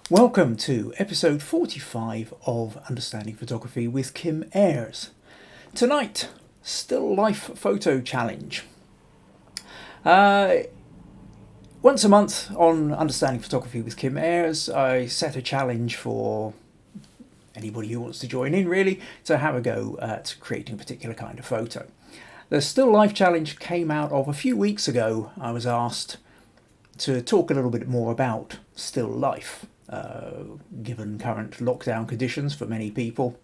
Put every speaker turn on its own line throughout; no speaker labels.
Welcome to episode 45 of Understanding Photography with Kim Ayres. Tonight, still life photo challenge. Once a month on Understanding Photography with Kim Ayres, I set a challenge for anybody who wants to join in, really, to have a go at creating a particular kind of photo. The still life challenge came out of a few weeks ago. I was asked to talk a little bit more about still life. Given current lockdown conditions for many people,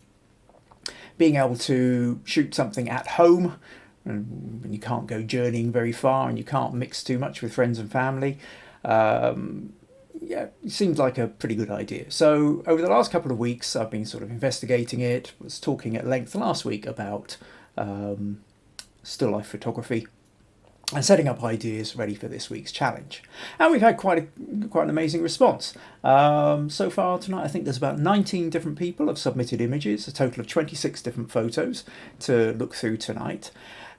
being able to shoot something at home when you can't go journeying very far and you can't mix too much with friends and family, it seems like a pretty good idea. So over the last couple of weeks I've been sort of investigating it, was talking at length last week about still life photography and setting up ideas ready for this week's challenge. And we've had quite an amazing response. So far tonight, I think there's about 19 different people have submitted images, a total of 26 different photos to look through tonight.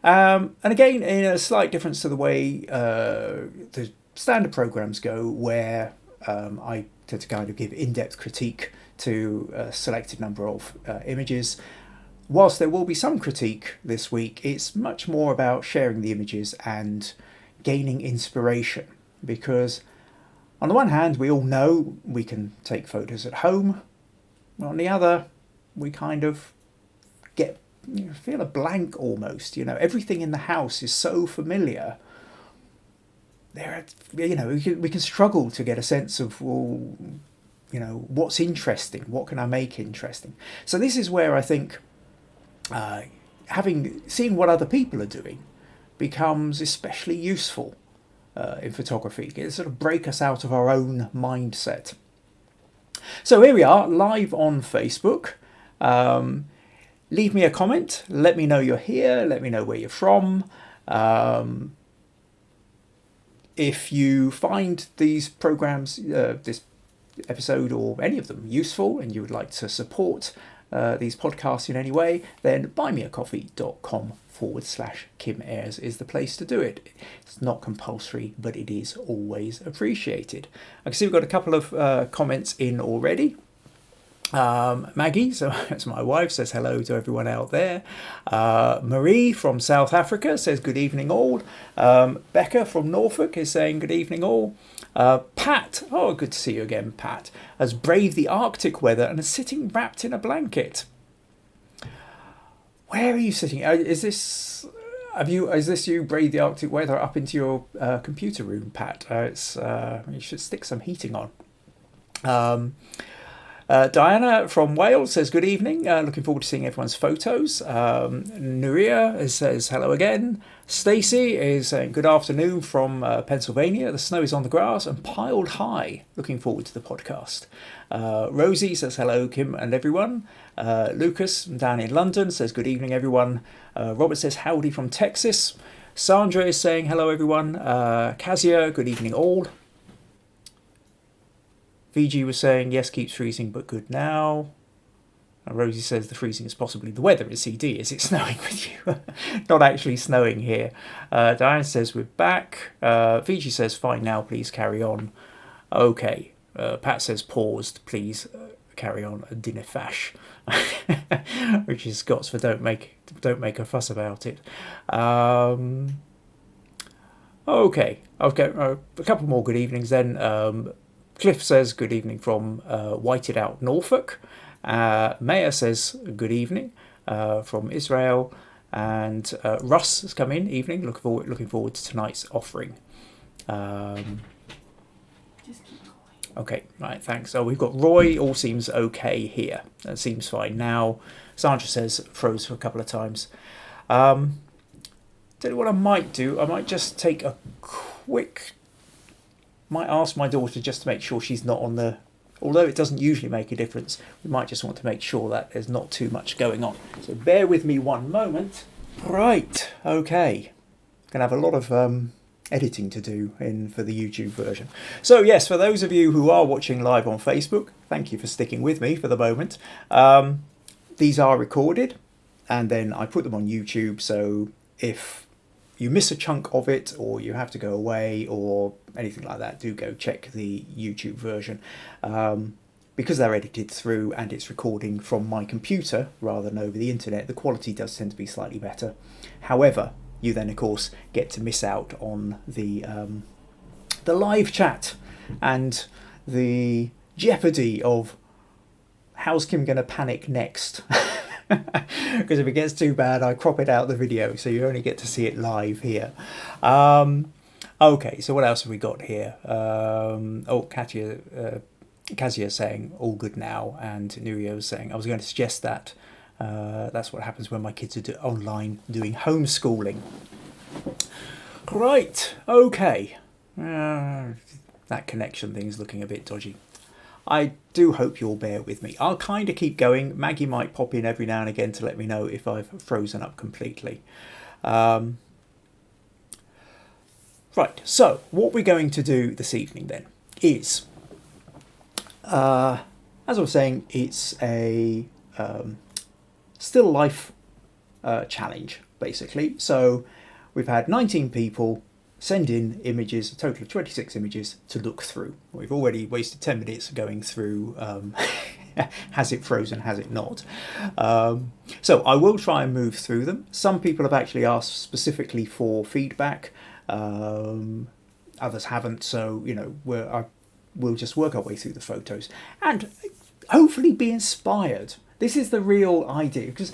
And again, in a slight difference to the way the standard programs go, where I tend to kind of give in-depth critique to a selected number of images. Whilst there will be some critique this week, it's much more about sharing the images and gaining inspiration, because on the one hand we all know we can take photos at home, on the other we kind of feel a blank almost. Everything in the house is so familiar. We can struggle to get a sense of, what's interesting, what can I make interesting. So this is where I think seeing what other people are doing becomes especially useful in photography. It sort of break us out of our own mindset. So here we are, live on Facebook. Leave me a comment, let me know you're here, let me know where you're from. If you find these programs, this episode or any of them useful, and you would like to support these podcasts in any way, then buymeacoffee.com/Kim Ayres is the place to do it. It's not compulsory, but it is always appreciated. I can see we've got a couple of comments in already. Maggie, so that's my wife, says hello to everyone out there. Marie from South Africa says good evening all. Becca from Norfolk is saying good evening all. Pat, good to see you again, Pat, has braved the Arctic weather and is sitting wrapped in a blanket. Where are you sitting? Is this you braved the Arctic weather up into your computer room, Pat? You should stick some heating on. Diana from Wales says good evening, looking forward to seeing everyone's photos. Nuria says hello again. Stacey is saying good afternoon from Pennsylvania. The snow is on the grass and piled high. Looking forward to the podcast. Rosie says hello, Kim and everyone. Lucas down in London says good evening, everyone. Robert says howdy from Texas. Sandra is saying hello, everyone. Kazia, good evening all. VG was saying, yes, keeps freezing, but good now. And Rosie says the freezing is possibly the weather at CD. Is it snowing with you? Not actually snowing here. Diane says we're back. VG says fine now, please carry on. Okay. Pat says paused, please carry on. Dinner fash. Which is Scots for don't make a fuss about it. Okay. I've got a couple more good evenings then. Cliff says good evening from Whited Out, Norfolk. Maya says good evening from Israel. And Russ has come in, evening. Looking forward to tonight's offering.
Just keep going.
Okay, right, thanks. So we've got Roy, all seems okay here. That seems fine now. Sandra says froze for a couple of times. Tell you what I might do. I might just take a might ask my daughter just to make sure she's not on the... Although it doesn't usually make a difference, we might just want to make sure that there's not too much going on. So bear with me one moment. Right, okay. Going to have a lot of editing to do for the YouTube version. So yes, for those of you who are watching live on Facebook, thank you for sticking with me for the moment. These are recorded and then I put them on YouTube, so if you miss a chunk of it, or you have to go away, or anything like that, do go check the YouTube version. Because they're edited through and it's recording from my computer rather than over the internet, the quality does tend to be slightly better. However, you then of course get to miss out on the live chat and the jeopardy of how's Kim going to panic next. Because if it gets too bad, I crop it out of the video, so you only get to see it live here. Okay, so what else have we got here? Kazia saying all good now, and Nurio saying I was going to suggest that that's what happens when my kids are online doing homeschooling. Right, okay. That connection thing is looking a bit dodgy. I do hope you'll bear with me. I'll kind of keep going. Maggie might pop in every now and again to let me know if I've frozen up completely. Right, so what we're going to do this evening then is, as I was saying, it's a still life challenge, basically. So we've had 19 people send in images, a total of 26 images to look through. We've already wasted 10 minutes going through has it frozen, has it not. So I will try and move through them. Some people have actually asked specifically for feedback. Others haven't, so we'll just work our way through the photos and hopefully be inspired. This is the real idea, because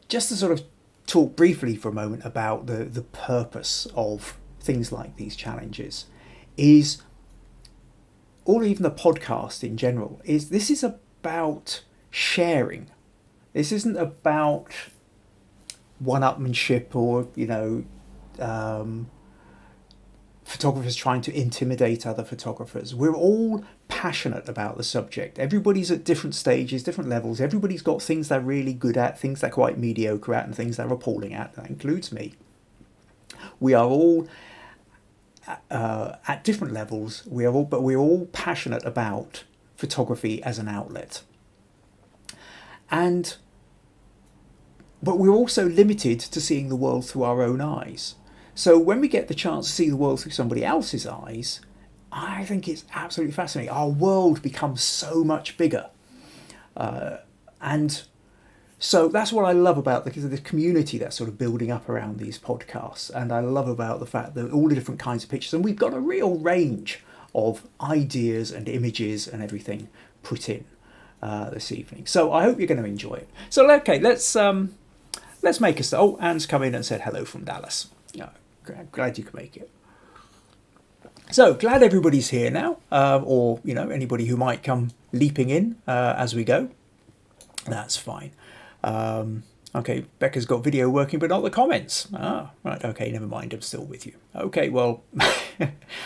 just to sort of talk briefly for a moment about the purpose of things like these challenges is, or even the podcast in general, is this is about sharing. This isn't about one-upmanship or photographers trying to intimidate other photographers. We're all passionate about the subject. Everybody's at different stages, different levels. Everybody's got things they're really good at, things they're quite mediocre at, and things they're appalling at. That includes me. We are all at different levels. We're all passionate about photography as an outlet. But we're also limited to seeing the world through our own eyes. So when we get the chance to see the world through somebody else's eyes, I think it's absolutely fascinating. Our world becomes so much bigger. And so that's what I love about the community that's sort of building up around these podcasts. And I love about the fact that all the different kinds of pictures, and we've got a real range of ideas and images and everything put in this evening. So I hope you're going to enjoy it. So, okay, let's make a start. Oh, Anne's come in and said hello from Dallas. Glad you could make it. So glad everybody's here now, or anybody who might come leaping in as we go. That's fine. Okay, Becca's got video working, but not the comments. Right. Okay, never mind. I'm still with you. Okay, well,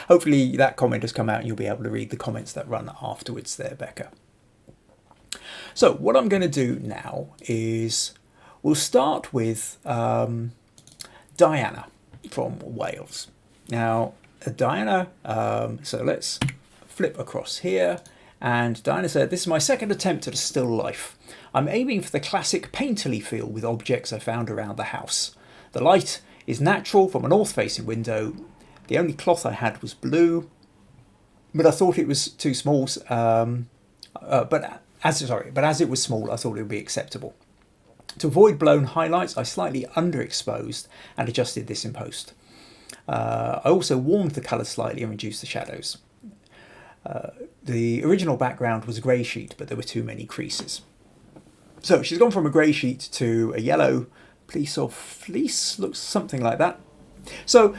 hopefully that comment has come out and you'll be able to read the comments that run afterwards there, Becca. So what I'm going to do now is we'll start with Diana from Wales. Now, Diana, so let's flip across here. And Diana said, this is my second attempt at a still life. I'm aiming for the classic painterly feel with objects I found around the house. The light is natural from a north-facing window. The only cloth I had was blue, but I thought it was too small. But as it was small, I thought it would be acceptable. To avoid blown highlights, I slightly underexposed and adjusted this in post. I also warmed the colours slightly and reduced the shadows. The original background was a grey sheet, but there were too many creases. So she's gone from a grey sheet to a yellow piece of fleece, looks something like that. So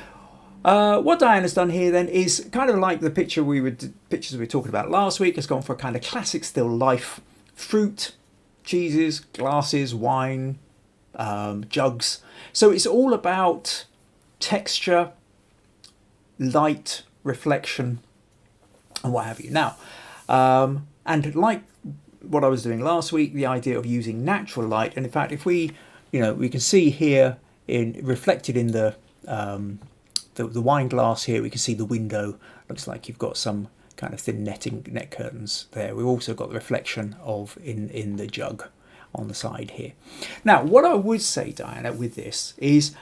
what Diana's done here then is kind of like the pictures we were talking about last week. Has gone for a kind of classic still life, fruit, cheeses, glasses, wine, jugs. So it's all about texture, light, reflection, and what have you. Now, and like what I was doing last week, the idea of using natural light, and in fact, if we can see here reflected in the wine glass here, we can see the window. Looks like you've got some kind of thin net curtains there. We've also got the reflection of in the jug on the side here. Now, what I would say, Diana, with this is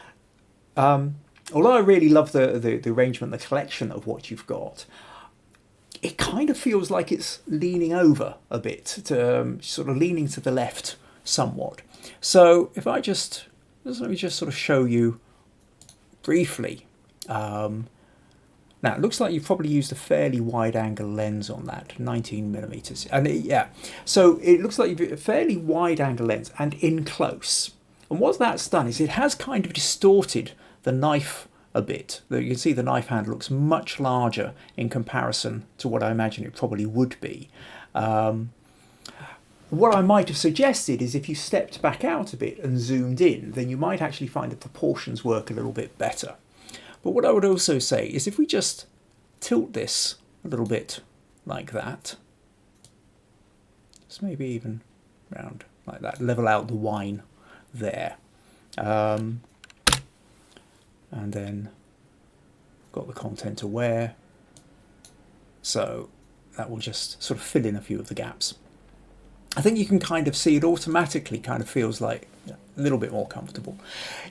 although I really love the arrangement, the collection of what you've got, it kind of feels like it's leaning over a bit, to, sort of leaning to the left somewhat. So if I let me just sort of show you briefly. Now it looks like you've probably used a fairly wide angle lens on that, 19 millimeters, and so it looks like you've a fairly wide angle lens and in close. And what that's done is it has kind of distorted the knife a bit. You can see the knife handle looks much larger in comparison to what I imagine it probably would be. What I might have suggested is if you stepped back out a bit and zoomed in, then you might actually find the proportions work a little bit better. But what I would also say is if we just tilt this a little bit like that, just maybe even round like that, level out the wine there. And then got the content aware. So that will just sort of fill in a few of the gaps. I think you can kind of see it automatically kind of feels like a little bit more comfortable.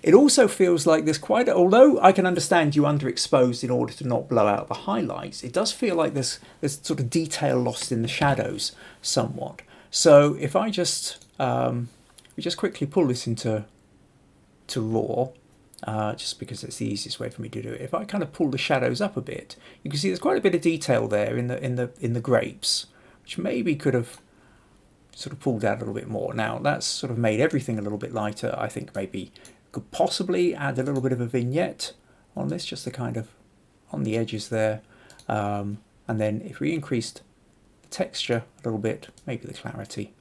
It also feels like there's quite, although I can understand you underexposed in order to not blow out the highlights, it does feel like there's sort of detail lost in the shadows somewhat. So if I just, we just quickly pull this into raw, just because it's the easiest way for me to do it. If I kind of pull the shadows up a bit, you can see there's quite a bit of detail there in the grapes, which maybe could have sort of pulled out a little bit more. Now that's sort of made everything a little bit lighter. I think maybe could possibly add a little bit of a vignette on this, just to kind of on the edges there. And then if we increased the texture a little bit, maybe the clarity,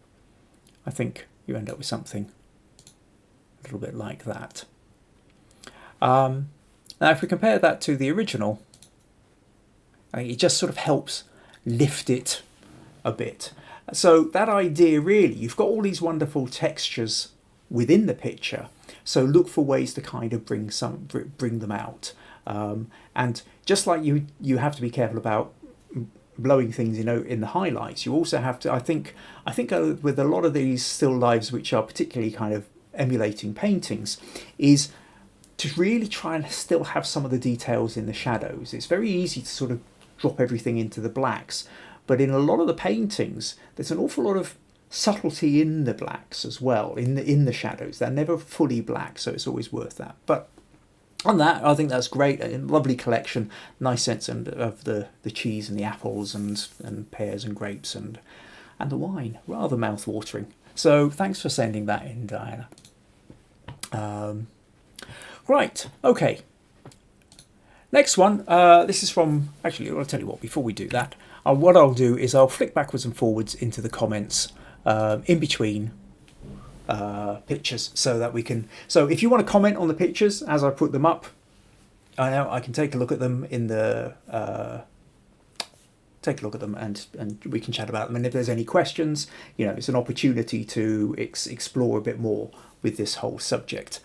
I think you end up with something a little bit like that. Now if we compare that to the original, I think it just sort of helps lift it a bit. So that idea really, you've got all these wonderful textures within the picture, so look for ways to kind of bring them out. And just like you have to be careful about blowing things in the highlights, you also have to, I think with a lot of these still lives which are particularly kind of emulating paintings, is to really try and still have some of the details in the shadows. It's very easy to sort of drop everything into the blacks, but in a lot of the paintings there's an awful lot of subtlety in the blacks as well, in the shadows. They're never fully black, so it's always worth that. But on that, I think that's great. A lovely collection, nice sense of the cheese and the apples and pears and grapes and the wine, rather mouth-watering. So thanks for sending that in, Diana. Right, okay. Next one, this is from, actually I'll tell you what, before we do that, what I'll do is I'll flick backwards and forwards into the comments in between pictures, so that we can, so if you want to comment on the pictures as I put them up, I can take a look at them in the and we can chat about them, and if there's any questions, it's an opportunity to explore a bit more with this whole subject.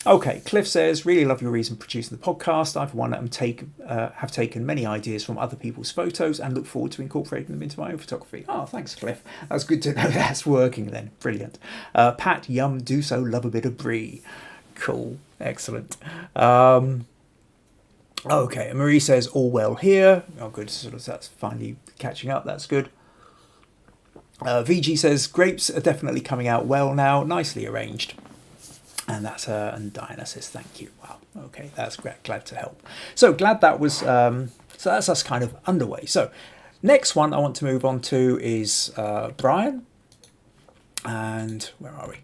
Okay, Cliff says, really love your reason for producing the podcast. I, for one, have taken many ideas from other people's photos and look forward to incorporating them into my own photography. Oh, thanks, Cliff. That's good to know that's working then. Brilliant. Pat, yum, do so, love a bit of brie. Cool, excellent. Okay, Marie says, all well here. Oh, good, sort of that's finally catching up, that's good. VG says, grapes are definitely coming out well now, nicely arranged. And that's her, and Diana says, thank you. Wow, okay, that's great, glad to help. So glad that was, so that's us kind of underway. So next one I want to move on to is Brian. And where are we?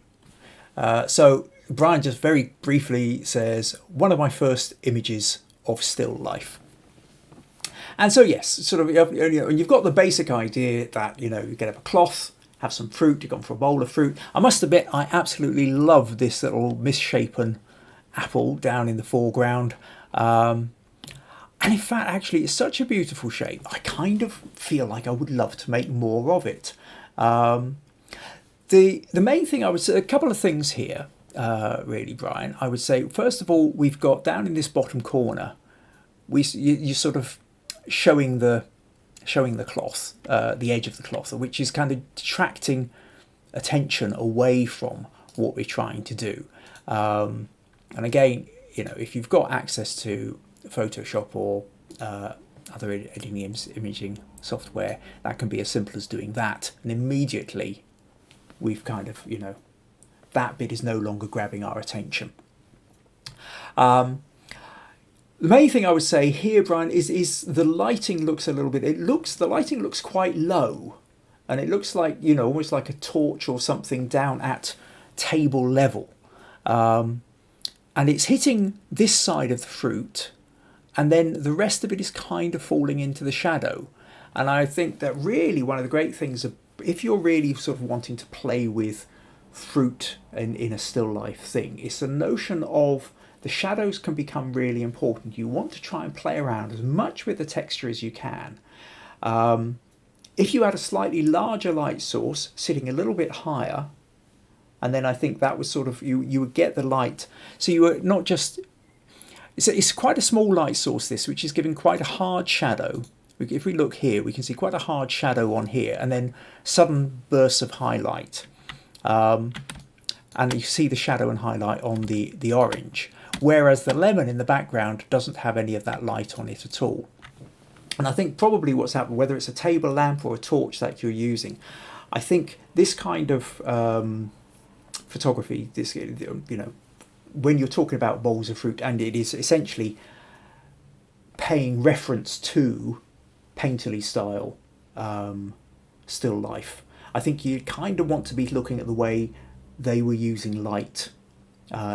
So Brian just very briefly says, one of my first images of still life. And so yes, sort of, you've got the basic idea that, you get up a cloth, have some fruit, you've gone for a bowl of fruit. I must admit, I absolutely love this little misshapen apple down in the foreground. And in fact, actually, it's such a beautiful shape. I kind of feel like I would love to make more of it. The main thing I would say, a couple of things here, really, Brian. I would say, first of all, we've got down in this bottom corner, you're sort of showing the cloth, the edge of the cloth, which is kind of detracting attention away from what we're trying to do. And again, if you've got access to Photoshop or other editing imaging software, that can be as simple as doing that, and immediately we've kind of, that bit is no longer grabbing our attention. The main thing I would say here, Brian, is the lighting looks a little bit, the lighting looks quite low, and it looks like, almost like a torch or something down at table level. And it's hitting this side of the fruit, and then the rest of it is kind of falling into the shadow. And I think that really one of the great things, if you're really sort of wanting to play with fruit in a still life thing, it's the notion of the shadows can become really important. You want to try and play around as much with the texture as you can. If you had a slightly larger light source sitting a little bit higher, and then I think that was sort of, you would get the light. So you were not just, it's quite a small light source this, which is giving quite a hard shadow. If we look here, we can see quite a hard shadow on here, and then sudden bursts of highlight. And you see the shadow and highlight on the orange, whereas the lemon in the background doesn't have any of that light on it at all. And I think probably what's happened, whether it's a table lamp or a torch that you're using, I think this kind of photography, this, when you're talking about bowls of fruit, and it is essentially paying reference to painterly style still life, I think you kind of want to be looking at the way they were using light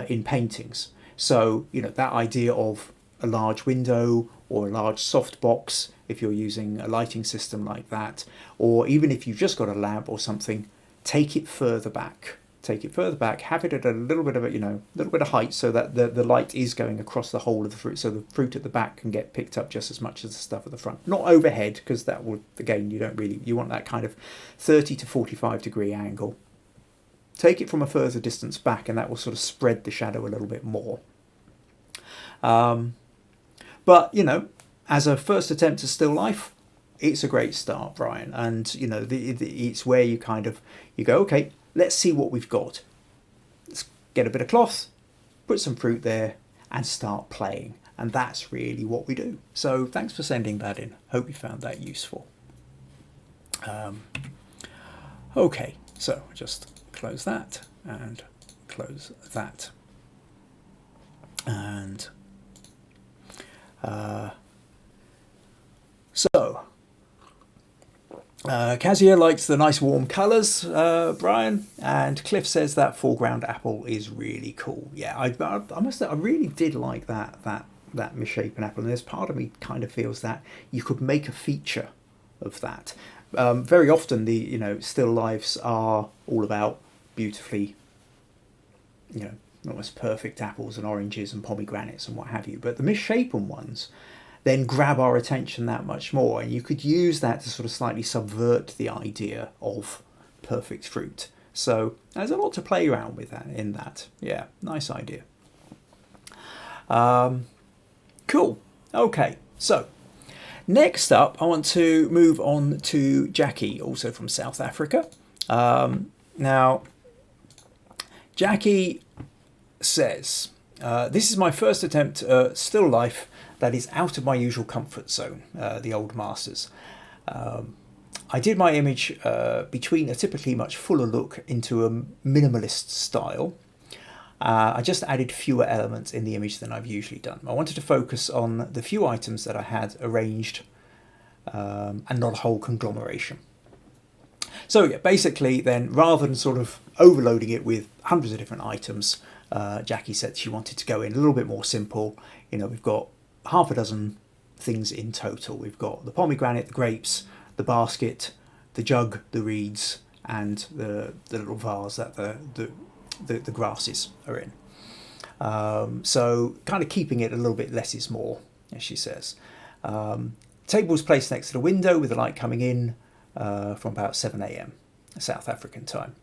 in paintings. So, that idea of a large window or a large softbox, if you're using a lighting system like that, or even if you've just got a lamp or something, take it further back. Have it at a little bit of little bit of height, so that the light is going across the whole of the fruit, so the fruit at the back can get picked up just as much as the stuff at the front. Not overhead, because that would, again, you want that kind of 30 to 45 degree angle. Take it from a further distance back, and that will sort of spread the shadow a little bit more. But as a first attempt at still life, it's a great start, Brian. And it's where you go, okay, let's see what we've got. Let's get a bit of cloth, put some fruit there, and start playing. And that's really what we do. So thanks for sending that in. Hope you found that useful. Okay, so just close that and close that. And Kazia likes the nice warm colours, Brian, and Cliff says that foreground apple is really cool. Yeah, I must say, I really did like that misshapen apple, and there's part of me kind of feels that you could make a feature of that. Very often the still lifes are all about beautifully, almost perfect apples and oranges and pomegranates and what have you, but the misshapen ones then grab our attention that much more, and you could use that to sort of slightly subvert the idea of perfect fruit. So there's a lot to play around with in that. Yeah, nice idea. Cool. Okay, so next up I want to move on to Jackie, also from South Africa. Now Jackie says, this is my first attempt at still life that is out of my usual comfort zone, the old masters. I did my image between a typically much fuller look into a minimalist style. I just added fewer elements in the image than I've usually done. I wanted to focus on the few items that I had arranged and not a whole conglomeration. So yeah, basically then, rather than sort of overloading it with hundreds of different items, Jackie said she wanted to go in a little bit more simple. We've got half a dozen things in total. We've got the pomegranate, the grapes, the basket, the jug, the reeds, and the little vase that the grasses are in. So kind of keeping it a little bit less is more, as she says. Table was placed next to the window with the light coming in from about 7 a.m. South African time.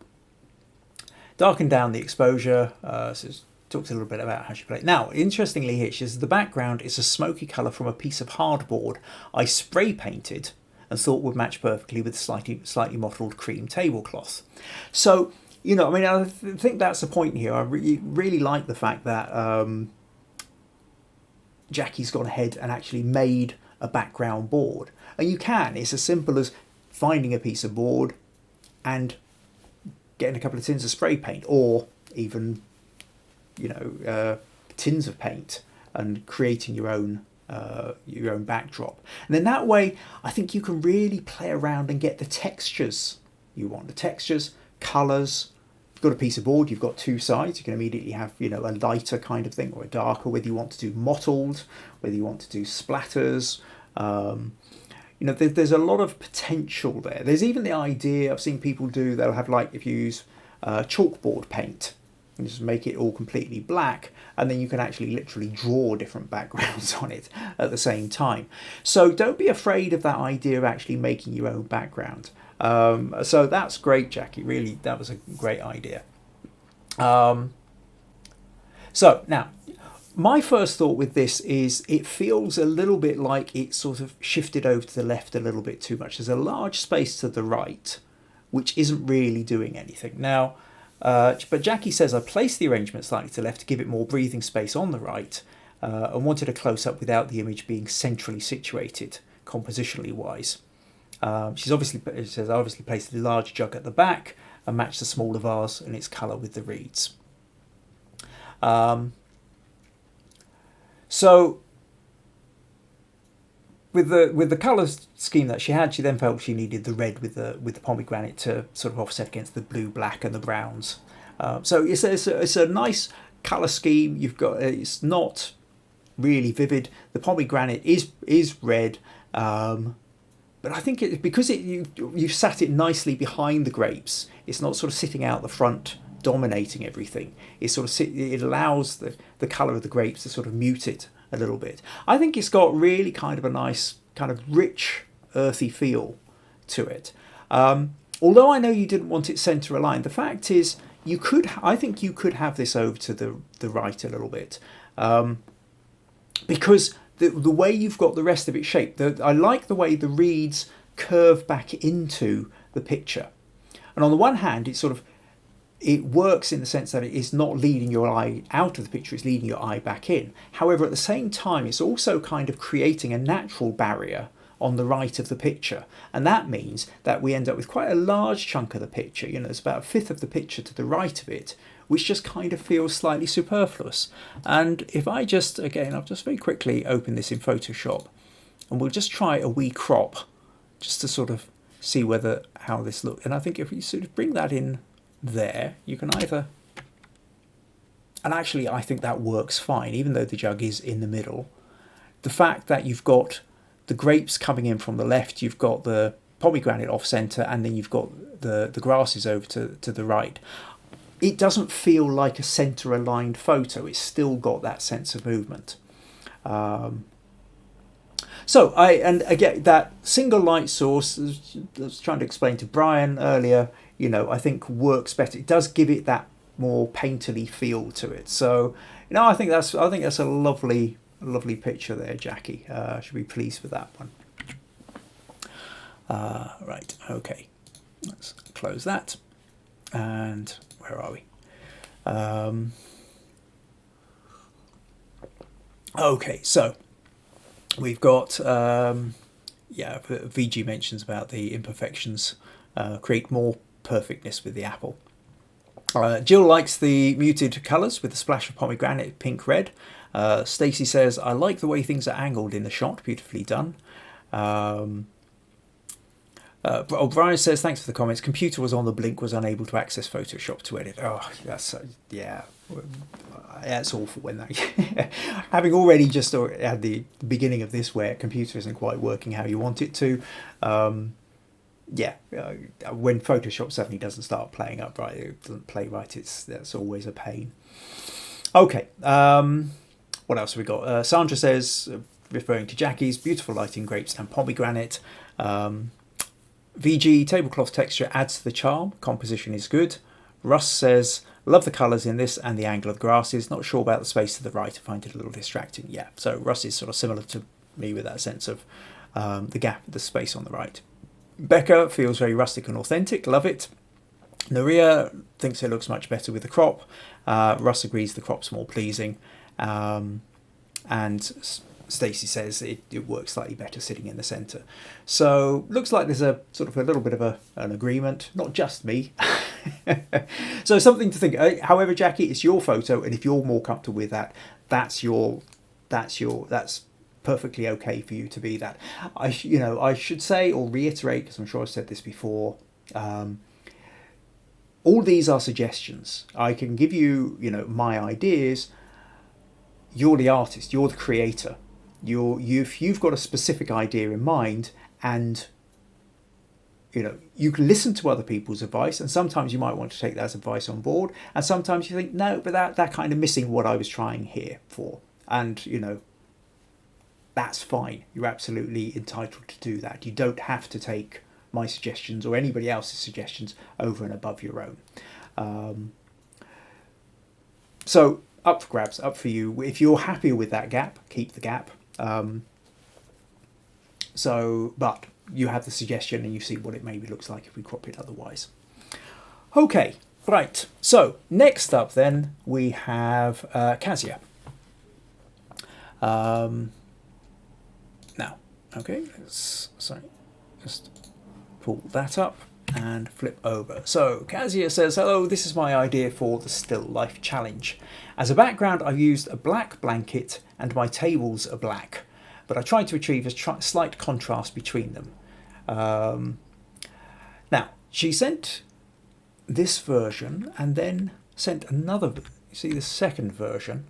Darkened down the exposure, so talks a little bit about how she played. Now, interestingly here, she says the background is a smoky colour from a piece of hardboard I spray painted and thought would match perfectly with slightly mottled cream tablecloth. So, I think that's the point here. I really like the fact that Jackie's gone ahead and actually made a background board. And you can, it's as simple as finding a piece of board and getting a couple of tins of spray paint, or even, tins of paint, and creating your own backdrop. And then that way, I think you can really play around and get the textures you want. The textures, colours. You've got a piece of board, you've got two sides. You can immediately have, a lighter kind of thing or a darker, whether you want to do mottled, whether you want to do splatters. There's a lot of potential there. There's even the idea, I've seen people do, they'll have, like, if you use chalkboard paint, and just make it all completely black, and then you can actually literally draw different backgrounds on it at the same time. So don't be afraid of that idea of actually making your own background. So that's great, Jackie. Really, that was a great idea. So now, my first thought with this is it feels a little bit like it's sort of shifted over to the left a little bit too much. There's a large space to the right, which isn't really doing anything. Now, but Jackie says, I placed the arrangement slightly to the left to give it more breathing space on the right, and wanted a close-up without the image being centrally situated, compositionally wise. She says, I obviously placed the large jug at the back and matched the smaller vase and its colour with the reeds. So with the colour scheme that she had, she then felt she needed the red with the pomegranate to sort of offset against the blue, black, and the browns. So it's a nice colour scheme. You've got, it's not really vivid. The pomegranate is red, but I think because you've sat it nicely behind the grapes. It's not sort of sitting out the front, dominating everything. It allows the colour of the grapes to sort of mute it a little bit. I think it's got really kind of a nice, kind of rich, earthy feel to it. Although I know you didn't want it centre aligned, the fact is I think you could have this over to the right a little bit, because the way you've got the rest of it shaped. I like the way the reeds curve back into the picture, and on the one hand, it works in the sense that it is not leading your eye out of the picture, it's leading your eye back in. However, at the same time, it's also kind of creating a natural barrier on the right of the picture. And that means that we end up with quite a large chunk of the picture. There's about a fifth of the picture to the right of it, which just kind of feels slightly superfluous. And if I just, again, I'll just very quickly open this in Photoshop, and we'll just try a wee crop, just to sort of see how this looks. And I think if you sort of bring that in there, you can either, and actually I think that works fine, even though the jug is in the middle. The fact that you've got the grapes coming in from the left, you've got the pomegranate off centre, and then you've got the grasses over to the right. It doesn't feel like a centre aligned photo. It's still got that sense of movement. And again, that single light source, as I was trying to explain to Brian earlier, I think works better. It does give it that more painterly feel to it. So, I think that's a lovely picture there, Jackie. Should be pleased with that one. Right, okay. Let's close that. And where are we? Okay, so we've got VG mentions about the imperfections create more perfectness with the apple. Jill likes the muted colours with a splash of pomegranate, pink, red. Stacey says, I like the way things are angled in the shot, beautifully done. Brian says, thanks for the comments. Computer was on the blink, was unable to access Photoshop to edit. Oh, that's, it's awful when that, having already just had the beginning of this where computer isn't quite working how you want it to. When Photoshop suddenly doesn't start playing up right, it doesn't play right, that's always a pain. Okay, what else have we got? Sandra says, referring to Jackie's, beautiful lighting, grapes and pomegranate. VG, tablecloth texture adds to the charm, composition is good. Russ says, love the colours in this and the angle of the grasses, not sure about the space to the right, I find it a little distracting. Yeah, so Russ is sort of similar to me with that sense of the gap, the space on the right. Becca feels very rustic and authentic, love it. Naria thinks it looks much better with the crop. Russ agrees the crop's more pleasing. and Stacey says it works slightly better sitting in the centre. So looks like there's a sort of a little bit of an agreement, not just me. So something to think. However, Jackie, it's your photo, and if you're more comfortable with that, that's perfectly okay for you to be that. I should say or reiterate, because I'm sure I've said this before. All these are suggestions. I can give you, my ideas. You're the artist. You're the creator. You've got a specific idea in mind, and you can listen to other people's advice, and sometimes you might want to take that advice on board, and sometimes you think, no, but that kind of missing what I was trying here for, and that's fine. You're absolutely entitled to do that. You don't have to take my suggestions or anybody else's suggestions over and above your own. So up for grabs, up for you. If you're happy with that gap, keep the gap. But you have the suggestion and you see what it maybe looks like if we crop it otherwise. Okay, right. So next up then we have Kasia. Now, okay, just pull that up and flip over. So Kasia says, hello, this is my idea for the Still Life Challenge. As a background, I've used a black blanket and my tables are black, but I tried to achieve a slight contrast between them. Now, she sent this version and then sent another, you see the second version.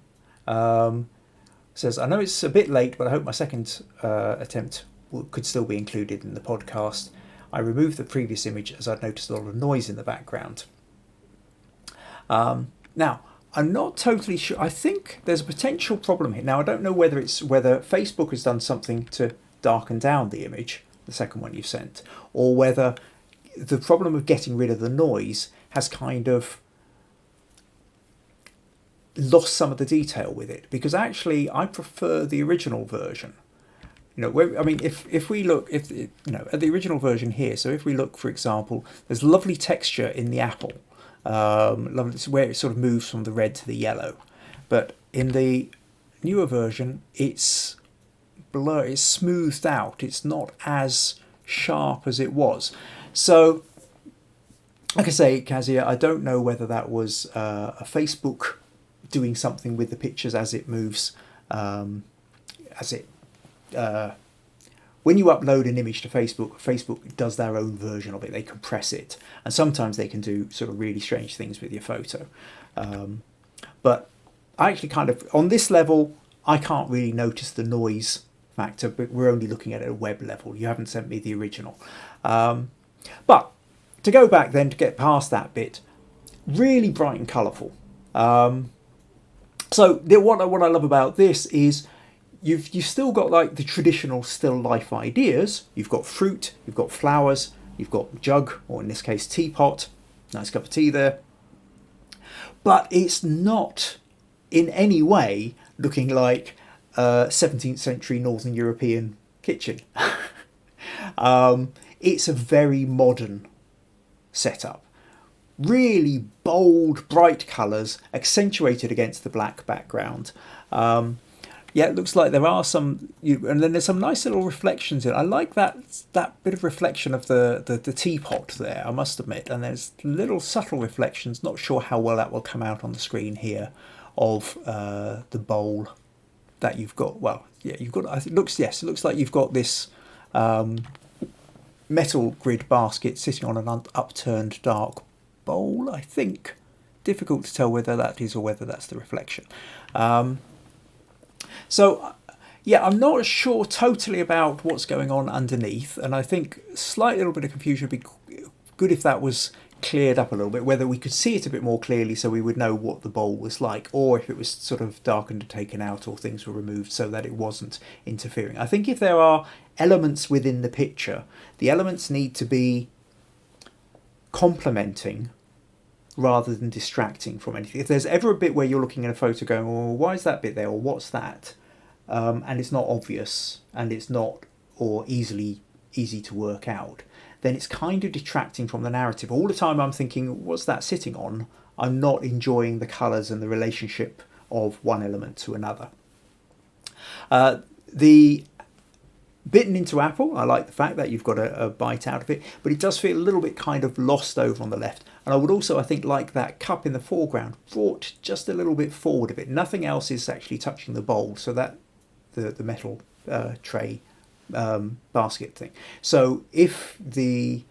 Says, I know it's a bit late, but I hope my second attempt could still be included in the podcast. I removed the previous image as I'd noticed a lot of noise in the background. Now, I'm not totally sure. I think there's a potential problem here. Now, I don't know whether Facebook has done something to darken down the image, the second one you've sent, or whether the problem of getting rid of the noise has kind of lost some of the detail with it, because actually I prefer the original version. If we look at the original version here, so if we look, for example, there's lovely texture in the apple, lovely where it sort of moves from the red to the yellow, but in the newer version it's blurred, it's smoothed out, it's not as sharp as it was. So like I say, Kasia, I don't know whether that was a Facebook doing something with the pictures as it moves, when you upload an image to Facebook does their own version of it. They compress it, and sometimes they can do sort of really strange things with your photo. But I actually kind of, on this level, I can't really notice the noise factor, but we're only looking at it at a web level. You haven't sent me the original. But to go back then, to get past that bit, really bright and colourful. So what I love about this is you've still got like the traditional still life ideas. You've got fruit, you've got flowers, you've got jug, or in this case teapot, nice cup of tea there. But it's not in any way looking like a 17th century Northern European kitchen. It's a very modern setup. Really bold, bright colours accentuated against the black background. Yeah, it looks like there are some, and then there's some nice little reflections in it. I like that bit of reflection of the teapot there, I must admit. And there's little subtle reflections, not sure how well that will come out on the screen here, of the bowl that you've got. Well, yeah, you've got, it looks like you've got this metal grid basket sitting on an upturned dark bowl, I think. Difficult to tell whether that is or whether that's the reflection. So yeah, I'm not sure totally about what's going on underneath, and I think slight little bit of confusion would be good if that was cleared up a little bit, whether we could see it a bit more clearly so we would know what the bowl was like, or if it was sort of darkened and taken out, or things were removed so that it wasn't interfering. I think if there are elements within the picture, the elements need to be complementing rather than distracting from anything. If there's ever a bit where you're looking at a photo going, well, why is that bit there, or what's that, and it's not obvious and it's not or easy to work out, then it's kind of detracting from the narrative. All the time I'm thinking, what's that sitting on? I'm not enjoying the colours and the relationship of one element to another. The bitten into apple, I like the fact that you've got a bite out of it, but it does feel a little bit kind of lost over on the left. And I would also, I think, like that cup in the foreground, brought just a little bit forward a bit. Nothing else is actually touching the bowl, so that the metal tray basket thing. So the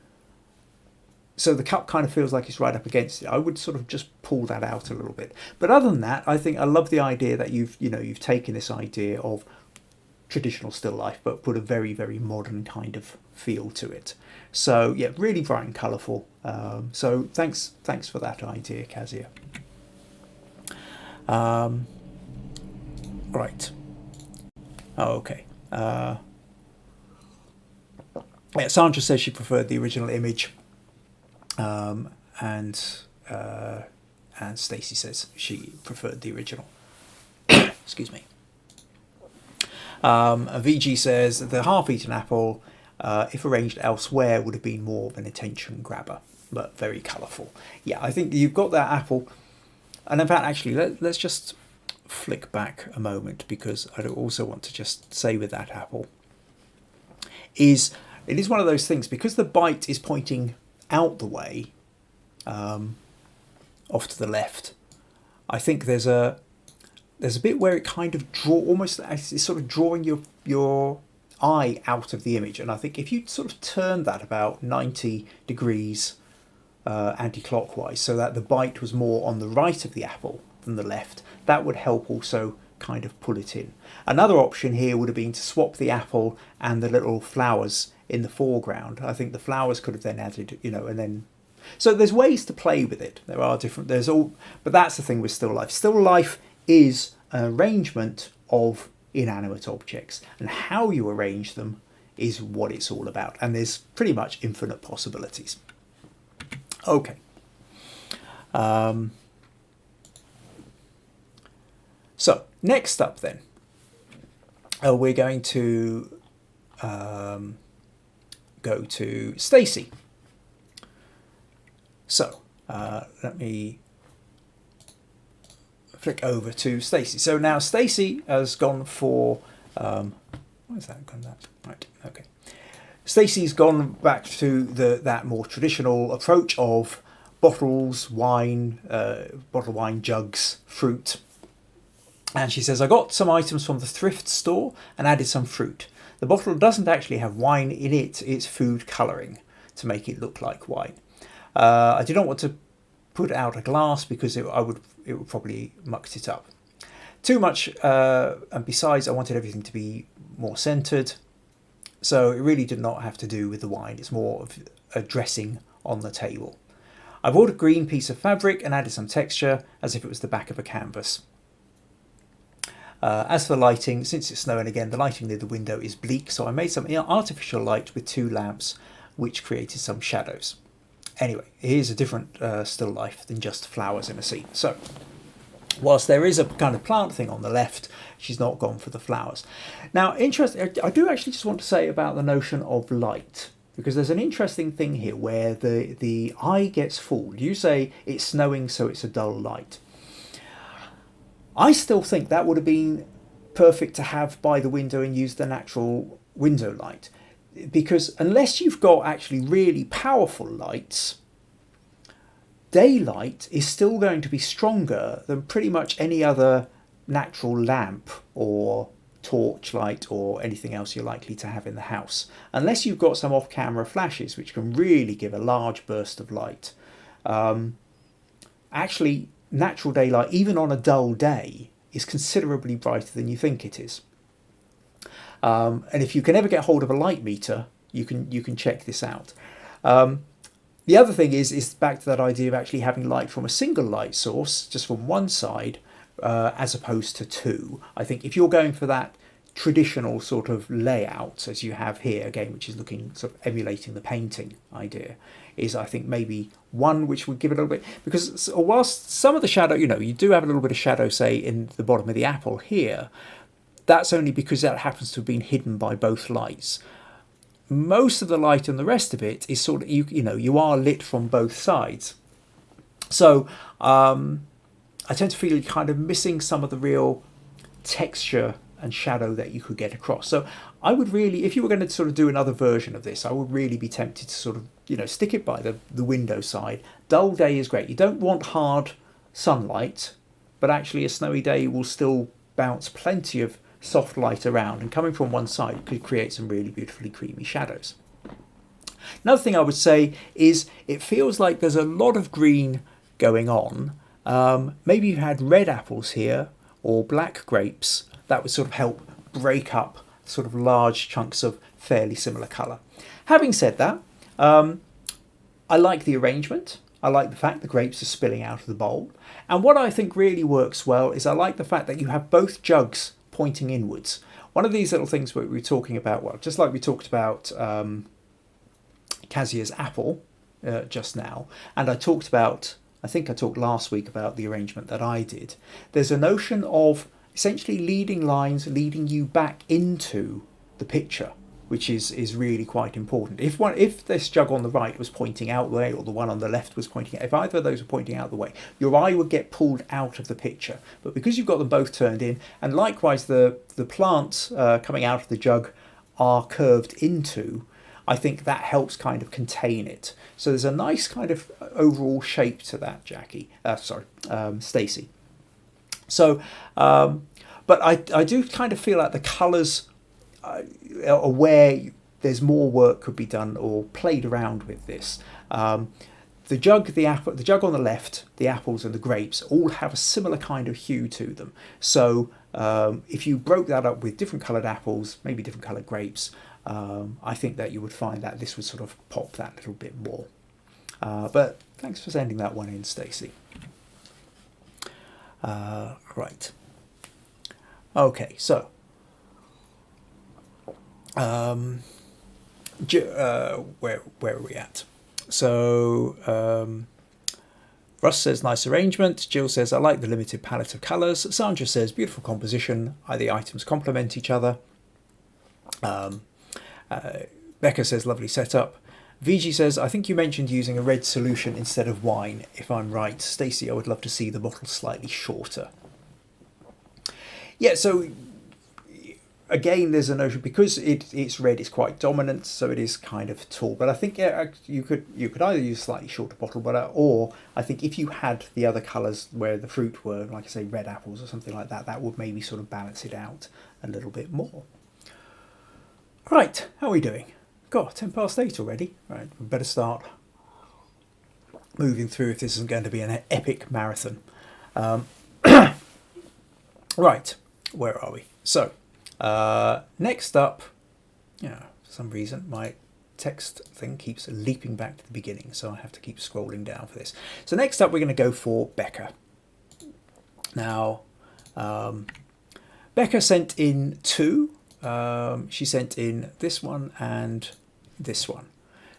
cup kind of feels like it's right up against it. I would sort of just pull that out a little bit. But other than that, I think I love the idea that you've taken this idea of traditional still life, but put a very, very modern kind of feel to it. So yeah, really bright and colourful. So thanks for that idea, Kazia. Right. Oh, okay. Yeah, Sandra says she preferred the original image, and Stacey says she preferred the original. Excuse me. VG says the half-eaten apple, if arranged elsewhere, would have been more of an attention grabber, but very colourful. Yeah, I think you've got that apple, and in fact, actually, let's just flick back a moment, because I also want to just say with that apple it is one of those things, because the bite is pointing out the way, off to the left. I think there's a bit where it kind of it's sort of drawing your eye out of the image, and I think if you sort of turn that about 90 degrees anti-clockwise, so that the bite was more on the right of the apple than the left, that would help also kind of pull it in. Another option here would have been to swap the apple and the little flowers in the foreground. I think the flowers could have then added, and then... So there's ways to play with it. There are different... But that's the thing with still life. Still life is an arrangement of inanimate objects, and how you arrange them is what it's all about. And there's pretty much infinite possibilities. Okay. So next up then, we're going to go to Stacey. So let me flick over to Stacey. So now Stacey has gone for why is that gone that? Right, okay. Stacey's gone back to that more traditional approach of bottles, wine, bottled wine, jugs, fruit. And she says, I got some items from the thrift store and added some fruit. The bottle doesn't actually have wine in it, it's food colouring to make it look like wine. I did not want to put out a glass because it would probably mucked it up too much, and besides I wanted everything to be more centred, so it really did not have to do with the wine. It's more of a dressing on the table. I bought a green piece of fabric and added some texture as if it was the back of a canvas. As for lighting, since it's snowing again, the lighting near the window is bleak, so I made some artificial light with 2 lamps which created some shadows. Anyway, here's a different still life than just flowers in a scene. So, whilst there is a kind of plant thing on the left, she's not gone for the flowers. Now, interesting, I do actually just want to say about the notion of light, because there's an interesting thing here where the eye gets fooled. You say it's snowing, so it's a dull light. I still think that would have been perfect to have by the window and use the natural window light, because unless you've got actually really powerful lights, daylight is still going to be stronger than pretty much any other natural lamp or torch light or anything else you're likely to have in the house, unless you've got some off-camera flashes which can really give a large burst of light. Actually, natural daylight, even on a dull day, is considerably brighter than you think it is. And if you can ever get hold of a light meter, you can check this out. The other thing is back to that idea of actually having light from a single light source, just from one side, as opposed to 2. I think if you're going for that traditional sort of layout, as you have here again, which is looking sort of emulating the painting idea, is I think maybe 1 which would give it a little bit, because whilst some of the shadow, you do have a little bit of shadow, say in the bottom of the apple here, that's only because that happens to have been hidden by both lights. Most of the light and the rest of it is sort of, you are lit from both sides. So I tend to feel kind of missing some of the real texture and shadow that you could get across. So I would really, if you were going to sort of do another version of this, I would really be tempted to sort of, stick it by the window side. Dull day is great. You don't want hard sunlight, but actually a snowy day will still bounce plenty of soft light around, and coming from one side could create some really beautifully creamy shadows. Another thing I would say is it feels like there's a lot of green going on. Maybe you had red apples here or black grapes. That would sort of help break up sort of large chunks of fairly similar colour. Having said that, I like the arrangement. I like the fact the grapes are spilling out of the bowl. And what I think really works well is I like the fact that you have both jugs pointing inwards. One of these little things we were talking about, well, just like we talked about Kazia's apple just now, and I think I talked last week about the arrangement that I did. There's a notion of essentially leading lines leading you back into the picture, which is really quite important. If this jug on the right was pointing out the way, or the one on the left was pointing out, if either of those were pointing out the way, your eye would get pulled out of the picture. But because you've got them both turned in, and likewise the plants coming out of the jug are curved into, I think that helps kind of contain it. So there's a nice kind of overall shape to that, Stacey. So, but I do kind of feel like the colours are where there's more work could be done or played around with this. The jug on the left, the apples and the grapes all have a similar kind of hue to them. So if you broke that up with different coloured apples, maybe different coloured grapes, I think that you would find that this would sort of pop that little bit more. But thanks for sending that one in, Stacey. Right. Okay, so where are we at? So Russ says nice arrangement. Jill says I like the limited palette of colours. Sandra says beautiful composition. The items complement each other. Becca says lovely setup. VG says I think you mentioned using a red solution instead of wine. If I'm right, Stacey, I would love to see the bottle slightly shorter. Yeah, so again, there's a notion because it's red, it's quite dominant, so it is kind of tall. But I think you could either use a slightly shorter bottle, or I think if you had the other colours where the fruit were, like I say, red apples or something like that, that would maybe sort of balance it out a little bit more. Right, how are we doing? God, 8:10 already. Right, we better start moving through if this isn't going to be an epic marathon. Right, where are we? So, next up, for some reason my text thing keeps leaping back to the beginning, so I have to keep scrolling down for this. So next up we're going to go for Becca. Now, Becca sent in two. She sent in this one and this one.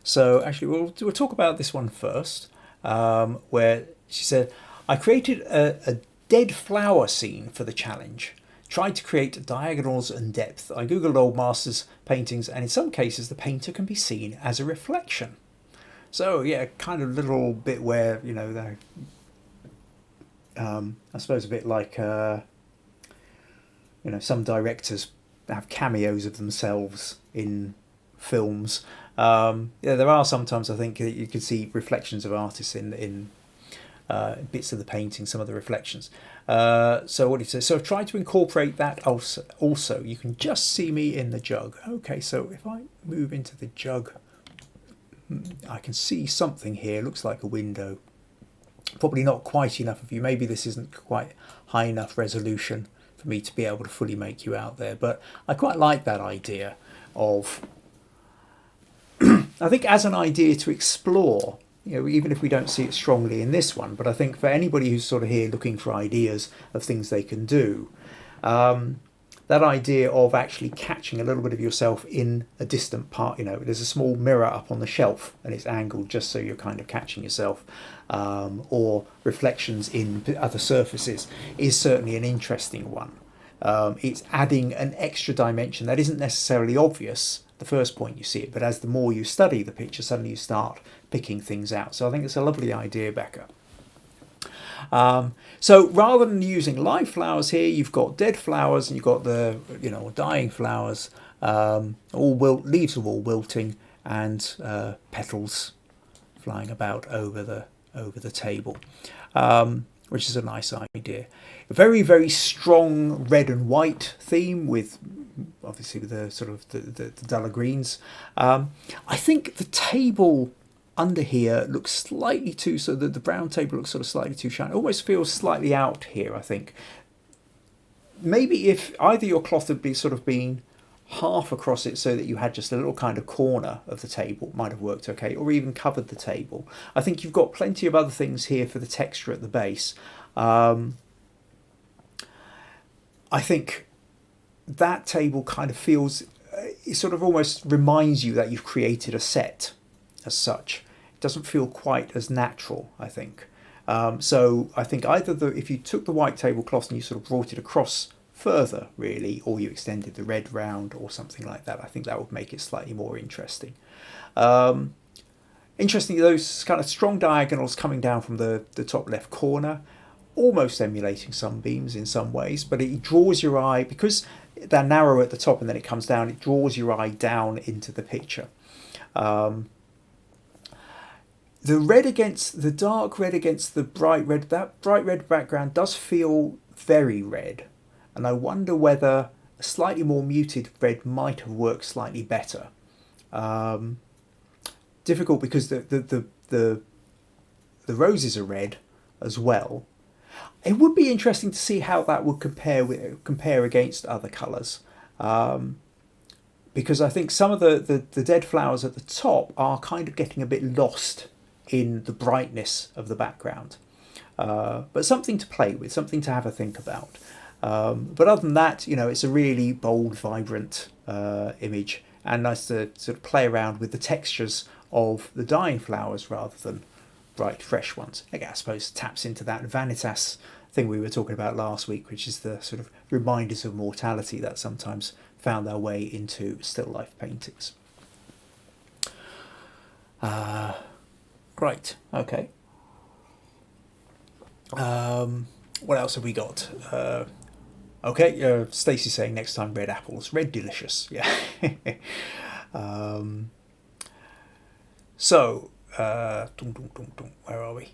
So actually we'll talk about this one first, where she said, I created a dead flower scene for the challenge. Tried to create diagonals and depth. I googled old masters paintings, and in some cases the painter can be seen as a reflection. So yeah, kind of little bit where, they're, I suppose a bit like, some directors have cameos of themselves in films. There are sometimes, I think, that you can see reflections of artists in bits of the painting, some of the reflections. So what he says, so I've tried to incorporate that also. You can just see me in the jug. Okay, so if I move into the jug, I can see something here. Looks like a window. Probably not quite enough of you. Maybe this isn't quite high enough resolution for me to be able to fully make you out there. But I quite like that idea of, I think as an idea to explore, even if we don't see it strongly in this one, but I think for anybody who's sort of here looking for ideas of things they can do, that idea of actually catching a little bit of yourself in a distant part, there's a small mirror up on the shelf and it's angled just so you're kind of catching yourself, or reflections in other surfaces, is certainly an interesting one. It's adding an extra dimension that isn't necessarily obvious the first point you see it, but as the more you study the picture, suddenly you start picking things out. So I think it's a lovely idea, Becca. So rather than using live flowers here, you've got dead flowers and you've got the dying flowers. Leaves are all wilting and petals flying about over the table, which is a nice idea. A very, very strong red and white theme with obviously the sort of the duller greens. I think the table under here looks slightly too, so the brown table looks sort of slightly too shiny. It almost feels slightly out here, I think. Maybe if either your cloth had be sort of been half across it so that you had just a little kind of corner of the table, might have worked okay, or even covered the table. I think you've got plenty of other things here for the texture at the base. I think that table kind of feels, it sort of almost reminds you that you've created a set as such. It doesn't feel quite as natural, I think. So I think either if you took the white tablecloth and you sort of brought it across further, really, or you extended the red round or something like that, I think that would make it slightly more interesting. Interestingly, those kind of strong diagonals coming down from the top left corner, almost emulating sunbeams in some ways, but it draws your eye, because they're narrow at the top and then it comes down, it draws your eye down into the picture. The dark red against the bright red, that bright red background does feel very red. And I wonder whether a slightly more muted red might have worked slightly better. Difficult because the roses are red as well. It would be interesting to see how that would compare against other colours. Because I think some of the dead flowers at the top are kind of getting a bit lost in the brightness of the background. But something to play with, something to have a think about. But other than that, it's a really bold, vibrant image, and nice to sort of play around with the textures of the dying flowers rather than bright, fresh ones. Again, I suppose taps into that vanitas thing we were talking about last week, which is the sort of reminders of mortality that sometimes found their way into still life paintings. Right, okay. What else have we got? Okay, Stacey's saying next time red apples. Red delicious, yeah. Where are we?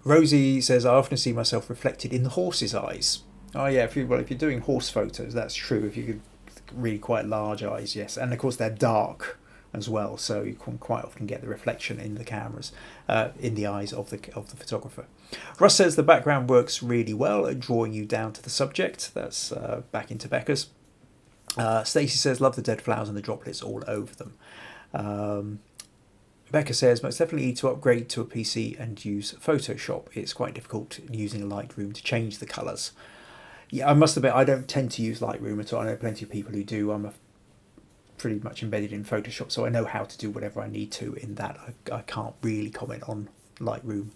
Rosie says, I often see myself reflected in the horse's eyes. Oh yeah, if you're doing horse photos, that's true. If you could really quite large eyes, yes. And of course they're dark as well, so you can quite often get the reflection in the cameras, in the eyes of the photographer. Russ says the background works really well at drawing you down to the subject. That's back into Becca's. Stacey says, love the dead flowers and the droplets all over them. Becca says, most definitely need to upgrade to a PC and use Photoshop. It's quite difficult using Lightroom to change the colours. Yeah, I must admit, I don't tend to use Lightroom at all. I know plenty of people who do. I'm pretty much embedded in Photoshop, so I know how to do whatever I need to in that. I can't really comment on Lightroom.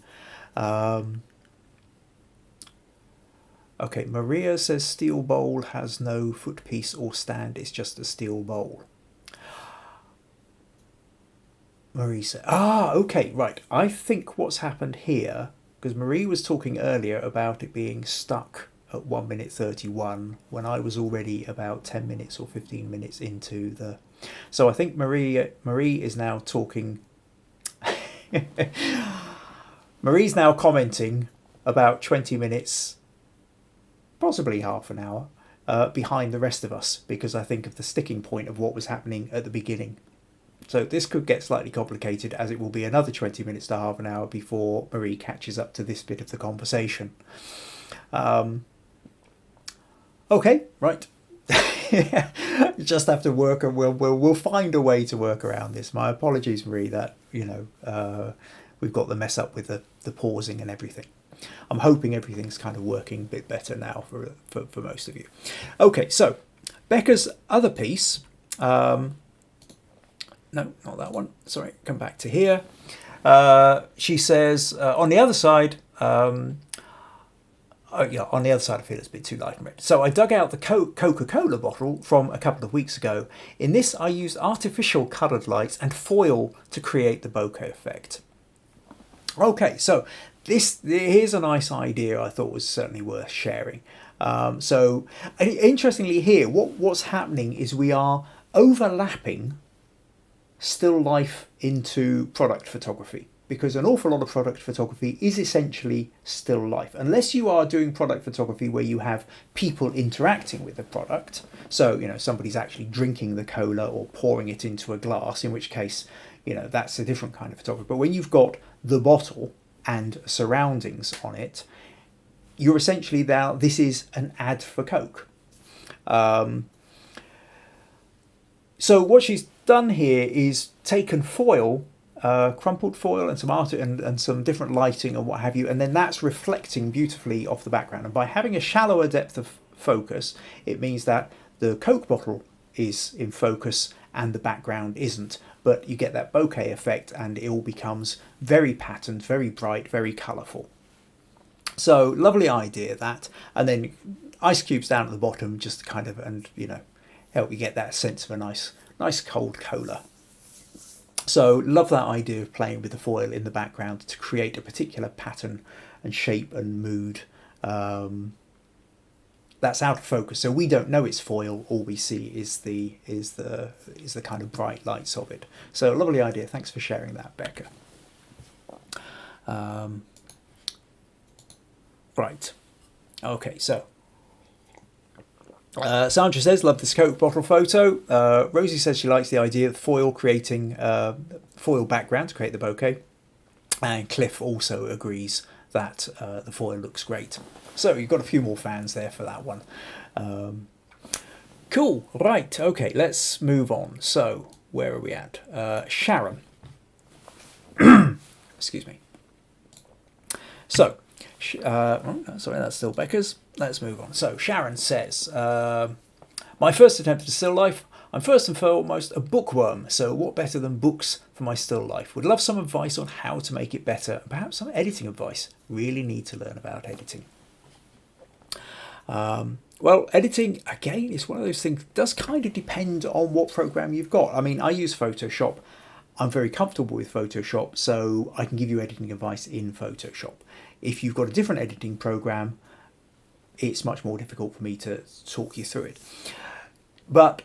Okay, Maria says steel bowl has no footpiece or stand, it's just a steel bowl. Marie said, okay, right. I think what's happened here, because Marie was talking earlier about it being stuck at 1 minute 31 when I was already about 10 minutes or 15 minutes into the... So I think Marie is now talking... Marie's now commenting about 20 minutes, possibly half an hour, behind the rest of us, because I think of the sticking point of what was happening at the beginning. So this could get slightly complicated, as it will be another 20 minutes to half an hour before Marie catches up to this bit of the conversation. Okay, right. Just have to work, and we'll find a way to work around this. My apologies, Marie, that we've got the mess up with the pausing and everything. I'm hoping everything's kind of working a bit better now for most of you. Okay, so Becca's other piece. No, not that one. Sorry, come back to here. She says, on the other side, on the other side I feel it's a bit too light and red. So I dug out the Coca-Cola bottle from a couple of weeks ago. In this, I used artificial coloured lights and foil to create the bokeh effect. Okay, so here's a nice idea I thought was certainly worth sharing. So interestingly here, what's happening is we are overlapping still life into product photography, because an awful lot of product photography is essentially still life, unless you are doing product photography where you have people interacting with the product. So somebody's actually drinking the cola or pouring it into a glass, in which case that's a different kind of photography. But when you've got the bottle and surroundings on it, you're essentially now, this is an ad for Coke. So what she's done here is taken foil, crumpled foil and some art and some different lighting and what have you, and then that's reflecting beautifully off the background. And by having a shallower depth of focus, it means that the Coke bottle is in focus and the background isn't, but you get that bokeh effect and it all becomes very patterned, very bright, very colourful. So lovely idea that, and then ice cubes down at the bottom just to kind of, and help you get that sense of a nice cold cola. So love that idea of playing with the foil in the background to create a particular pattern and shape and mood that's out of focus. So we don't know it's foil. All we see is the kind of bright lights of it. So lovely idea. Thanks for sharing that, Becca. Right. Okay. So. Sandra says, love this Coke bottle photo. Rosie says she likes the idea of foil creating foil background to create the bokeh. And Cliff also agrees that the foil looks great. So you've got a few more fans there for that one. Cool. Right. Okay. Let's move on. So where are we at? Sharon. Excuse me. So, sorry, that's still Becca's. Let's move on. So Sharon says, my first attempt at a still life. I'm first and foremost a bookworm, so what better than books for my still life? Would love some advice on how to make it better, perhaps some editing advice. Really need to learn about editing. Well, editing, again, is one of those things, does kind of depend on what program you've got. I mean, I use Photoshop. I'm very comfortable with Photoshop, so I can give you editing advice in Photoshop. If you've got a different editing program, it's much more difficult for me to talk you through it. But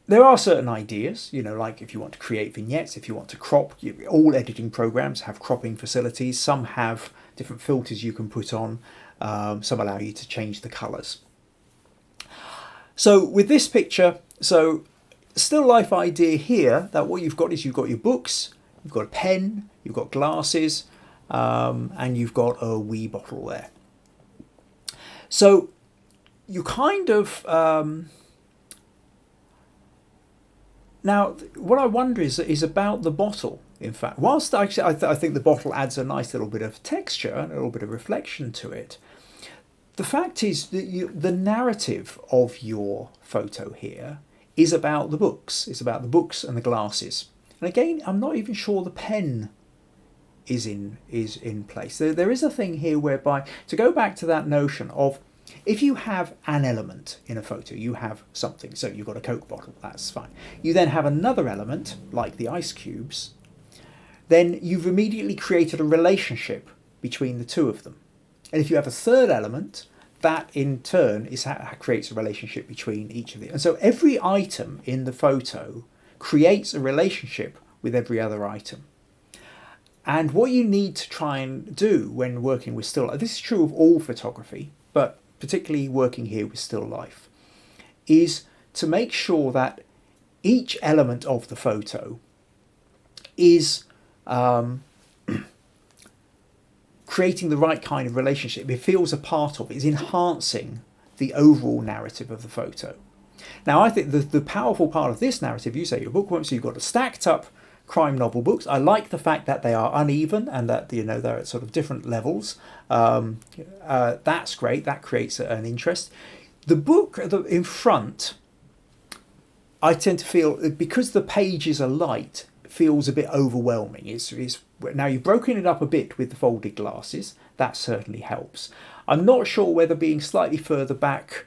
there are certain ideas, like if you want to create vignettes, if you want to crop, all editing programs have cropping facilities. Some have different filters you can put on. Some allow you to change the colours. So with this picture, so still life idea here, that what you've got is you've got your books, you've got a pen, you've got glasses, and you've got a wee bottle there. So you kind of... now, what I wonder is about the bottle, in fact. Whilst actually I think the bottle adds a nice little bit of texture and a little bit of reflection to it, the fact is that the narrative of your photo here is about the books. It's about the books and the glasses. And again, I'm not even sure the pen is in place. There is a thing here whereby, to go back to that notion of, if you have an element in a photo, you have something. So you've got a Coke bottle, that's fine. You then have another element, like the ice cubes, then you've immediately created a relationship between the two of them. And if you have a third element, that in turn creates a relationship between each of them. And so every item in the photo creates a relationship with every other item. And what you need to try and do when working with still life, this is true of all photography, but particularly working here with still life, is to make sure that each element of the photo is creating the right kind of relationship. It feels a part of it, is enhancing the overall narrative of the photo. Now, I think the powerful part of this narrative, you say you're a bookworm, so you've got a stacked up crime novel books. I like the fact that they are uneven and that they're at sort of different levels. That's great. That creates an interest. The book in front, I tend to feel, because the pages are light, feels a bit overwhelming. It's now you've broken it up a bit with the folded glasses. That certainly helps. I'm not sure whether being slightly further back,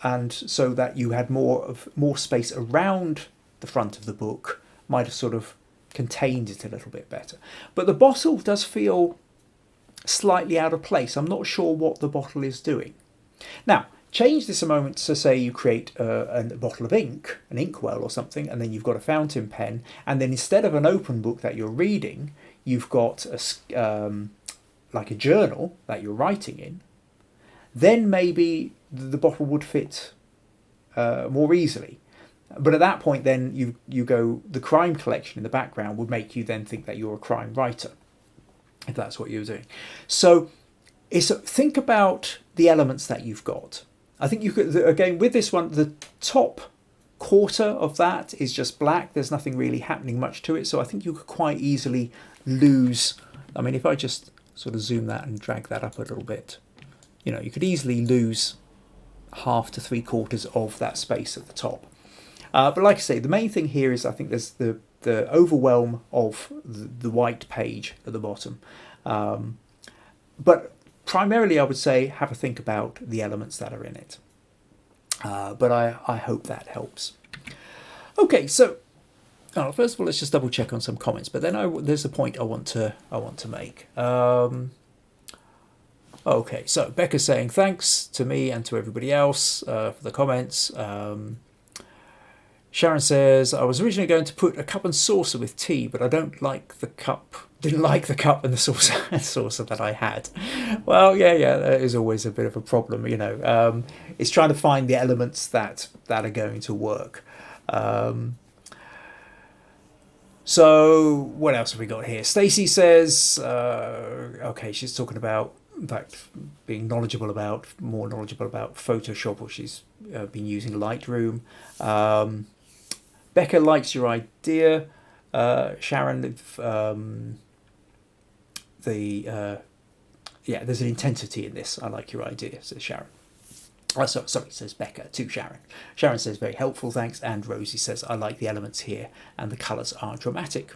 and so that you had more space around the front of the book, might have sort of contained it a little bit better. But the bottle does feel slightly out of place. I'm not sure what the bottle is doing. Now, change this a moment to say you create a bottle of ink, an inkwell or something, and then you've got a fountain pen, and then instead of an open book that you're reading, you've got like a journal that you're writing in. Then maybe the bottle would fit more easily. But at that point, then you go, the crime collection in the background would make you then think that you're a crime writer, if that's what you're doing. So think about the elements that you've got. I think you could, again, with this one, the top quarter of that is just black. There's nothing really happening much to it. So I think you could quite easily lose. I mean, if I just sort of zoom that and drag that up a little bit, you could easily lose half to 3/4 of that space at the top. But like I say, the main thing here is I think there's the overwhelm of the white page at the bottom. But primarily, I would say have a think about the elements that are in it. But I hope that helps. Okay, so first of all, let's just double check on some comments. But then there's a point I want to make. Okay, so Becca's saying thanks to me and to everybody else for the comments. Sharon says, I was originally going to put a cup and saucer with tea, but I don't like the cup. Didn't like the cup and the saucer that I had. Well, yeah, that is always a bit of a problem, It's trying to find the elements that are going to work. So what else have we got here? Stacey says, okay, she's talking about, in fact, being more knowledgeable about Photoshop, or she's been using Lightroom. Becca likes your idea. Sharon, there's an intensity in this. I like your idea, says Sharon. Sorry, says Becca to Sharon. Sharon says, very helpful, thanks. And Rosie says, I like the elements here and the colours are dramatic.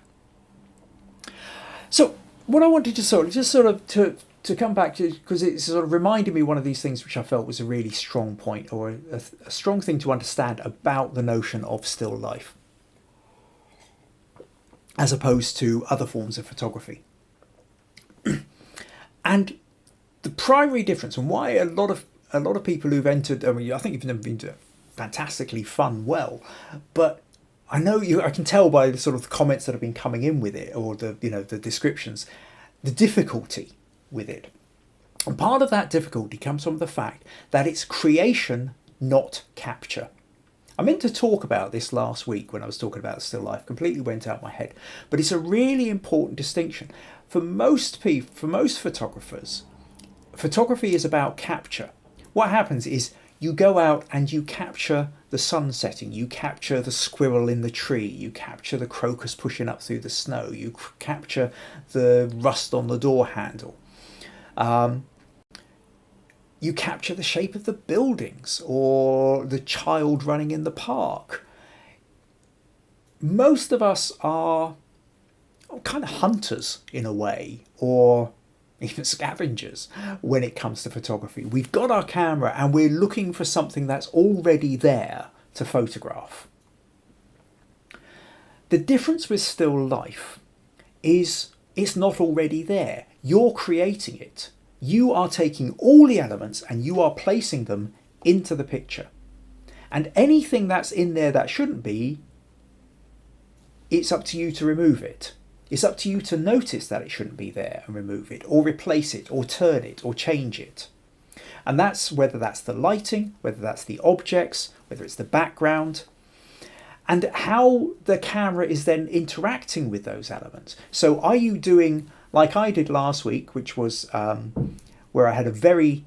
So what I wanted to to come back to, because it sort of reminded me one of these things which I felt was a really strong point, or a strong thing to understand about the notion of still life, as opposed to other forms of photography. And the primary difference, and why a lot of people who've entered, I think you've never been doing fantastically well, but I can tell by the sort of comments that have been coming in with it, or the descriptions, the difficulty with it. And part of that difficulty comes from the fact that it's creation, not capture. I meant to talk about this last week when I was talking about still life, completely went out my head, but it's a really important distinction. For most people, for most photographers, photography is about capture. What happens is you go out and you capture the sun setting, you capture the squirrel in the tree, you capture the crocus pushing up through the snow, you capture the rust on the door handle. You capture the shape of the buildings or the child running in the park. Most of us are kind of hunters in a way, or even scavengers when it comes to photography. We've got our camera and we're looking for something that's already there to photograph. The difference with still life is it's not already there. You're creating it. You are taking all the elements and you are placing them into the picture. And anything that's in there that shouldn't be, it's up to you to remove it. It's up to you to notice that it shouldn't be there and remove it, or replace it, or turn it, or change it. And that's whether that's the lighting, whether that's the objects, whether it's the background, and how the camera is then interacting with those elements. So are you doing like I did last week, which was where I had a very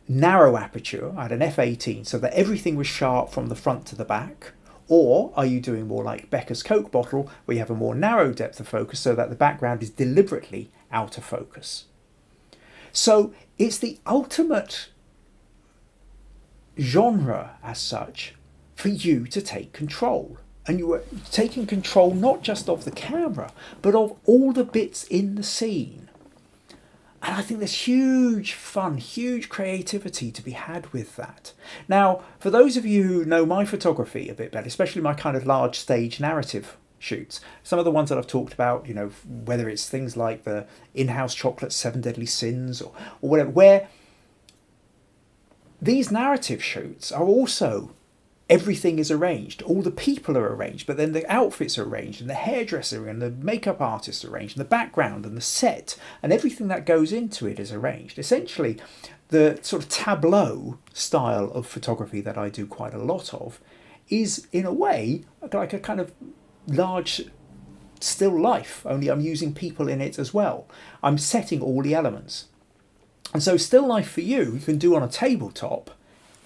narrow aperture. I had an f/18 so that everything was sharp from the front to the back. Or are you doing more like Becca's Coke bottle, where you have a more narrow depth of focus so that the background is deliberately out of focus? So it's the ultimate genre as such for you to take control. And you are taking control not just of the camera, but of all the bits in the scene. And I think there's huge fun, huge creativity to be had with that. Now, for those of you who know my photography a bit better, especially my kind of large stage narrative shoots. Some of the ones that I've talked about, you know, whether it's things like the in-house chocolate 7 Deadly Sins or whatever, where these narrative shoots are also, everything is arranged, all the people are arranged, but then the outfits are arranged, and the hairdresser and the makeup artist are arranged, and the background and the set and everything that goes into it is arranged. Essentially, the sort of tableau style of photography that I do quite a lot of is, in a way, like a kind of large still life, only I'm using people in it as well. I'm setting all the elements. And so still life for you can do on a tabletop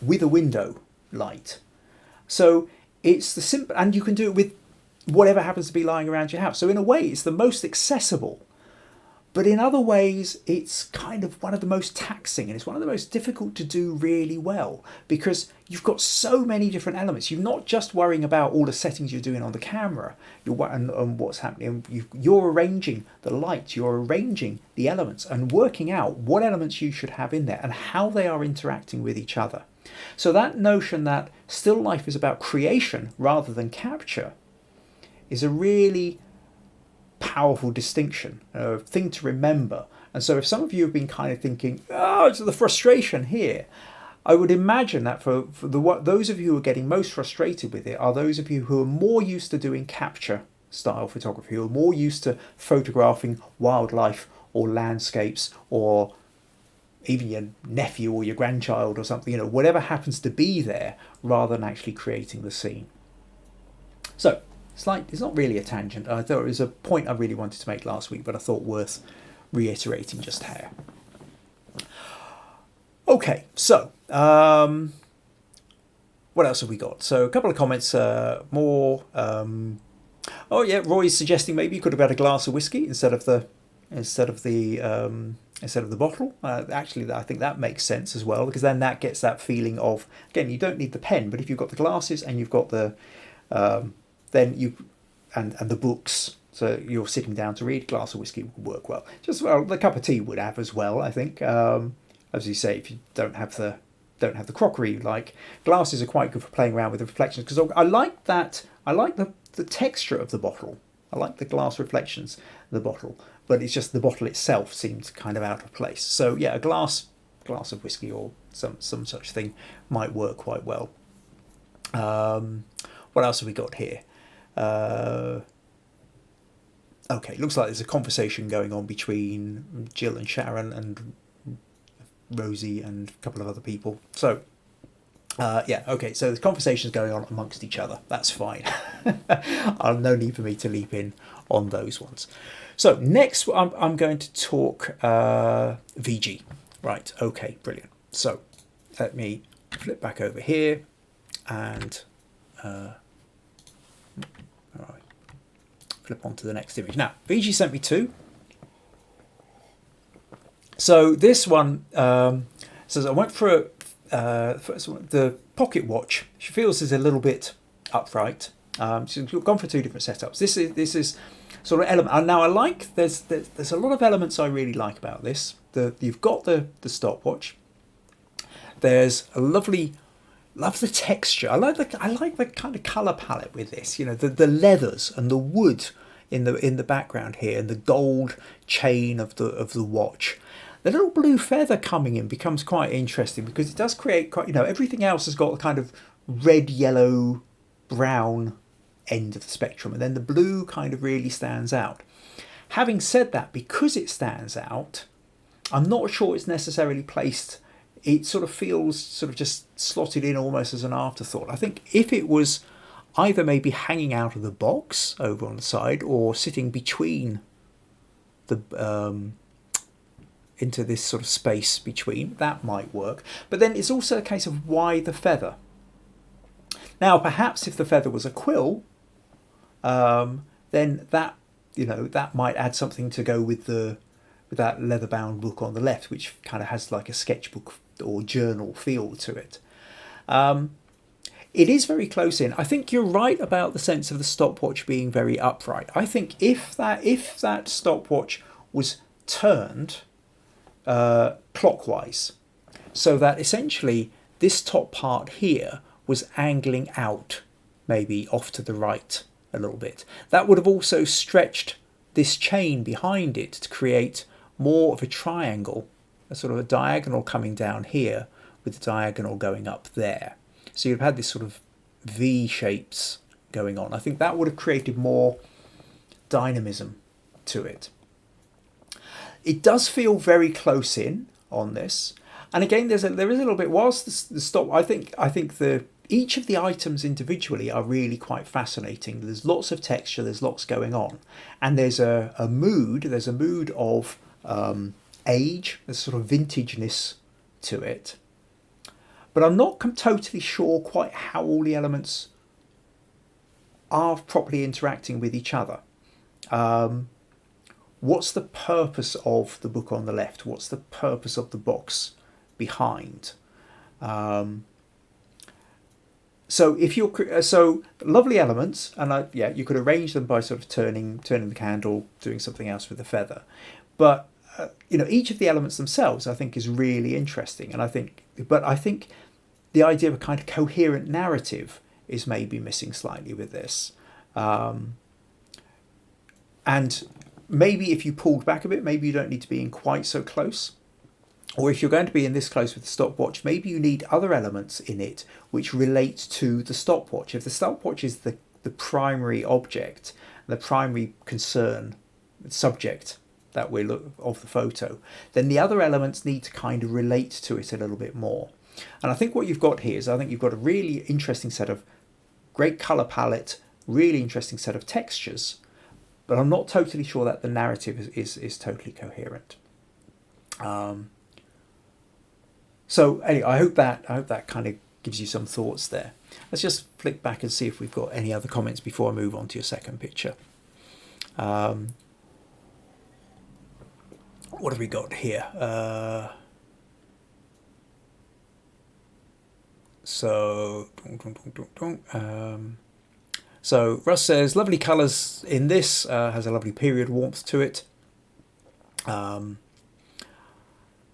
with a window light. So it's the simple, and you can do it with whatever happens to be lying around your house. So in a way, it's the most accessible, but in other ways, it's kind of one of the most taxing, and it's one of the most difficult to do really well, because you've got so many different elements. You're not just worrying about all the settings you're doing on the camera and what's happening. You're arranging the light, you're arranging the elements and working out what elements you should have in there and how they are interacting with each other. So that notion that still life is about creation rather than capture is a really powerful distinction, a thing to remember. And so if some of you have been kind of thinking, oh, it's the frustration here, I would imagine that for those of you who are getting most frustrated with it are those of you who are more used to doing capture style photography, who are more used to photographing wildlife or landscapes or even your nephew or your grandchild or something, you know, whatever happens to be there, rather than actually creating the scene. So it's not really a tangent. I thought it was a point I really wanted to make last week, but I thought worth reiterating just how. Okay, so what else have we got? So a couple of comments more. Oh yeah, Roy's suggesting maybe you could have had a glass of whiskey instead of the bottle. Actually, I think that makes sense as well, because then that gets that feeling of, again, you don't need the pen, but if you've got the glasses and you've got the then you and the books, so you're sitting down to read, a glass of whiskey would work well. Just well, the cup of tea would have as well, I think. As you say, if you don't have the crockery you like, glasses are quite good for playing around with the reflections, because I like that. I like the texture of the bottle. I like the glass reflections of the bottle, but it's just the bottle itself seems kind of out of place. So yeah, a glass of whiskey or some such thing might work quite well. What else have we got here? Okay, looks like there's a conversation going on between Jill and Sharon and Rosie and a couple of other people. So yeah, okay, so the conversation's going on amongst each other. That's fine. No need for me to leap in on those ones. So next I'm going to talk VG. Right, okay, brilliant. So let me flip back over here and all right, flip on to the next image. Now, VG sent me two. So this one says I went for the pocket watch. She feels is a little bit upright. She's gone for two different setups. This is sort of element. Now I like there's a lot of elements I really like about this. You've got the stopwatch. There's a love the texture. I like the kind of color palette with this. You know, the leathers and the wood in the background here, and the gold chain of the watch. The little blue feather coming in becomes quite interesting, because it does create quite, you know, everything else has got the kind of red, yellow, brown end of the spectrum, and then the blue kind of really stands out. Having said that, because it stands out, I'm not sure it's necessarily placed. It sort of feels sort of just slotted in almost as an afterthought. I think if it was either maybe hanging out of the box over on the side or sitting between the into this sort of space between, that might work. But then it's also a case of why the feather. Now, perhaps if the feather was a quill, then that, you know, that might add something to go with that leather-bound book on the left, which kind of has like a sketchbook or journal feel to it. It is very close in. I think you're right about the sense of the stopwatch being very upright. I think if that stopwatch was turned clockwise, so that essentially this top part here was angling out, maybe off to the right a little bit. That would have also stretched this chain behind it to create more of a triangle, a sort of a diagonal coming down here with the diagonal going up there. So you'd have had this sort of V shapes going on. I think that would have created more dynamism to it. It does feel very close in on this, and again, there is a little bit. Whilst the stop, I think each of the items individually are really quite fascinating. There's lots of texture. There's lots going on, and there's a mood. There's a mood of age. There's sort of vintageness to it, but I'm not totally sure quite how all the elements are properly interacting with each other. What's the purpose of the book on the left? What's the purpose of the box behind? So if you're lovely elements, and you could arrange them by sort of turning the candle, doing something else with the feather, but each of the elements themselves I think is really interesting, and I think the idea of a kind of coherent narrative is maybe missing slightly with this. And maybe if you pulled back a bit, maybe you don't need to be in quite so close. Or if you're going to be in this close with the stopwatch, maybe you need other elements in it which relate to the stopwatch. If the stopwatch is the primary object, the primary concern, subject that we look of the photo, then the other elements need to kind of relate to it a little bit more. And I think what you've got here is, I think you've got a really interesting set of great colour palette, really interesting set of textures, but I'm not totally sure that the narrative is totally coherent. So anyway, I hope that kind of gives you some thoughts there. Let's just flick back and see if we've got any other comments before I move on to your second picture. What have we got here? So Russ says, lovely colours in this, has a lovely period warmth to it.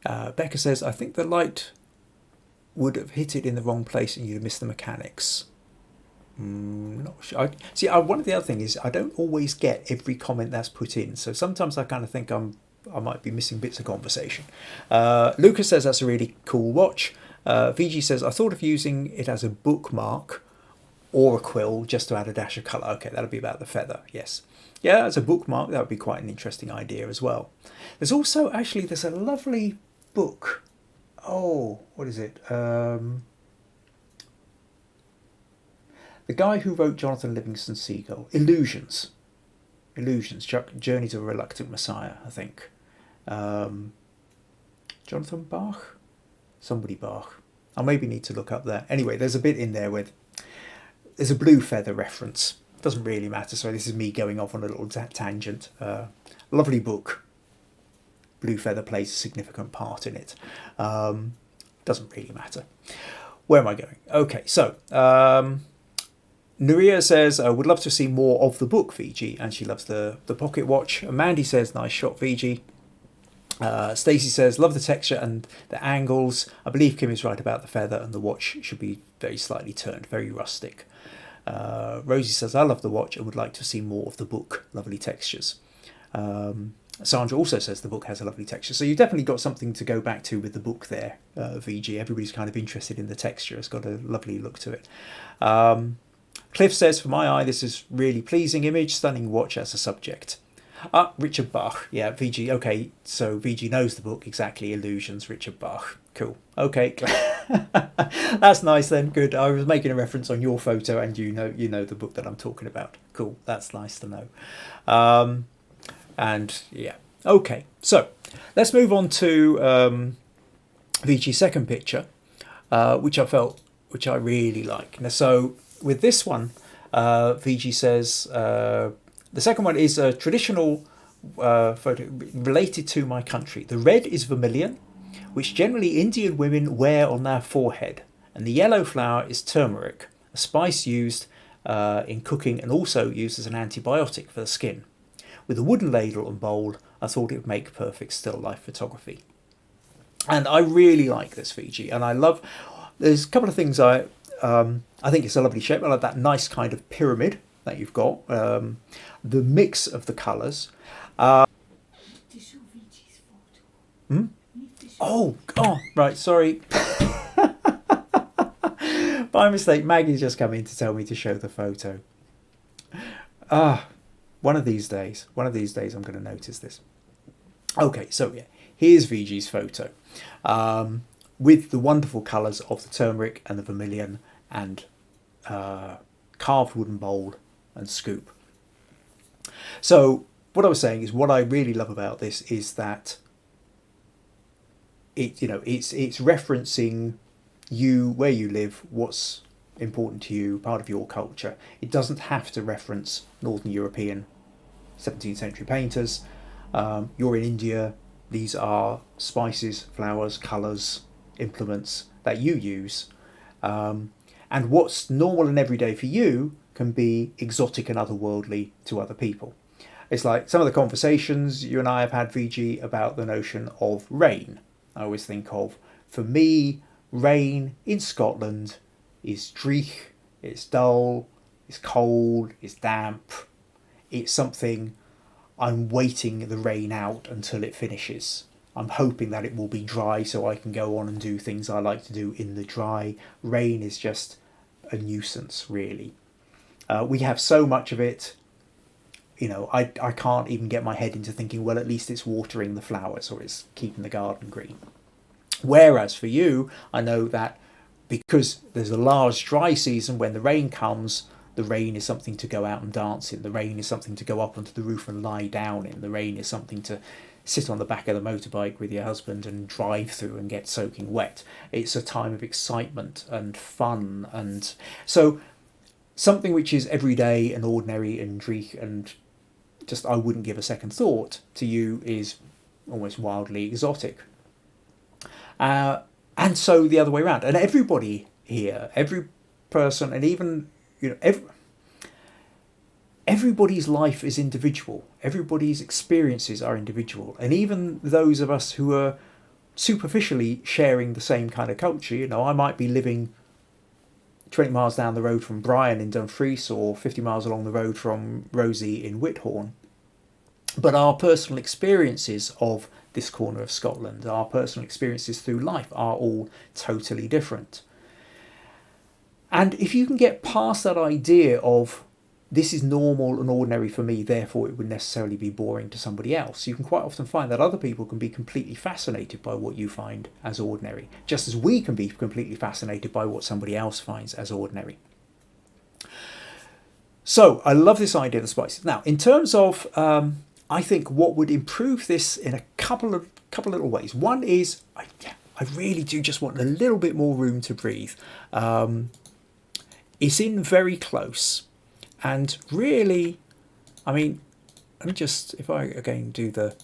Becca says, I think the light would have hit it in the wrong place and you'd have missed the mechanics. Not sure. One of the other things is I don't always get every comment that's put in, so sometimes I kind of think I might be missing bits of conversation. Lucas says that's a really cool watch. VG says, I thought of using it as a bookmark or a quill just to add a dash of colour. Okay, that'll be about the feather, yes. Yeah, as a bookmark, that would be quite an interesting idea as well. There's a lovely book. Oh, what is it? The guy who wrote Jonathan Livingston Seagull, Illusions, Journey to a Reluctant Messiah, I think. Jonathan Bach? Somebody Bach. I maybe need to look up that. Anyway, there's a bit in there with, there's a blue feather reference. Doesn't really matter, so this is me going off on a little tangent. Lovely book. Blue feather plays a significant part in it. Doesn't really matter. Where am I going? Okay, so Nuria says, would love to see more of the book, VG, and she loves the pocket watch. Mandy says, nice shot, VG. Stacey says, love the texture and the angles. I believe Kim is right about the feather, and the watch should be very slightly turned, very rustic. Rosie says, I love the watch and would like to see more of the book. Lovely textures. Sandra also says the book has a lovely texture. So you've definitely got something to go back to with the book there, VG. Everybody's kind of interested in the texture. It's got a lovely look to it. Cliff says, for my eye, this is really pleasing image, stunning watch as a subject. Richard Bach. Yeah, VG. Okay, so VG knows the book exactly. Illusions, Richard Bach. Cool. Okay, that's nice then. Good. I was making a reference on your photo, and you know the book that I'm talking about. Cool. That's nice to know. And yeah. Okay. So let's move on to VG's second picture, which I really like. Now, so with this one, VG says. The second one is a traditional photo related to my country. The red is vermilion, which generally Indian women wear on their forehead. And the yellow flower is turmeric, a spice used in cooking and also used as an antibiotic for the skin. With a wooden ladle and bowl, I thought it would make perfect still life photography. And I really like this VG, and I love, there's a couple of things I think it's a lovely shape. I like that nice kind of pyramid that you've got, the mix of the colours. Hmm? Oh, right, sorry. By mistake, Maggie's just come in to tell me to show the photo. One of these days I'm going to notice this. Okay, so yeah, here's VG's photo, with the wonderful colours of the turmeric and the vermilion and carved wooden bowl and scoop. So what I was saying is, what I really love about this is that it's referencing you, where you live, what's important to you, part of your culture. It doesn't have to reference Northern European 17th century painters. You're in India, these are spices, flowers, colours, implements that you use. And what's normal and everyday for you can be exotic and otherworldly to other people. It's like some of the conversations you and I have had, VG, about the notion of rain. I always think of, for me, rain in Scotland is dreich, it's dull, it's cold, it's damp. It's something I'm waiting the rain out until it finishes. I'm hoping that it will be dry so I can go on and do things I like to do in the dry. Rain is just a nuisance, really. We have so much of it. I can't even get my head into thinking, well, at least it's watering the flowers or it's keeping the garden green. Whereas for you, I know that because there's a large dry season, when the rain comes, the rain is something to go out and dance in. The rain is something to go up onto the roof and lie down in. The rain is something to sit on the back of the motorbike with your husband and drive through and get soaking wet. It's a time of excitement and fun. And so something which is everyday and ordinary and dreich and just I wouldn't give a second thought to you is almost wildly exotic. And so the other way around. And everybody here, every person, and even, everybody's life is individual. Everybody's experiences are individual. And even those of us who are superficially sharing the same kind of culture, I might be living 20 miles down the road from Brian in Dumfries or 50 miles along the road from Rosie in Whithorn. But our personal experiences of this corner of Scotland, our personal experiences through life are all totally different. And if you can get past that idea of this is normal and ordinary for me, therefore it would necessarily be boring to somebody else, you can quite often find that other people can be completely fascinated by what you find as ordinary, just as we can be completely fascinated by what somebody else finds as ordinary. So I love this idea of the spices. Now, in terms of I think what would improve this in a couple of little ways. One is I really do just want a little bit more room to breathe. It's in very close, and really, let me just, if I again do the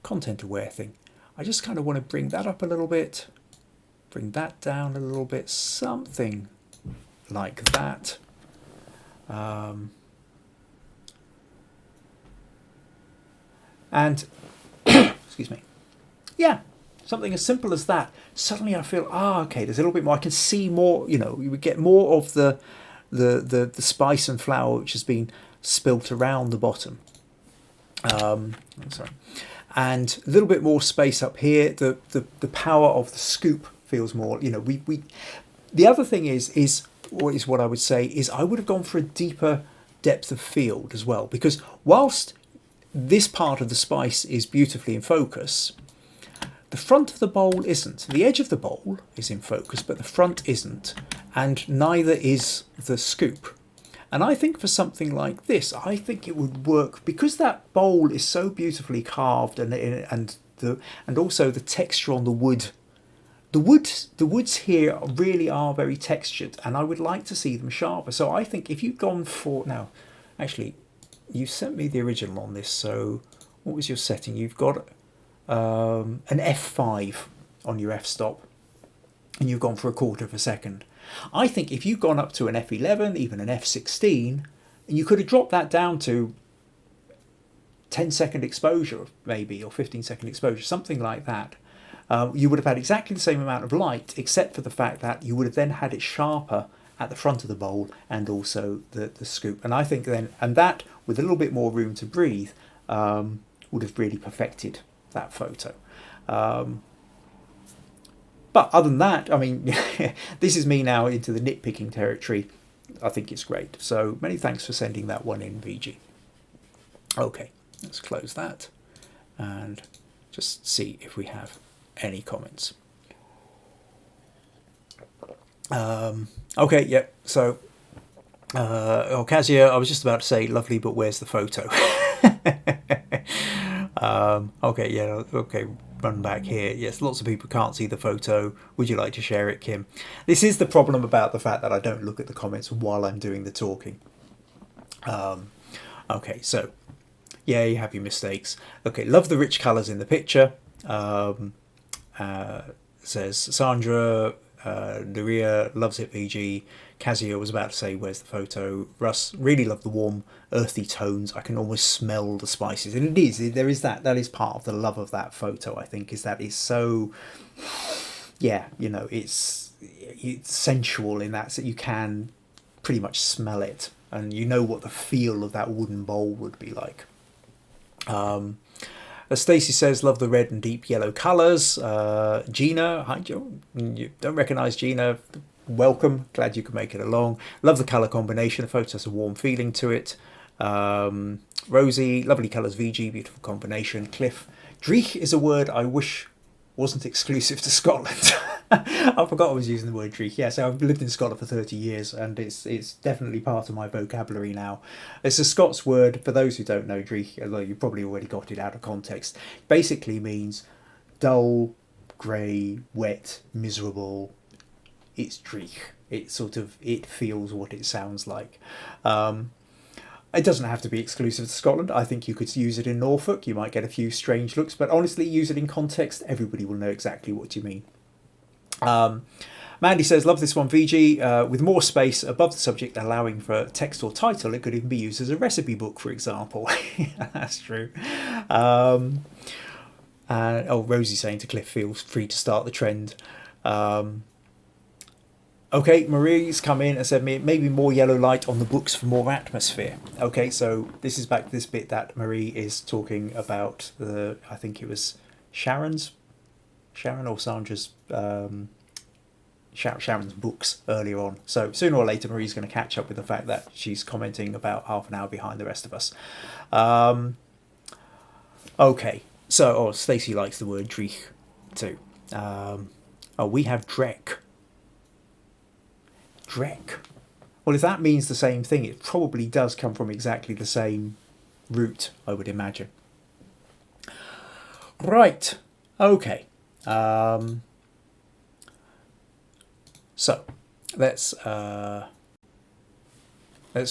content aware thing, I just kind of want to bring that up a little bit, bring that down a little bit, something like that. And excuse me, yeah, something as simple as that. Suddenly I feel, okay, there's a little bit more. I can see more. We would get more of the spice and flour which has been spilt around the bottom. Sorry, and a little bit more space up here. The power of the scoop feels more. We. The other thing is what I would say is I would have gone for a deeper depth of field as well, because whilst this part of the spice is beautifully in focus, the front of the bowl isn't. The edge of the bowl is in focus, but the front isn't, and neither is the scoop. And I think for something like this, I think it would work because that bowl is so beautifully carved, and also the texture on the wood. The woods here really are very textured, and I would like to see them sharper. So I think if you've gone for now, actually, you sent me the original on this, so what was your setting? You've got an F5 on your f-stop, and you've gone for a quarter of a second. I think if you've gone up to an F11, even an F16, and you could have dropped that down to 10-second exposure, maybe, or 15-second exposure, something like that, you would have had exactly the same amount of light, except for the fact that you would have then had it sharper at the front of the bowl and also the scoop. And I think then, and that with a little bit more room to breathe, would have really perfected that photo. But other than that, I mean, this is me now into the nitpicking territory. I think it's great. So many thanks for sending that one in, VG. Okay, let's close that and just see if we have any comments. Okay, yeah, so Kazia, I was just about to say lovely, but where's the photo? Okay, yeah, okay, run back here. Yes, lots of people can't see the photo. Would you like to share it, Kim? This is the problem about the fact that I don't look at the comments while I'm doing the talking. Okay, so yeah, you have your mistakes. Okay, love the rich colours in the picture. Says Sandra. Daria loves it, VG. Kazia was about to say, where's the photo? Russ, really love the warm, earthy tones. I can almost smell the spices. And it is, there is that is part of the love of that photo, I think, is that it's so, yeah, you know, it's sensual in that, so you can pretty much smell it. And you know what the feel of that wooden bowl would be like. Stacey says, love the red and deep yellow colours. Gina, hi Joe. You don't recognise Gina. Welcome. Glad you could make it along. Love the colour combination. The photo has a warm feeling to it. Rosie, lovely colours. VG, beautiful combination. Cliff, dreich is a word I wish wasn't exclusive to Scotland. I forgot I was using the word dreich. Yeah, so I've lived in Scotland for 30 years and it's definitely part of my vocabulary now. It's a Scots word. For those who don't know dreich, although you probably already got it out of context, basically means dull, grey, wet, miserable. It's dreich. It feels what it sounds like. It doesn't have to be exclusive to Scotland. I think you could use it in Norfolk. You might get a few strange looks, but honestly, use it in context. Everybody will know exactly what you mean. Mandy says, love this one, VG. With more space above the subject, allowing for text or title, it could even be used as a recipe book, for example. That's true. Rosie's saying to Cliff, feel free to start the trend. Okay, Marie's come in and said maybe more yellow light on the books for more atmosphere. Okay, so this is back to this bit that Marie is talking about I think it was Sharon or Sandra's, Sharon's books earlier on. So sooner or later, Marie's going to catch up with the fact that she's commenting about half an hour behind the rest of us. Okay, so Stacey likes the word dreich too. We have dreck. Dreck. Well, if that means the same thing, it probably does come from exactly the same root, I would imagine. Right. Okay. So let's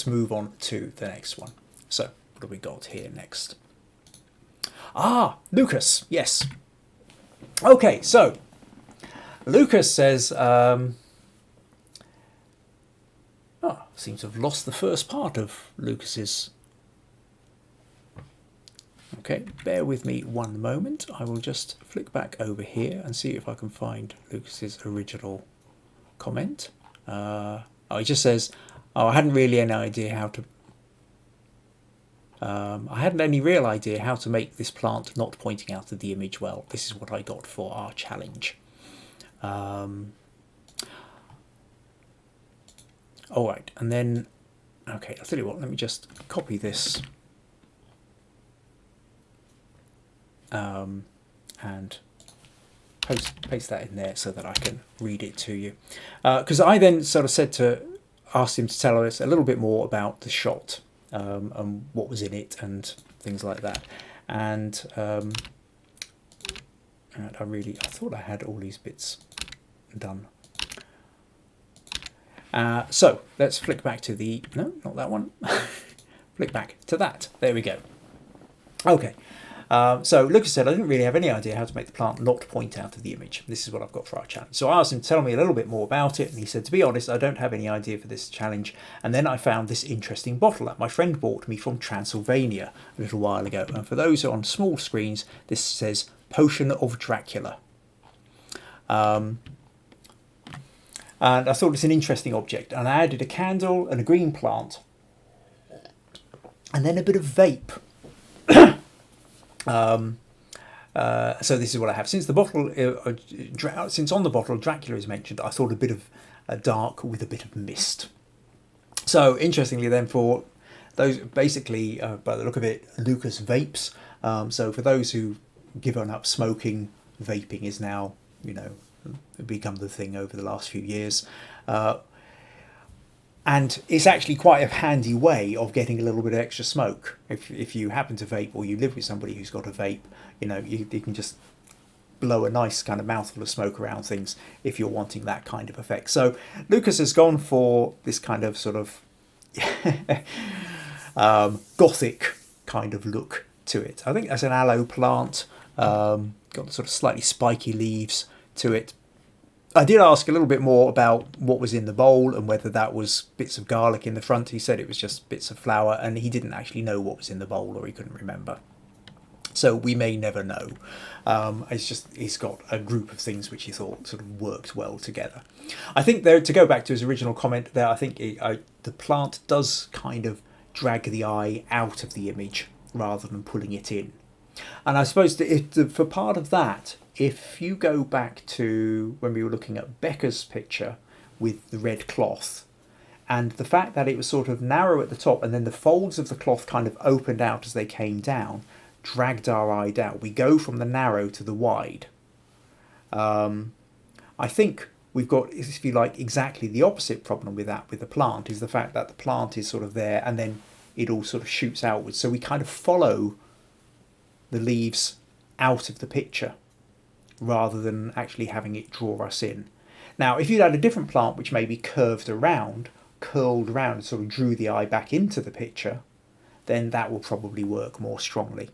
move on to the next one. So what have we got here next? Lucas. Yes. Okay. So Lucas says, seems to have lost the first part of Lucas's. Okay, bear with me one moment. I will just flick back over here and see if I can find Lucas's original comment. He just says, I hadn't really any idea how to... I hadn't any real idea how to make this plant not pointing out of the image well. This is what I got for our challenge. All right, and then, okay, I'll tell you what, let me just copy this and paste that in there so that I can read it to you. Because I then sort of asked him to tell us a little bit more about the shot and what was in it and things like that. And I thought I had all these bits done. So let's flick back to no, not that one. Flick back to that. There we go. Okay. So Lucas said, I didn't really have any idea how to make the plant not point out of the image. This is what I've got for our challenge. So I asked him to tell me a little bit more about it. And he said, to be honest, I don't have any idea for this challenge. And then I found this interesting bottle that my friend bought me from Transylvania a little while ago. And for those who are on small screens, this says Potion of Dracula. And I thought it's an interesting object. And I added a candle and a green plant. And then a bit of vape. So this is what I have. Since on the bottle Dracula is mentioned, I thought a bit of dark with a bit of mist. So interestingly then, for those, basically by the look of it, Lucas vapes. So for those who given up smoking, vaping is now, become the thing over the last few years. And it's actually quite a handy way of getting a little bit of extra smoke. If you happen to vape, or you live with somebody who's got a vape, you can just blow a nice kind of mouthful of smoke around things if you're wanting that kind of effect. So Lucas has gone for this kind of sort of gothic kind of look to it. I think that's an aloe plant, got sort of slightly spiky leaves to it. I did ask a little bit more about what was in the bowl and whether that was bits of garlic in the front. He said it was just bits of flour, and he didn't actually know what was in the bowl, or he couldn't remember. So we may never know. He's got a group of things which he thought sort of worked well together. I think, though, to go back to his original comment there, I think the plant does kind of drag the eye out of the image rather than pulling it in. And I suppose for part of that, if you go back to when we were looking at Becca's picture with the red cloth, and the fact that it was sort of narrow at the top and then the folds of the cloth kind of opened out as they came down, dragged our eye down. We go from the narrow to the wide. I think we've got, if you like, exactly the opposite problem with that with the plant, is the fact that the plant is sort of there and then it all sort of shoots outwards. So we kind of follow the leaves out of the picture rather than actually having it draw us in. Now, if you'd had a different plant which maybe curled around and sort of drew the eye back into the picture, then that will probably work more strongly.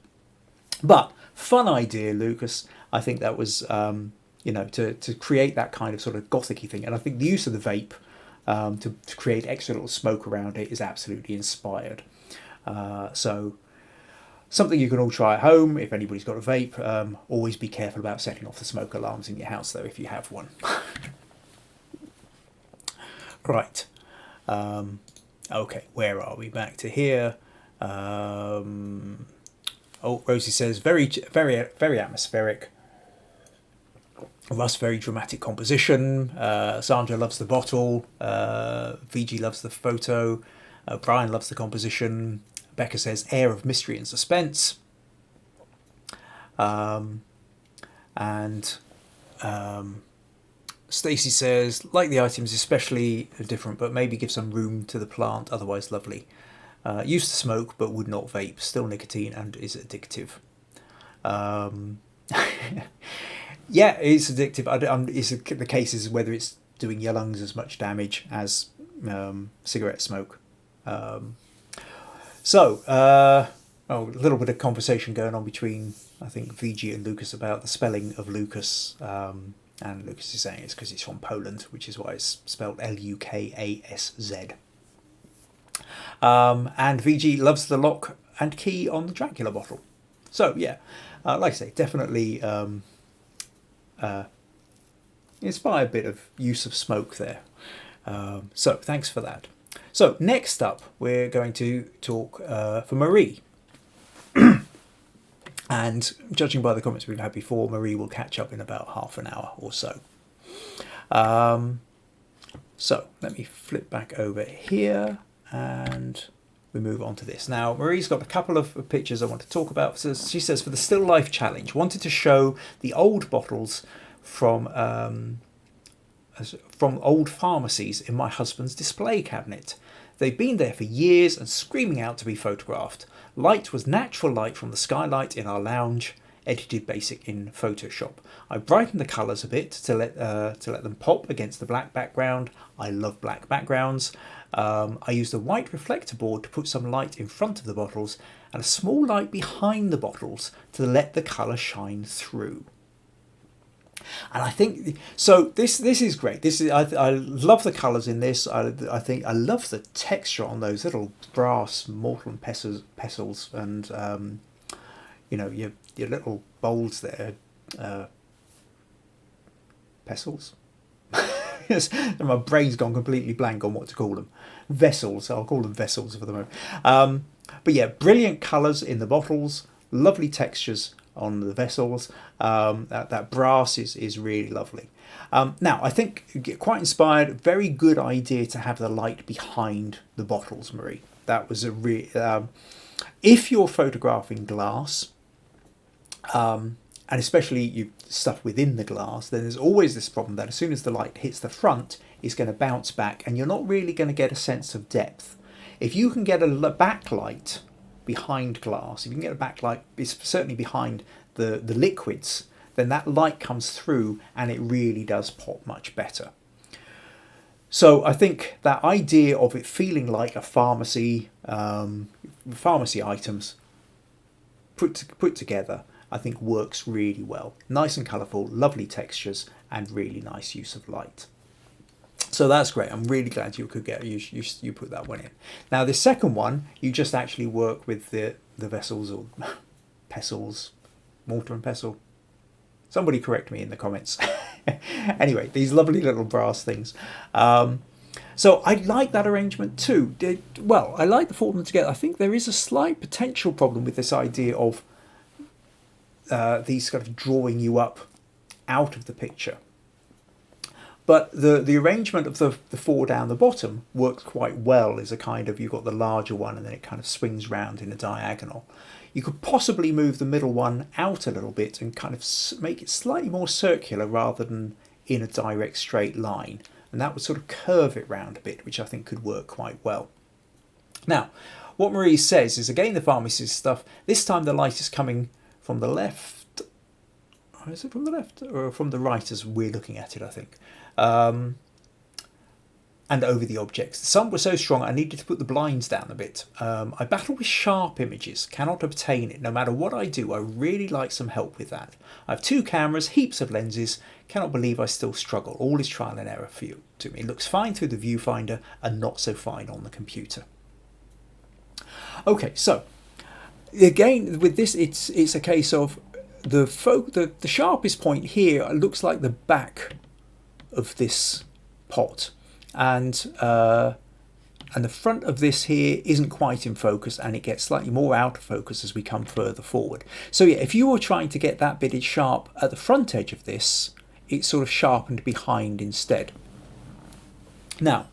But fun idea, Lucas. I think that was, to create that kind of sort of gothic-y thing. And I think the use of the vape to create extra little smoke around it is absolutely inspired. So something you can all try at home if anybody's got a vape. Always be careful about setting off the smoke alarms in your house, though, if you have one. Right. Okay, where are we? Back to here. Rosie says, very, very, very atmospheric. Russ, very dramatic composition. Sandra loves the bottle. VG loves the photo. Brian loves the composition. Becca says, air of mystery and suspense. Stacey says, like the items, especially different, but maybe give some room to the plant, otherwise lovely. Used to smoke, but would not vape. Still nicotine and is addictive. Yeah, it's addictive. It's the case is whether it's doing your lungs as much damage as cigarette smoke. A little bit of conversation going on between, I think, VG and Lucas about the spelling of Lucas. And Lucas is saying it's because he's from Poland, which is why it's spelled Lukaszz. And VG loves the lock and key on the Dracula bottle. So, yeah, like I say, definitely inspire a bit of use of smoke there. So, thanks for that. So, next up, we're going to talk for Marie. And judging by the comments we've had before, Marie will catch up in about half an hour or so. So let me flip back over here and we move on to this. Now, Marie's got a couple of pictures I want to talk about. So she says, for the Still Life Challenge, wanted to show the old bottles from old pharmacies in my husband's display cabinet. They've been there for years and screaming out to be photographed. Light was natural light from the skylight in our lounge, edited basic in Photoshop. I brightened the colours a bit to let them pop against the black background. I love black backgrounds. I used a white reflector board to put some light in front of the bottles and a small light behind the bottles to let the colour shine through. And I think so. This is great. I love the colours in this. I think I love the texture on those little brass mortar and pestles, and your little bowls there. Pestles. My brain's gone completely blank on what to call them. Vessels, I'll call them vessels for the moment. But yeah, brilliant colours in the bottles, lovely textures on the vessels. That brass is really lovely. Now, I think quite inspired, very good idea to have the light behind the bottles, Marie. That was if you're photographing glass, and especially you stuff within the glass, then there's always this problem that as soon as the light hits the front, it's going to bounce back, and you're not really going to get a sense of depth. If you can get a backlight behind glass, if you can get a backlight, it's certainly behind the liquids, then that light comes through and it really does pop much better. So I think that idea of it feeling like a pharmacy items put together, I think works really well. Nice and colourful, lovely textures, and really nice use of light. So that's great. I'm really glad you put that one in. Now the second one, you just actually work with the vessels or pestles, mortar and pestle. Somebody correct me in the comments. Anyway, these lovely little brass things. So I like that arrangement too. Well, I like the four of them together. I think there is a slight potential problem with this idea of these kind of drawing you up out of the picture. But the arrangement of the four down the bottom works quite well as a kind of, you've got the larger one and then it kind of swings round in a diagonal. You could possibly move the middle one out a little bit and kind of make it slightly more circular rather than in a direct straight line. And that would sort of curve it round a bit, which I think could work quite well. Now, what Marie says is, again, the pharmacist stuff, this time the light is coming from the left. Is it from the left or from the right as we're looking at it, I think. And over the objects. The sun was so strong I needed to put the blinds down a bit. I battle with sharp images, cannot obtain it. No matter what I do, I really like some help with that. I have 2 cameras, heaps of lenses, cannot believe I still struggle. All is trial and error for you to me. It looks fine through the viewfinder and not so fine on the computer. Okay, so again with this it's a case of the sharpest point here looks like the back of this pot. And the front of this here isn't quite in focus, and it gets slightly more out of focus as we come further forward. So yeah, if you were trying to get that bit sharp at the front edge of this, it's sort of sharpened behind instead. Now,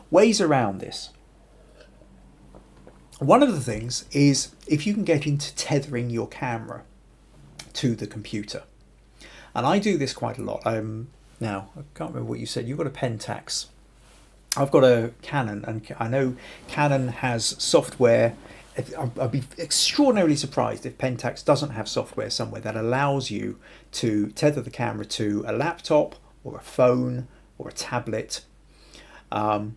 ways around this. One of the things is if you can get into tethering your camera to the computer. And I do this quite a lot. Now, I can't remember what you said. You've got a Pentax. I've got a Canon, and I know Canon has software. I'd be extraordinarily surprised if Pentax doesn't have software somewhere that allows you to tether the camera to a laptop or a phone or a tablet. I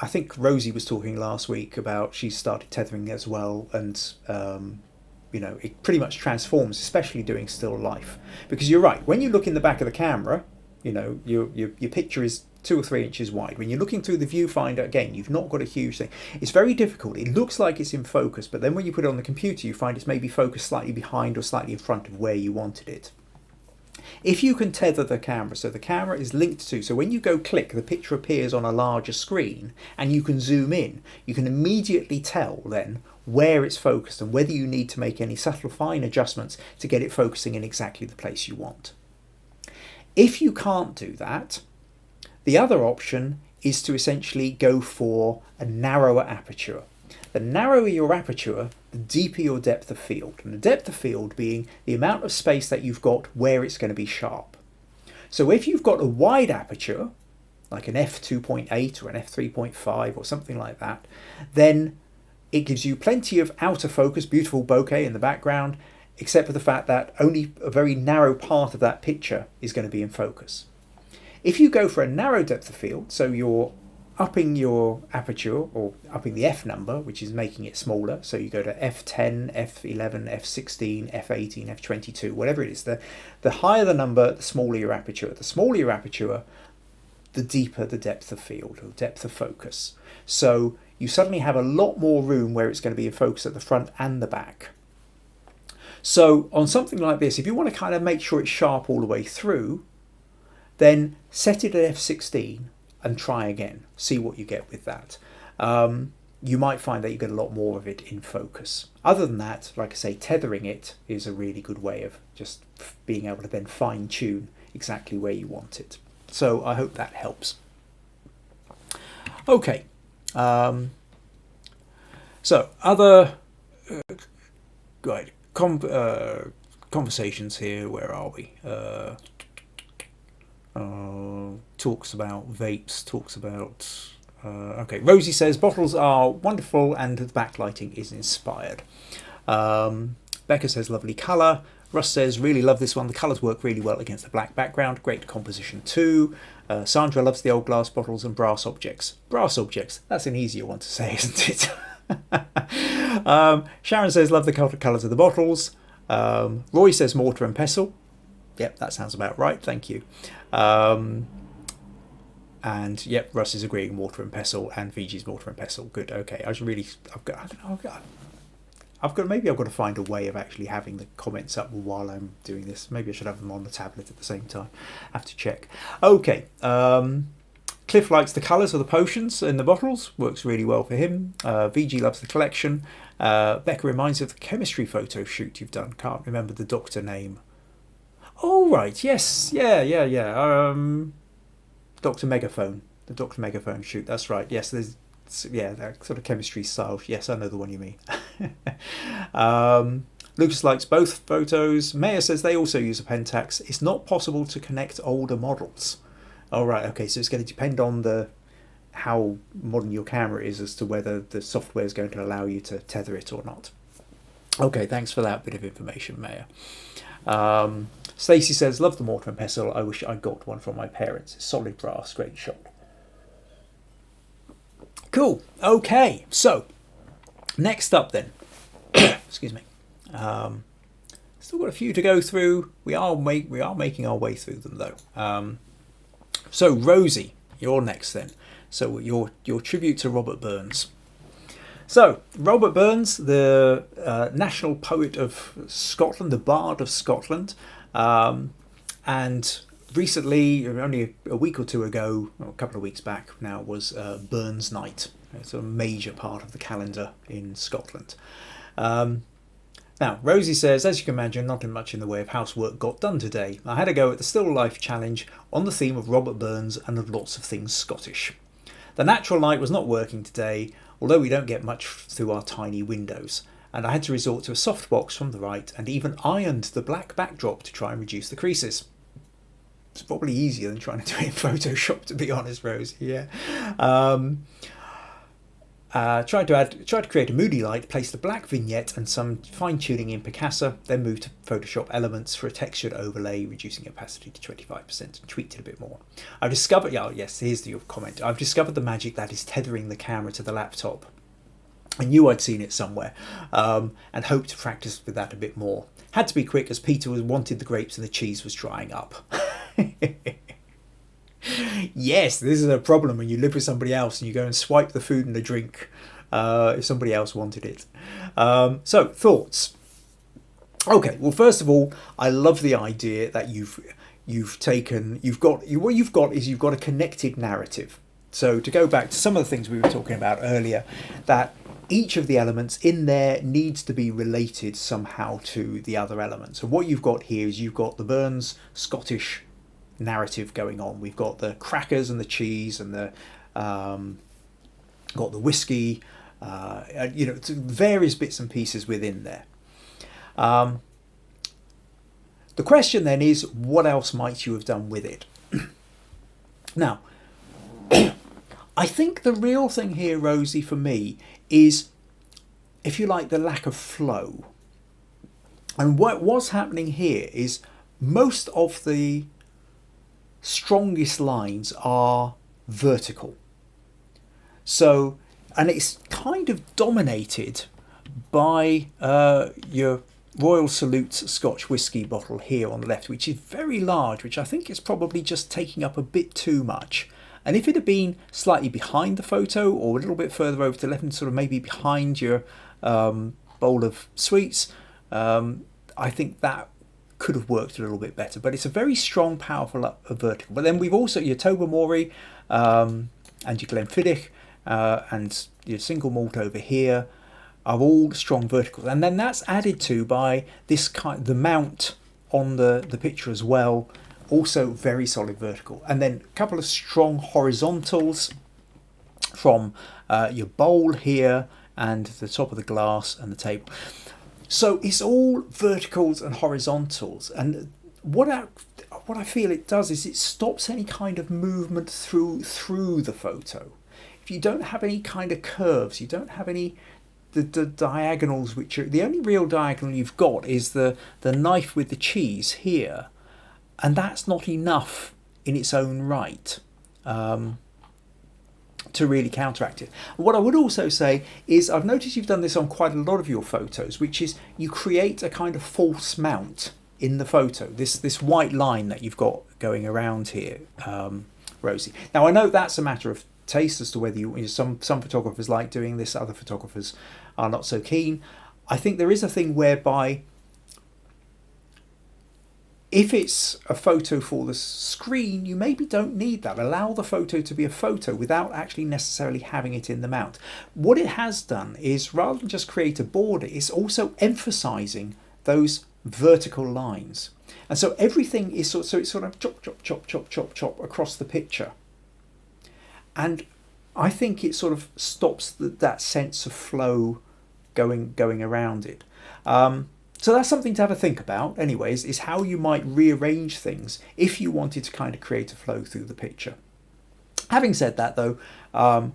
think Rosie was talking last week about she started tethering as well, and it pretty much transforms, especially doing still life. Because you're right, when you look in the back of the camera, your picture is 2 or 3 inches wide. When you're looking through the viewfinder, again, you've not got a huge thing. It's very difficult. It looks like it's in focus, but then when you put it on the computer, you find it's maybe focused slightly behind or slightly in front of where you wanted it. If you can tether the camera, so the camera is linked to, so when you go click, the picture appears on a larger screen and you can zoom in, you can immediately tell then where it's focused and whether you need to make any subtle fine adjustments to get it focusing in exactly the place you want. If you can't do that, the other option is to essentially go for a narrower aperture. The narrower your aperture, the deeper your depth of field. And the depth of field being the amount of space that you've got where it's going to be sharp. So if you've got a wide aperture, like an f2.8 or an f3.5 or something like that, then it gives you plenty of outer focus, beautiful bokeh in the background, except for the fact that only a very narrow part of that picture is going to be in focus. If you go for a narrow depth of field, so you're upping your aperture or upping the f number, which is making it smaller, so you go to f10, f11, f16, f18, f22, whatever it is, the higher the number, the smaller your aperture. The smaller your aperture, the deeper the depth of field or depth of focus. So you suddenly have a lot more room where it's going to be in focus at the front and the back. So on something like this, if you want to kind of make sure it's sharp all the way through, then set it at f16 and try again. See what you get with that. You might find that you get a lot more of it in focus. Other than that, like I say, tethering it is a really good way of just being able to then fine tune exactly where you want it. So I hope that helps. Okay. So other conversations here. Where are we? Talks about vapes. Talks about. Okay, Rosie says bottles are wonderful and the backlighting is inspired. Becca says lovely colour. Russ says really love this one. The colours work really well against the black background. Great composition too. Sandra loves the old glass bottles and brass objects. Brass objects. That's an easier one to say, isn't it? Sharon says love the colours of the bottles. Roy says mortar and pestle. Yep, that sounds about right. Thank you. And yep, Russ is agreeing mortar and pestle, and VG's mortar and pestle. Good. Okay. Maybe I've got to find a way of actually having the comments up while I'm doing this. Maybe I should have them on the tablet at the same time. I have to check. Okay. Cliff likes the colours of the potions in the bottles. Works really well for him. VG loves the collection. Becca reminds of the chemistry photo shoot you've done. Can't remember the doctor name. Oh, right. Yes. Yeah. Dr. Megaphone. The Dr. Megaphone shoot. That's right. Yes, that sort of chemistry style. Yes, I know the one you mean. Lucas likes both photos. Maya says they also use a Pentax. It's not possible to connect older models. All right. Okay. So it's going to depend on how modern your camera is as to whether the software is going to allow you to tether it or not. Okay. Thanks for that bit of information, Maya. Stacey says, love the mortar and pestle. I wish I got one from my parents. It's solid brass, great shot. Cool. Okay. So, next up then. Excuse me. Still got a few to go through. We are making our way through them though. So, Rosie, you're next then. So, your tribute to Robert Burns. So, Robert Burns, the national poet of Scotland, the Bard of Scotland, and recently, only a week or two ago, or a couple of weeks back now, was Burns Night. It's a major part of the calendar in Scotland. Now, Rosie says, as you can imagine, not much in the way of housework got done today. I had a go at the Still Life Challenge on the theme of Robert Burns and of lots of things Scottish. The natural light was not working today, although we don't get much through our tiny windows, and I had to resort to a softbox from the right and even ironed the black backdrop to try and reduce the creases. It's probably easier than trying to do it in Photoshop, to be honest, Rosie. Yeah. Tried to create a moody light, placed a black vignette and some fine-tuning in Picasa, then moved to Photoshop Elements for a textured overlay, reducing opacity to 25% and tweaked it a bit more. I've discovered, here's your comment. I've discovered the magic that is tethering the camera to the laptop. I knew I'd seen it somewhere, and hoped to practice with that a bit more. Had to be quick as Peter wanted the grapes and the cheese was drying up. Yes, this is a problem when you live with somebody else and you go and swipe the food and the drink if somebody else wanted it. So, thoughts. Okay, well, first of all, I love the idea that you've got a connected narrative. So to go back to some of the things we were talking about earlier, that each of the elements in there needs to be related somehow to the other elements. And what you've got here is you've got the Burns Scottish narrative going on. We've got the crackers and the cheese and the got the whiskey, various bits and pieces within there. The question then is, what else might you have done with it? Now, I think the real thing here, Rosie, for me, is, if you like, the lack of flow. And what's happening here is most of the strongest lines are vertical. So, and it's kind of dominated by your Royal Salutes Scotch whisky bottle here on the left, which is very large, which I think is probably just taking up a bit too much. And if it had been slightly behind the photo or a little bit further over to the left and sort of maybe behind your bowl of sweets, I think that could have worked a little bit better. But it's a very strong, powerful vertical. But then we've also your Tobermory and your Glenfiddich and your single malt over here are all strong verticals. And then that's added to by this the mount on the picture as well, also very solid vertical. And then a couple of strong horizontals from your bowl here and the top of the glass and the table. So it's all verticals and horizontals. And what I feel it does is it stops any kind of movement through the photo. If you don't have any kind of curves, you don't have any the diagonals, which are the only real diagonal you've got is the knife with the cheese here, and that's not enough in its own right to really counteract it. What I would also say is I've noticed you've done this on quite a lot of your photos, which is you create a kind of false mount in the photo, this white line that you've got going around here, Rosie. Now I know that's a matter of taste as to whether some photographers like doing this, other photographers are not so keen. I think there is a thing whereby if it's a photo for the screen, you maybe don't need that. Allow the photo to be a photo without actually necessarily having it in the mount. What it has done is, rather than just create a border, it's also emphasizing those vertical lines. And so everything is so it's sort of chop, chop, chop, chop, chop, chop across the picture. And I think it sort of stops that sense of flow going around it. So that's something to have a think about anyways, is how you might rearrange things if you wanted to kind of create a flow through the picture. Having said that though, I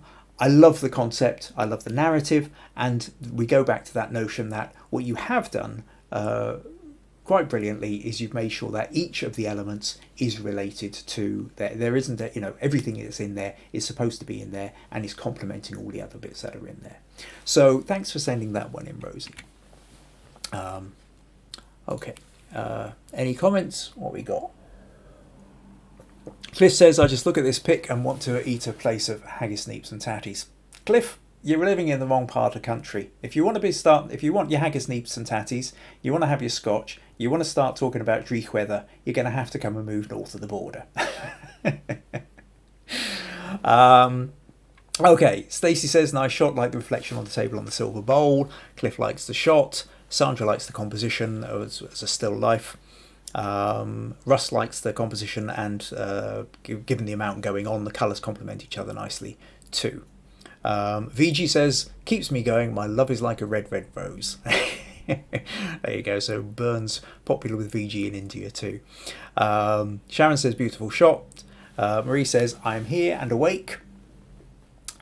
love the concept, I love the narrative, and we go back to that notion that what you have done quite brilliantly is you've made sure that each of the elements is related to there isn't everything that's in there is supposed to be in there and is complementing all the other bits that are in there. So thanks for sending that one in, Rosie. Okay, any comments? What we got? Cliff says, I just look at this pic and want to eat a place of haggis, neeps and tatties. Cliff, you're living in the wrong part of the country. If you want your haggis, neeps and tatties, you want to have your scotch, you want to start talking about Dreich weather, you're going to have to come and move north of the border. Okay, Stacey says, nice shot, like the reflection on the table on the silver bowl. Cliff likes the shot. Sandra likes the composition as a still life. Russ likes the composition, and given the amount going on, the colours complement each other nicely too. VG says, keeps me going, my love is like a red, red rose. There you go, so Burns popular with VG in India too. Sharon says, beautiful shot. Marie says, I'm here and awake.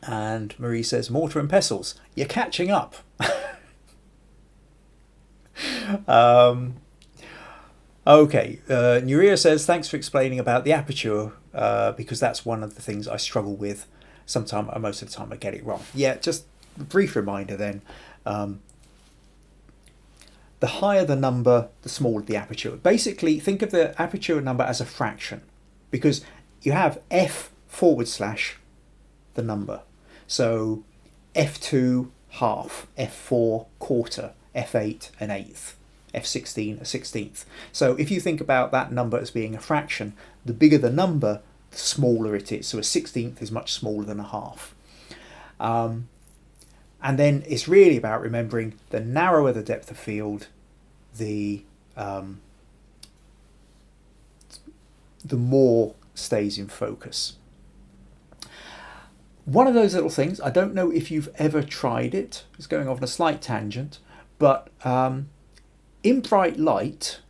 And Marie says, mortar and pestles, you're catching up. Okay, Nuria says, thanks for explaining about the aperture, because that's one of the things I struggle with. Most of the time I get it wrong. Yeah, just a brief reminder then. The higher the number, the smaller the aperture. Basically, think of the aperture number as a fraction, because you have f / the number. So f2 half, f4 quarter, f8 an eighth, f16 a 16th. So if you think about that number as being a fraction, the bigger the number, the smaller it is. So a 16th is much smaller than a half. And then it's really about remembering the narrower the depth of field, the more stays in focus. One of those little things, I don't know if you've ever tried it, it's going off on a slight tangent, but in bright light,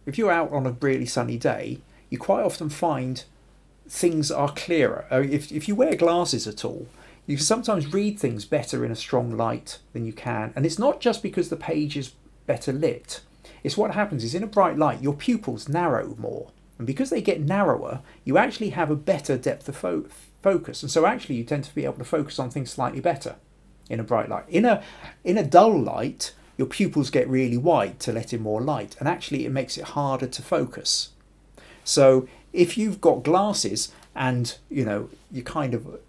if you're out on a really sunny day, you quite often find things are clearer. If you wear glasses at all, you can sometimes read things better in a strong light than you can. And it's not just because the page is better lit. It's what happens is in a bright light, your pupils narrow more. And because they get narrower, you actually have a better depth of focus. And so actually you tend to be able to focus on things slightly better in a bright light. In a dull light, your pupils get really wide to let in more light. And actually it makes it harder to focus. So if you've got glasses and, you kind of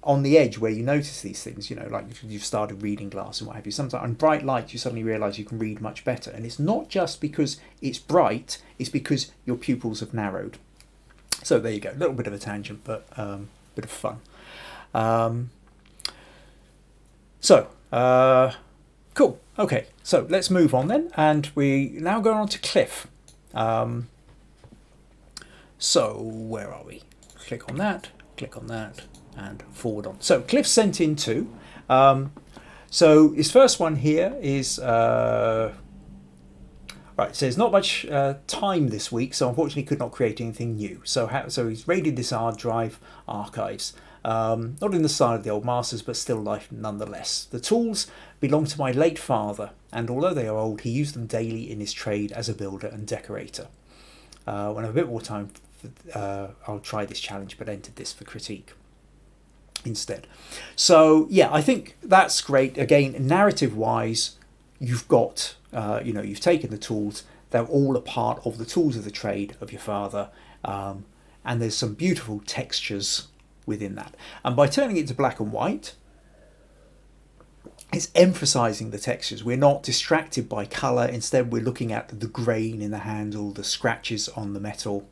on the edge where you notice these things, like you've started reading glass and what have you. Sometimes on bright light, you suddenly realise you can read much better. And it's not just because it's bright, it's because your pupils have narrowed. So there you go, a little bit of a tangent, but bit of fun. Cool. Okay, so let's move on then, and we now go on to Cliff. So where are we? Click on that, and forward on. So Cliff sent in two. So his first one here is right. It says not much time this week, so unfortunately could not create anything new. So he's raided this hard drive archives. Not in the style of the old masters, but still life nonetheless. The tools belong to my late father, and although they are old, he used them daily in his trade as a builder and decorator. When I have a bit more time, I'll try this challenge, but entered this for critique instead. So yeah, I think that's great. Again, narrative-wise, you've got, you've taken the tools. They're all a part of the tools of the trade of your father, and there's some beautiful textures within that. And by turning it to black and white, it's emphasizing the textures. We're not distracted by color. Instead, we're looking at the grain in the handle, the scratches on the metal,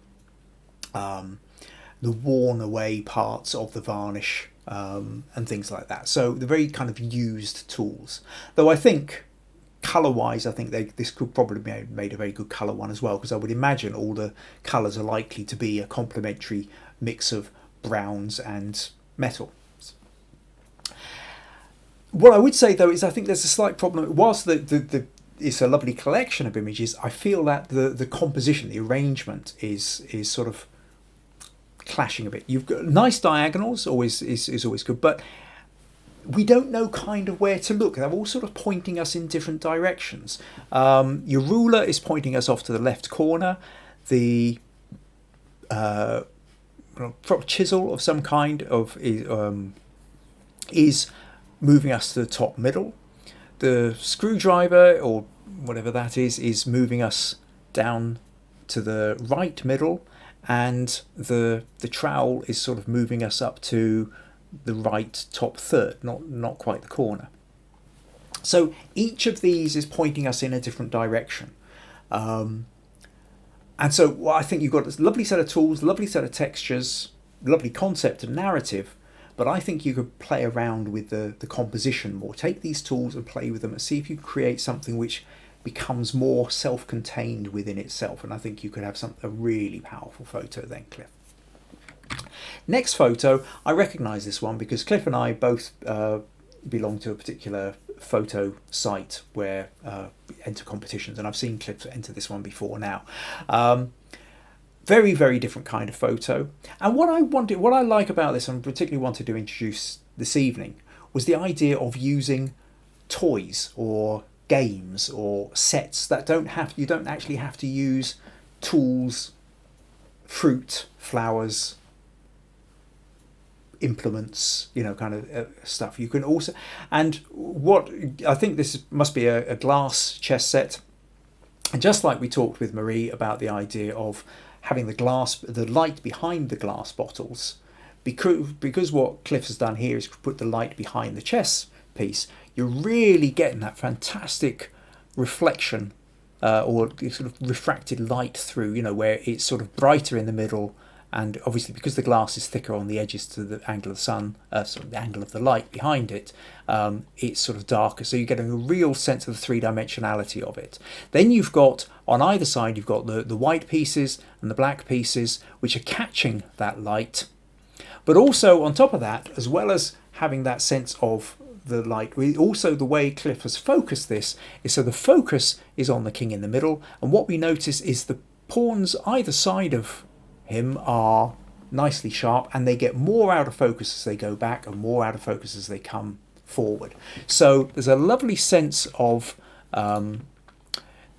the worn away parts of the varnish, and things like that. So the very kind of used tools. Though I think color-wise, I think this could probably be made a very good color one as well, because I would imagine all the colors are likely to be a complementary mix of browns and metal. What I would say though is I think there's a slight problem. Whilst it's a lovely collection of images, I feel that the composition, the arrangement is sort of clashing a bit. You've got nice diagonals, is always good, but we don't know kind of where to look. They're all sort of pointing us in different directions. Your ruler is pointing us off to the left corner. The proper chisel of some kind is moving us to the top middle. The screwdriver, or whatever that is moving us down to the right middle, and the trowel is sort of moving us up to the right top third, not quite the corner. So each of these is pointing us in a different direction. And so I think you've got a lovely set of tools, lovely set of textures, lovely concept and narrative, but I think you could play around with the composition more. Take these tools and play with them and see if you can create something which becomes more self-contained within itself. And I think you could have a really powerful photo then, Cliff. Next photo, I recognise this one because Cliff and I both belong to a particular photo site where enter competitions, and I've seen Cliff enter this one before now. Very, very different kind of photo. And what I like about this, and particularly wanted to introduce this evening, was the idea of using toys or games or sets that you don't actually have to use tools, fruit, flowers, implements, kind of stuff. You can also, and what I think this must be a glass chess set, and just like we talked with Marie about the idea of having the light behind the glass bottles, because what Cliff has done here is put the light behind the chess piece, you're really getting that fantastic reflection or sort of refracted light through, where it's sort of brighter in the middle. And obviously, because the glass is thicker on the edges to the angle of the sun, the angle of the light behind it, it's sort of darker. So you're getting a real sense of the three-dimensionality of it. Then you've got, on either side, you've got the white pieces and the black pieces, which are catching that light. But also, on top of that, as well as having that sense of the light, also the way Cliff has focused this is so the focus is on the king in the middle. And what we notice is the pawns either side of him are nicely sharp, and they get more out of focus as they go back and more out of focus as they come forward. So there's a lovely sense of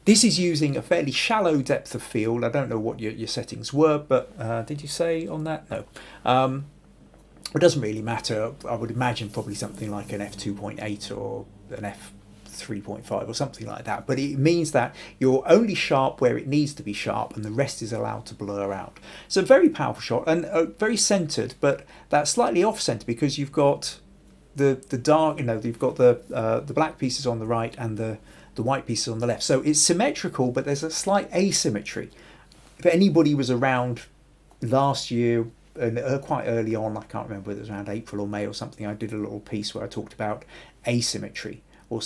this is using a fairly shallow depth of field. I don't know what your settings were, but did you say on that? No. It doesn't really matter. I would imagine probably something like an f2.8 or an 3.5 or something like that, but it means that you're only sharp where it needs to be sharp and the rest is allowed to blur out. So very powerful shot, and very centered, but that's slightly off center because you've got the dark, you've got the black pieces on the right and the white pieces on the left. So it's symmetrical, but there's a slight asymmetry. If anybody was around last year, and quite early on, I can't remember whether it was around April or May or something, I did a little piece where I talked about asymmetry, or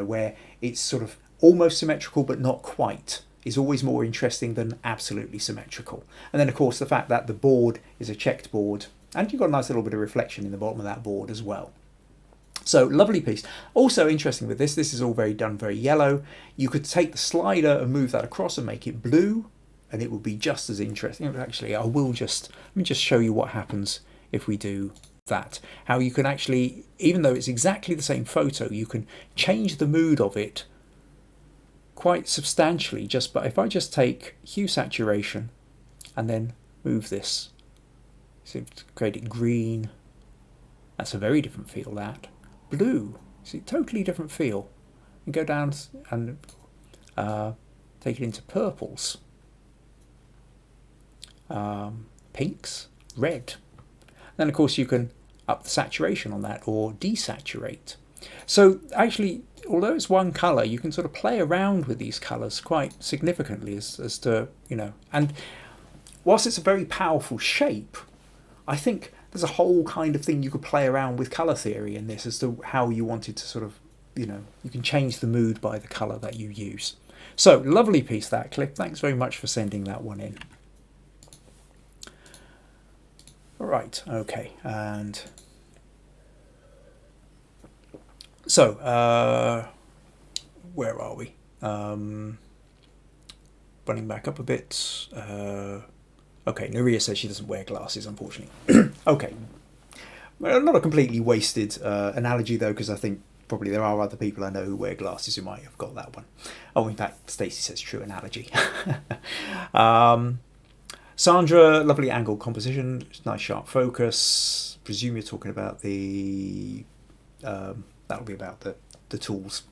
where it's sort of almost symmetrical but not quite, is always more interesting than absolutely symmetrical. And then of course the fact that the board is a checked board, and you've got a nice little bit of reflection in the bottom of that board as well. So lovely piece. Also interesting with this is all very yellow. You could take the slider and move that across and make it blue, and it would be just as interesting. Actually, let me just show you what happens if we do that. How you can actually, even though it's exactly the same photo, you can change the mood of it quite substantially just by, if I just take hue saturation and then move this, so to create it green, that's a very different feel. That blue, see, totally different feel. And go down and take it into purples, pinks, red. Then of course you can up the saturation on that or desaturate. So actually, although it's one colour, you can sort of play around with these colours quite significantly as to, and whilst it's a very powerful shape, I think there's a whole kind of thing you could play around with colour theory in this as to how you wanted to sort of, you can change the mood by the colour that you use. So lovely piece that, Cliff. Thanks very much for sending that one in. Right, okay, and so where are we? Running back up a bit. Okay, Nuria says she doesn't wear glasses, unfortunately. Okay, well, not a completely wasted analogy though, because I think probably there are other people I know who wear glasses who might have got that one. Oh, in fact, Stacey says true analogy. Sandra, lovely angle composition, nice sharp focus. Presume you're talking about the that'll be about the tools.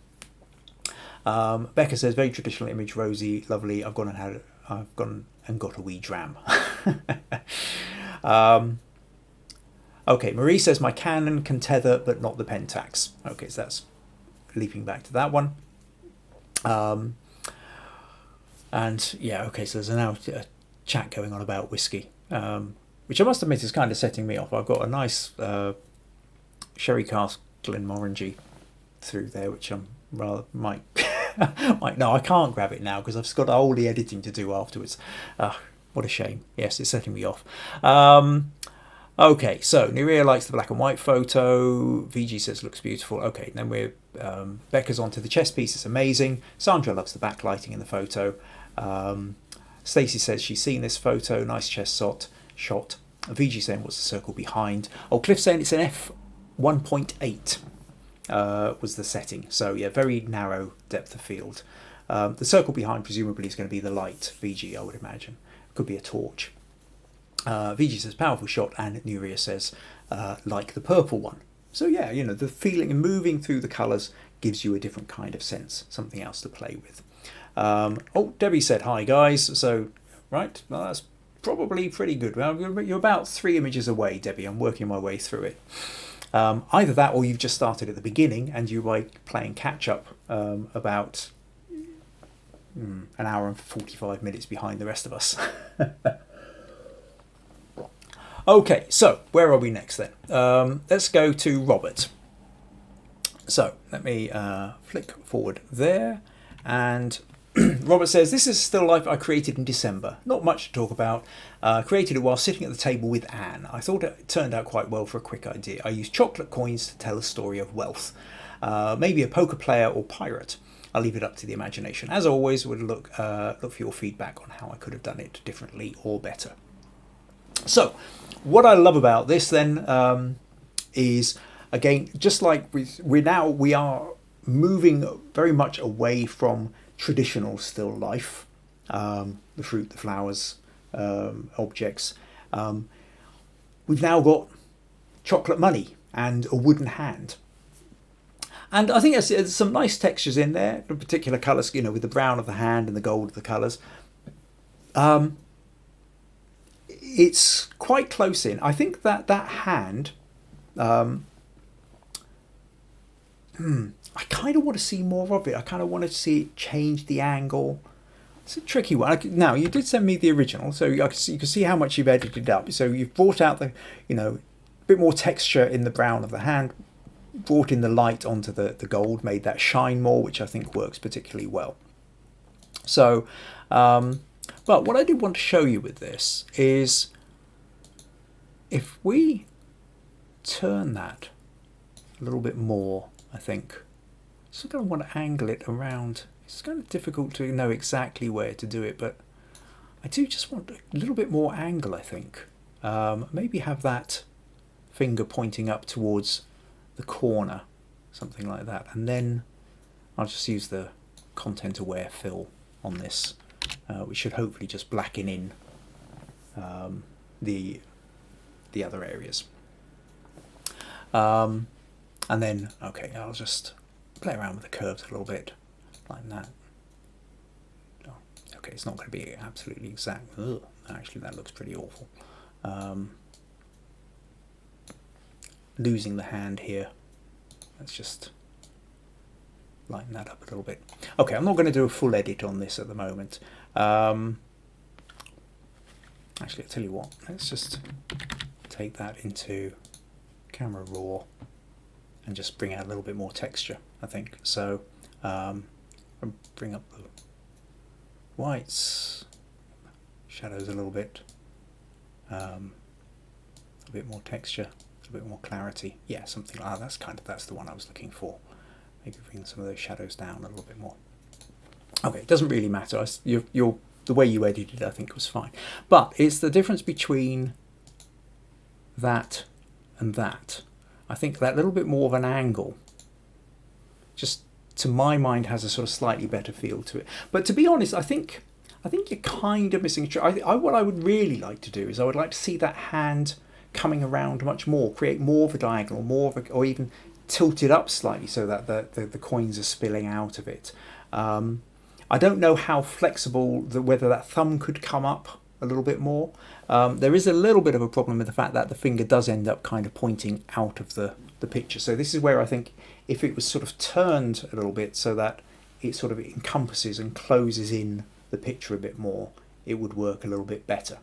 Becca says very traditional image, rosy, lovely. I've gone and got a wee dram. Okay, Marie says my Canon can tether but not the Pentax. Okay, so that's leaping back to that one. And yeah, okay, so there's now a chat going on about whiskey, which I must admit is kind of setting me off. I've got a nice sherry cask Glenmorangie through there, which I'm rather might no, I can't grab it now because I've got all the editing to do afterwards. What a shame. Yes, it's setting me off. Okay, so Nuria likes the black and white photo. VG says looks beautiful. Okay, then we're Becca's onto the chess piece. It's amazing. Sandra loves the backlighting in the photo. Stacey says she's seen this photo. Nice chess shot. VG saying what's the circle behind? Oh, Cliff saying it's an f1.8 was the setting. So yeah, very narrow depth of field. The circle behind presumably is going to be the light. VG, I would imagine. Could be a torch. VG says powerful shot, and Nuria says like the purple one. So yeah, the feeling and moving through the colours gives you a different kind of sense, something else to play with. Oh, Debbie said hi guys. So right, well, that's probably pretty good. Well, you're about 3 images away, Debbie. I'm working my way through it. Either that, or you've just started at the beginning and you're like playing catch up about an hour and 45 minutes behind the rest of us. Okay, so where are we next then? Let's go to Robert. So let me flick forward there, and Robert says, this is a still life I created in December. Not much to talk about. Created it while sitting at the table with Anne. I thought it turned out quite well for a quick idea. I used chocolate coins to tell a story of wealth. Maybe a poker player or pirate. I'll leave it up to the imagination. As always, would look for your feedback on how I could have done it differently or better. So, what I love about this then is, again, just like we are moving very much away from traditional still life, the fruit, the flowers, objects. We've now got chocolate money and a wooden hand. And I think there's some nice textures in there, the particular colours, with the brown of the hand and the gold of the colours. It's quite close in. I think that hand, I kind of want to see more of it. I kind of want to see it change the angle. It's a tricky one. Now, you did send me the original, so you can see how much you've edited up. So you've brought out the, bit more texture in the brown of the hand, brought in the light onto the gold, made that shine more, which I think works particularly well. So, but what I did want to show you with this is if we turn that a little bit more, I think, so I'm going to want to angle it around. It's kind of difficult to know exactly where to do it, but I do just want a little bit more angle, I think. Maybe have that finger pointing up towards the corner, something like that. And then I'll just use the content aware fill on this, which should hopefully just blacken in the other areas. And then, okay, I'll just play around with the curves a little bit, like that. Oh, okay, it's not going to be absolutely exact. Ugh, actually, that looks pretty awful. Losing the hand here. Let's just lighten that up a little bit. Okay, I'm not going to do a full edit on this at the moment. Actually, I'll tell you what, let's just take that into Camera Raw and just bring out a little bit more texture, I think. So I'll bring up the whites, shadows a little bit more texture, a bit more clarity. Yeah, something like that. That's the one I was looking for. Maybe bring some of those shadows down a little bit more. Okay, it doesn't really matter. The way you edited it, I think, was fine. But it's the difference between that and that. I think that little bit more of an angle, just to my mind, has a sort of slightly better feel to it. But to be honest, I think you're kind of missing a trick. What I would really like to do is I would like to see that hand coming around much more, create more of a diagonal, or even tilt it up slightly so that the coins are spilling out of it. I don't know how flexible, whether that thumb could come up a little bit more. There is a little bit of a problem with the fact that the finger does end up kind of pointing out of the picture. So this is where I think if it was sort of turned a little bit so that it sort of encompasses and closes in the picture a bit more, it would work a little bit better.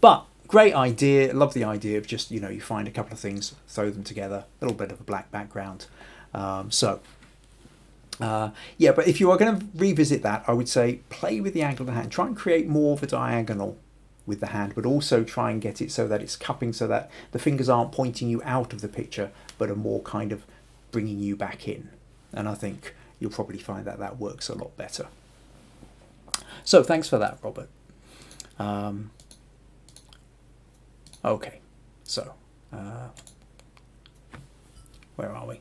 But great idea. Love the idea of just, you find a couple of things, throw them together, a little bit of a black background. Yeah, but if you are going to revisit that, I would say play with the angle of the hand. Try and create more of a diagonal with the hand, but also try and get it so that it's cupping, so that the fingers aren't pointing you out of the picture, but are more kind of bringing you back in. And I think you'll probably find that that works a lot better. So thanks for that, Robert. Okay, so where are we?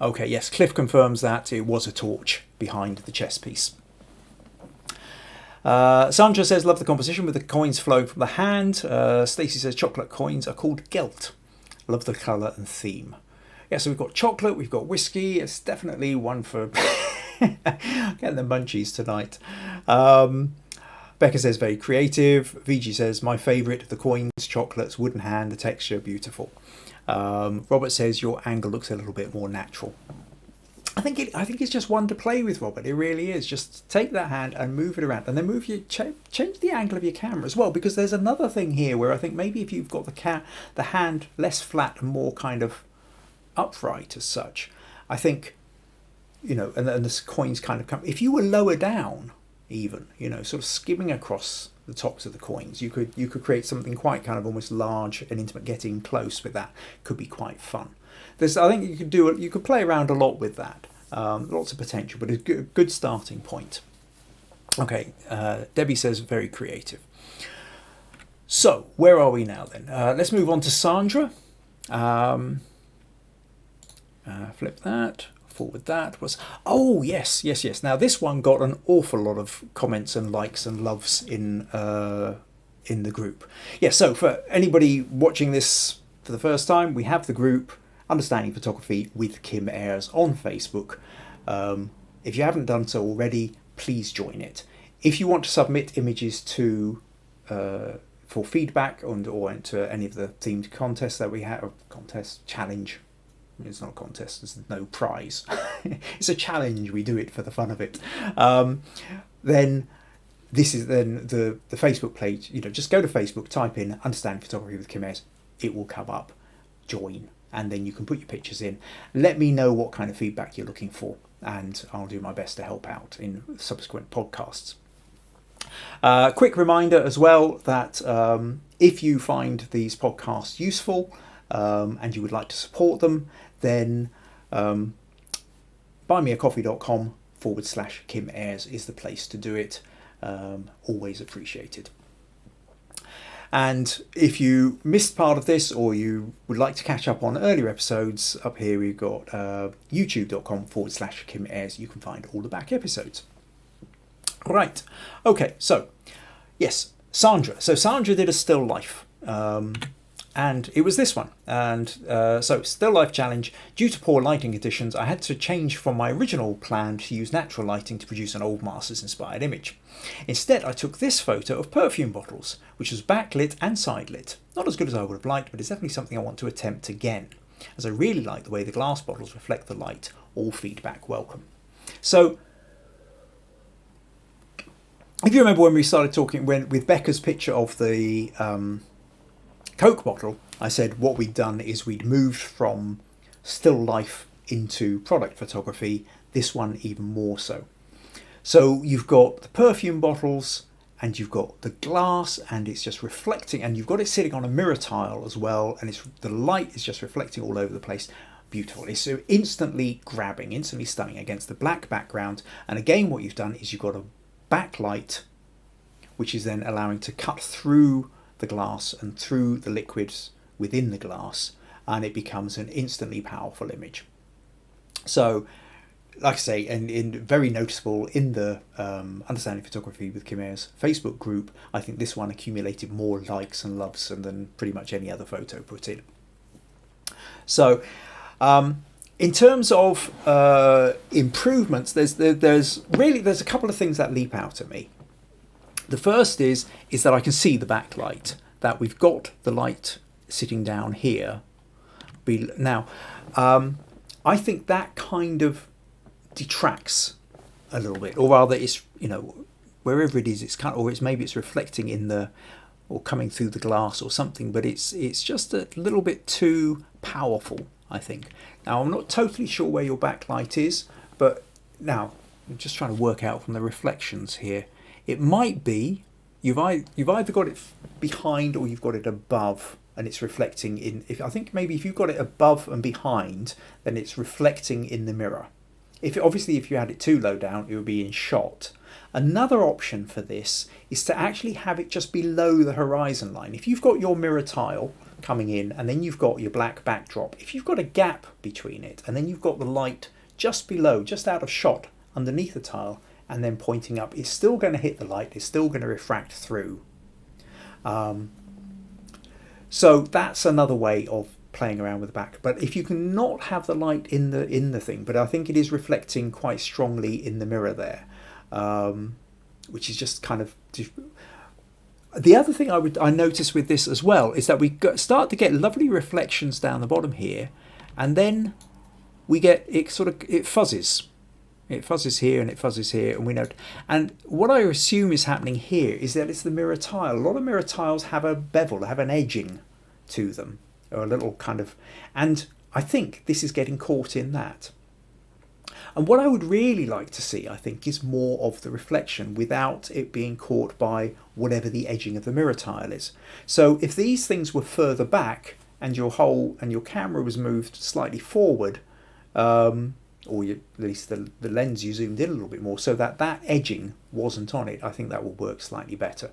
Okay, yes, Cliff confirms that it was a torch behind the chess piece. Sandra says, love the composition with the coins flowing from the hand. Stacey says, chocolate coins are called gelt. Love the colour and theme. Yeah, so we've got chocolate, we've got whiskey. It's definitely one for getting the munchies tonight. Becca says, very creative. VG says, my favourite, the coins, chocolates, wooden hand, the texture, beautiful. Robert says, your angle looks a little bit more natural. I think it's just one to play with, Robert. It really is. Just take that hand and move it around, and then change the angle of your camera as well, because there's another thing here where I think maybe if you've got the hand less flat and more kind of upright as such, I think, and the coins kind of come. If you were lower down, even, sort of skimming across the tops of the coins, you could create something quite kind of almost large and intimate. Getting close with that could be quite fun. I think you could play around a lot with that. Lots of potential, but a good starting point. Okay, Debbie says very creative. So where are we now then? Let's move on to Sandra. Flip that. Forward that was, oh yes. Now this one got an awful lot of comments and likes and loves in the group. Yeah, so for anybody watching this for the first time, we have the group Understanding Photography with Kim Ayres on Facebook. If you haven't done so already, please join it. If you want to submit images to for feedback or into any of the themed contests that we have, or contest challenge. It's not a contest. There's no prize. It's a challenge. We do it for the fun of it. Then this is then the Facebook page. Just go to Facebook, type in Understanding Photography with Kim Ayres. It will come up. Join, and then you can put your pictures in. Let me know what kind of feedback you're looking for, and I'll do my best to help out in subsequent podcasts. Quick reminder as well that if you find these podcasts useful and you would like to support them, then buymeacoffee.com/Kim Ayres is the place to do it. Always appreciated. And if you missed part of this, or you would like to catch up on earlier episodes, up here we've got youtube.com/Kim Ayres. You can find all the back episodes. Right. Okay. So, yes, Sandra. So Sandra did a still life, and it was this one. And so still life challenge. Due to poor lighting conditions, I had to change from my original plan to use natural lighting to produce an old Masters inspired image. Instead, I took this photo of perfume bottles, which was backlit and side lit. Not as good as I would have liked, but it's definitely something I want to attempt again, as I really like the way the glass bottles reflect the light. All feedback welcome. So, if you remember when we started talking with Becca's picture of the Coke bottle, I said what we'd done is we'd moved from still life into product photography, this one even more so. So you've got the perfume bottles and you've got the glass, and it's just reflecting, and you've got it sitting on a mirror tile as well, and the light is just reflecting all over the place. Beautiful. It's so instantly grabbing, instantly stunning against the black background. And again, what you've done is you've got a backlight which is then allowing to cut through the glass and through the liquids within the glass, and it becomes an instantly powerful image. So like I say, and very noticeable in the Understanding Photography with Kim Ayres Facebook group, I think this one accumulated more likes and loves than pretty much any other photo put in. So in terms of improvements, there's a couple of things that leap out at me. The first is that I can see the backlight, that we've got the light sitting down here. Now, I think that kind of detracts a little bit, or rather it's, wherever it is, it's kind of, or maybe it's reflecting in or coming through the glass or something, but it's just a little bit too powerful, I think. Now, I'm not totally sure where your backlight is, but now I'm just trying to work out from the reflections here. It might be you've either got it behind or you've got it above, and it's reflecting in. I think maybe if you've got it above and behind, then it's reflecting in the mirror. If you had it too low down, it would be in shot. Another option for this is to actually have it just below the horizon line. If you've got your mirror tile coming in and then you've got your black backdrop, if you've got a gap between it and then you've got the light just below, just out of shot underneath the tile and then pointing up, it's still going to hit the light, it's still going to refract through. So that's another way of playing around with the back. But if you can not have the light in the thing, but I think it is reflecting quite strongly in the mirror there, which is just kind of. The other thing I notice with this as well is that we start to get lovely reflections down the bottom here, and then we get it fuzzes. It fuzzes here and it fuzzes here, and we know. And what I assume is happening here is that it's the mirror tile. A lot of mirror tiles have a bevel, have an edging to them, or a little kind of, and I think this is getting caught in that. And what I would really like to see, I think, is more of the reflection without it being caught by whatever the edging of the mirror tile is. So if these things were further back and your camera was moved slightly forward, or at least the lens you zoomed in a little bit more, so that edging wasn't on it, I think that will work slightly better.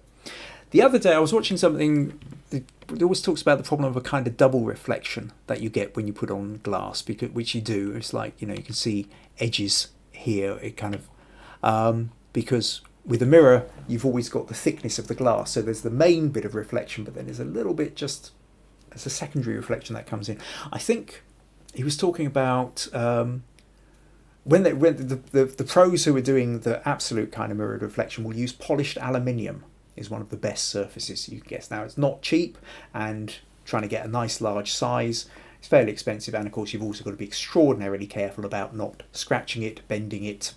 The other day I was watching something that always talks about the problem of a kind of double reflection that you get when you put on glass, which you do. It's like, you can see edges here, it kind of, because with a mirror you've always got the thickness of the glass, so there's the main bit of reflection, but then there's a little bit just as a secondary reflection that comes in. I think he was talking about when the pros who are doing the absolute kind of mirrored reflection will use polished aluminium is one of the best surfaces you can get. Now it's not cheap, and trying to get a nice large size, it's fairly expensive, and of course you've also got to be extraordinarily careful about not scratching it, bending it,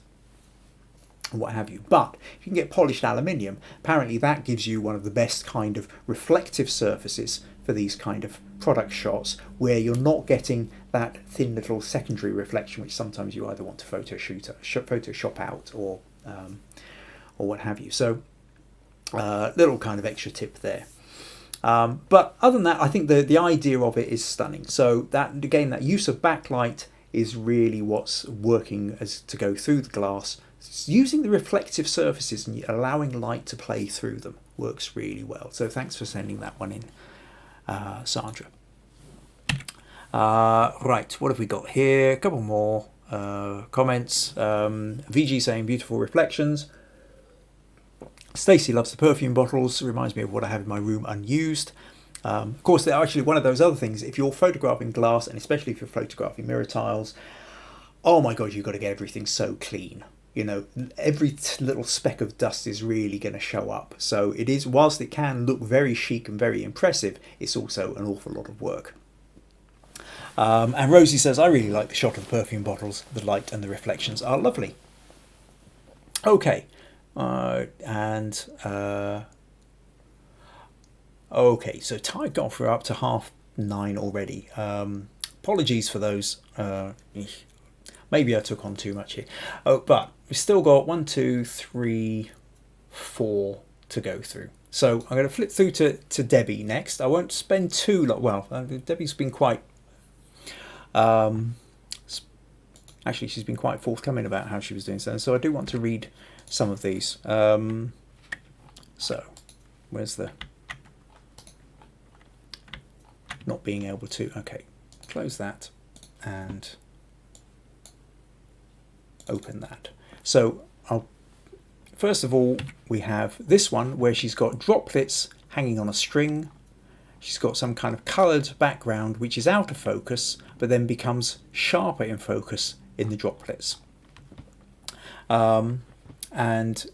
and what have you. But if you can get polished aluminium, apparently that gives you one of the best kind of reflective surfaces for these kind of product shots, where you're not getting that thin little secondary reflection which sometimes you either want to Photoshop out or what have you. So little kind of extra tip there. But other than that, I think the idea of it is stunning. So that, again, that use of backlight is really what's working as to go through the glass. It's using the reflective surfaces and allowing light to play through them works really well. So thanks for sending that one in, Sandra. Right, what have we got here? A couple more comments. VG saying beautiful reflections. Stacey loves the perfume bottles. Reminds me of what I have in my room unused. Of course, they're actually one of those other things. If you're photographing glass, and especially if you're photographing mirror tiles, oh my God, you've got to get everything so clean. You know, every little speck of dust is really going to show up. So it is, whilst it can look very chic and very impressive, it's also an awful lot of work. And Rosie says, I really like the shot of the perfume bottles. The light and the reflections are lovely. Okay. Okay, so Tide Golf, we're up to 9:30 already. Apologies for those. Maybe I took on too much here. But we've still got 1, 2, 3, 4 to go through. So I'm going to flip through to Debbie next. I won't spend too long. Well, Debbie's been quite... actually, she's been quite forthcoming about how she was doing so. So I do want to read some of these. So, where's the... not being able to... Okay, close that and open that. So, first of all, we have this one where she's got droplets hanging on a string. She's got some kind of coloured background which is out of focus, but then becomes sharper in focus in the droplets. And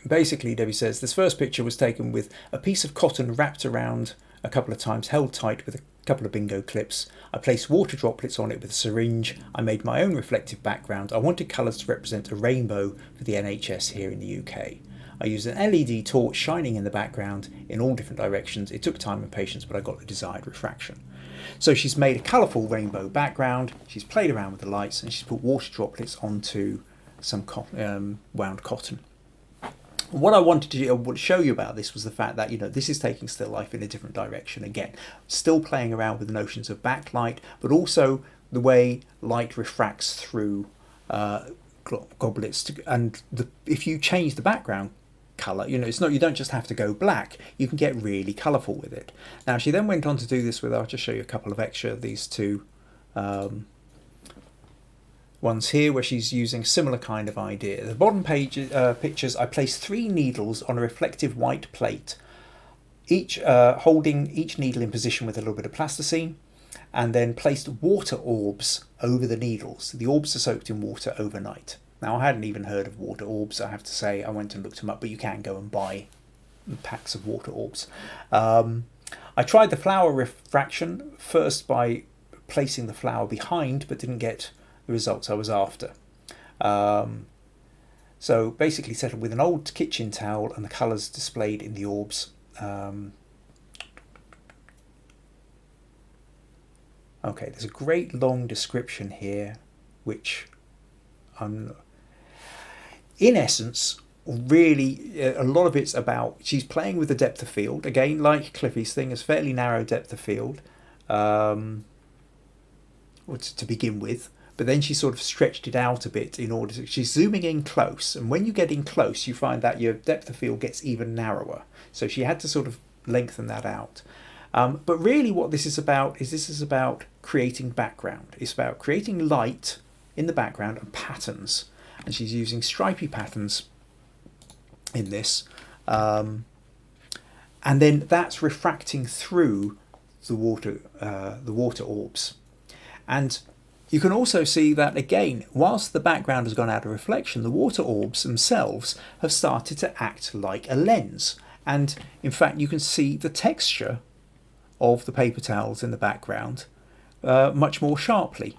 basically, Debbie says, this first picture was taken with a piece of cotton wrapped around a couple of times, held tight with a couple of bingo clips. I placed water droplets on it with a syringe. I made my own reflective background. I wanted colours to represent a rainbow for the NHS here in the UK. I used an LED torch shining in the background in all different directions. It took time and patience, but I got the desired refraction. So she's made a colourful rainbow background, she's played around with the lights, and she's put water droplets onto some wound cotton. What I wanted to show you about this was the fact that, you know, this is taking still life in a different direction again. Still playing around with the notions of backlight, but also the way light refracts through goblets. If you change the background colour, you know, it's not, you don't just have to go black, you can get really colourful with it. Now she then went on to do this with, I'll just show you a couple of extra, these two ones here where she's using a similar kind of idea. The bottom pictures, I placed 3 needles on a reflective white plate, each holding each needle in position with a little bit of plasticine, and then placed water orbs over the needles. The orbs are soaked in water overnight. Now, I hadn't even heard of water orbs, I have to say. I went and looked them up, but you can go and buy packs of water orbs. I tried the flower refraction first by placing the flower behind, but didn't get the results I was after. So basically settled with an old kitchen towel and the colours displayed in the orbs. Okay, there's a great long description here, which in essence, really, a lot of it's about, she's playing with the depth of field. Again, like Cliffy's thing, is fairly narrow depth of field to begin with. But then she sort of stretched it out a bit in order to, she's zooming in close. And when you get in close, you find that your depth of field gets even narrower. So she had to sort of lengthen that out. But really what this is about creating background. It's about creating light in the background and patterns. And she's using stripy patterns in this. And then that's refracting through the water orbs. And you can also see that, again, whilst the background has gone out of reflection, the water orbs themselves have started to act like a lens. And in fact, you can see the texture of the paper towels in the background much more sharply.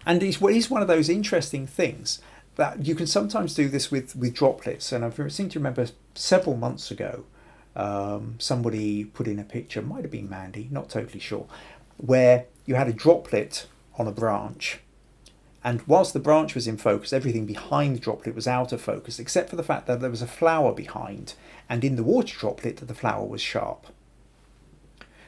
And it is one of those interesting things that you can sometimes do this with droplets. And I seem to remember several months ago, somebody put in a picture, might have been Mandy, not totally sure, where you had a droplet on a branch, and whilst the branch was in focus, everything behind the droplet was out of focus, except for the fact that there was a flower behind, and in the water droplet the flower was sharp.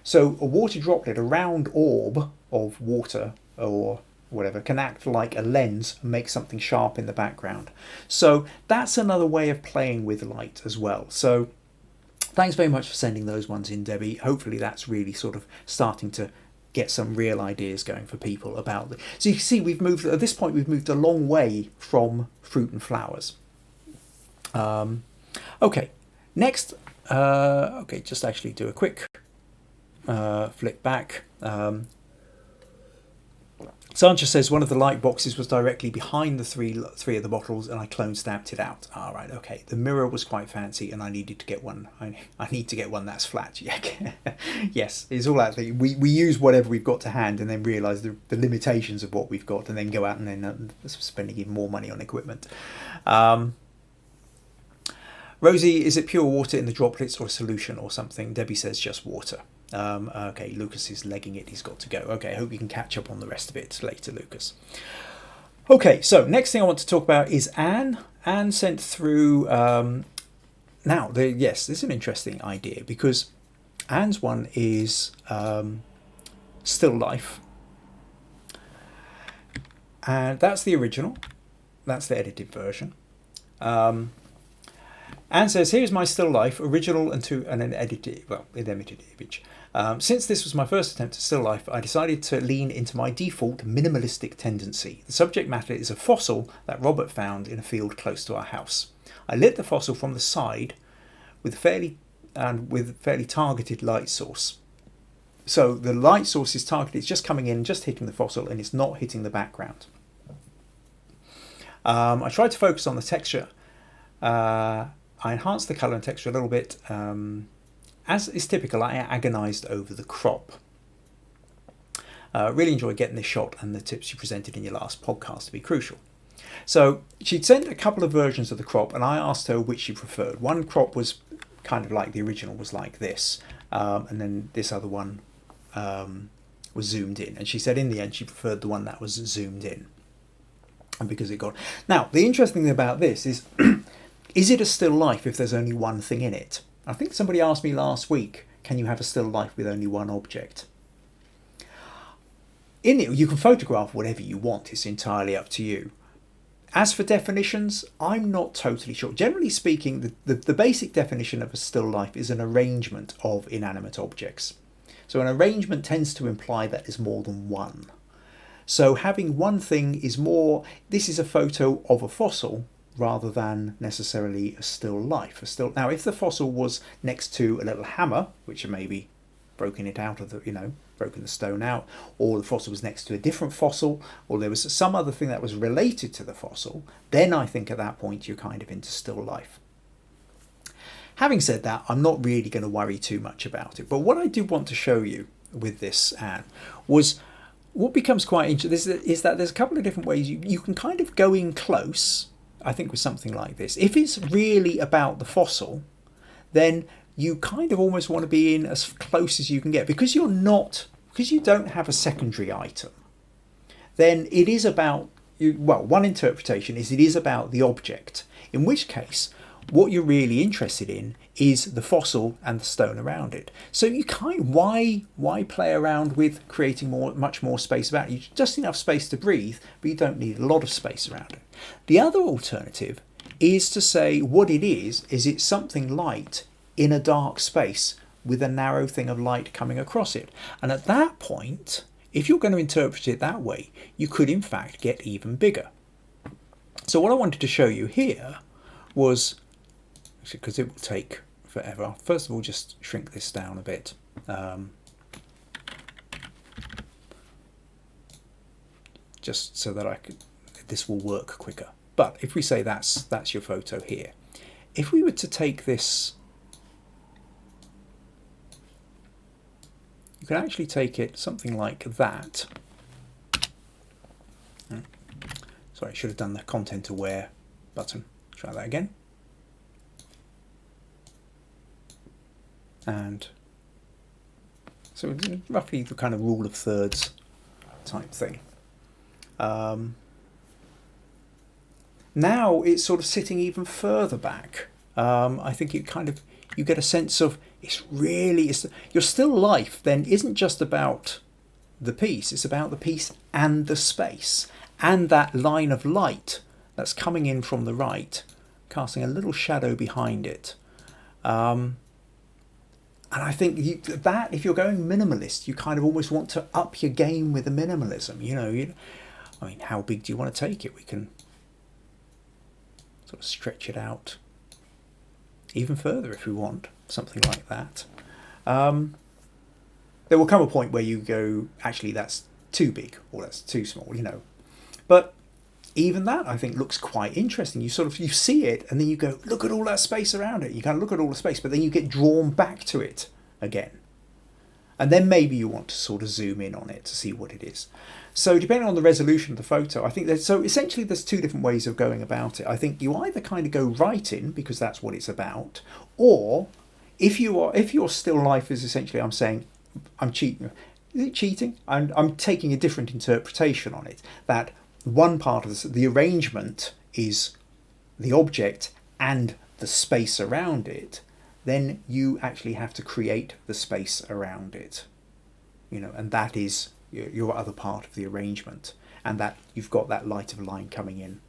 So a water droplet, a round orb of water or whatever, can act like a lens and make something sharp in the background. So that's another way of playing with light as well. So thanks very much for sending those ones in, Debbie. Hopefully that's really sort of starting to get some real ideas going for people about it. So you can see at this point we've moved a long way from fruit and flowers. Okay, next, just actually do a quick flick back. Sancha says one of the light boxes was directly behind the three of the bottles, and I clone stamped it out. All right, okay. The mirror was quite fancy, and I needed to get one. I need to get one that's flat. Yeah. Yes, it's all that. We use whatever we've got to hand, and then realise the limitations of what we've got, and then go out and then spending even more money on equipment. Rosie, is it pure water in the droplets or a solution or something? Debbie says just water. Okay, Lucas is legging it. He's got to go. Okay, I hope you can catch up on the rest of it later, Lucas. Okay, so next thing I want to talk about is Anne. Anne sent through... this is an interesting idea, because Anne's one is still life. And that's the original. That's the edited version. Anne says, here's my still life, original and an edited image. Since this was my first attempt at still life, I decided to lean into my default minimalistic tendency. The subject matter is a fossil that Robert found in a field close to our house. I lit the fossil from the side with fairly targeted light source. So the light source is targeted, it's just coming in, just hitting the fossil, and it's not hitting the background. I tried to focus on the texture. I enhanced the colour and texture a little bit. As is typical, I agonised over the crop. Really enjoyed getting this shot, and the tips you presented in your last podcast to be crucial. So she'd sent a couple of versions of the crop, and I asked her which she preferred. One crop was kind of like the original, was like this, and then this other one was zoomed in. And she said in the end she preferred the one that was zoomed in. And because it got... Now, the interesting thing about this is... Is it a still life if there's only one thing in it? I think somebody asked me last week, can you have a still life with only one object? In it, you can photograph whatever you want. It's entirely up to you. As for definitions, I'm not totally sure. Generally speaking, the basic definition of a still life is an arrangement of inanimate objects. So an arrangement tends to imply that there's more than one. So having one thing is more, this is a photo of a fossil, rather than necessarily a still life. Now, if the fossil was next to a little hammer, which had maybe broken it out of broken the stone out, or the fossil was next to a different fossil, or there was some other thing that was related to the fossil, then I think at that point you're kind of into still life. Having said that, I'm not really going to worry too much about it. But what I did want to show you with this, Anne, was what becomes quite interesting is that there's a couple of different ways you can kind of go in close, I think, with something like this. If it's really about the fossil, then you kind of almost want to be in as close as you can get, because you don't have a secondary item. Then it is about one interpretation is it is about the object, in which case what you're really interested in is the fossil and the stone around it. So you why play around with creating much more space about it? Just enough space to breathe, but you don't need a lot of space around it. The other alternative is to say what it is it's something light in a dark space with a narrow thing of light coming across it. And at that point, if you're going to interpret it that way, you could in fact get even bigger. So what I wanted to show you here was, because it will take forever, first of all just shrink this down a bit. just so that this will work quicker. But if we say that's your photo here, if we were to take this, you can actually take it something like that. Sorry, I should have done the content aware button. Try that again. And so roughly the kind of rule of thirds type thing. Now it's sort of sitting even further back. I think you get a sense of your still life then isn't just about the piece, it's about the piece and the space and that line of light that's coming in from the right, casting a little shadow behind it. And I think that if you're going minimalist, you kind of almost want to up your game with the minimalism. I mean, how big do you want to take it? We can sort of stretch it out even further if we want, something like that. There will come a point where you go, actually, that's too big or that's too small, But even that, I think, looks quite interesting. You see it and then you go, look at all that space around it. You kind of look at all the space, but then you get drawn back to it again. And then maybe you want to sort of zoom in on it to see what it is. So depending on the resolution of the photo, I think essentially there's two different ways of going about it. I think you either kind of go right in because that's what it's about, or if your still life is essentially, I'm saying, I'm cheating. Is it cheating? I'm taking a different interpretation on it. That one part of the arrangement is the object and the space around it. Then you actually have to create the space around it, and that is your other part of the arrangement, and that you've got that light of line coming in.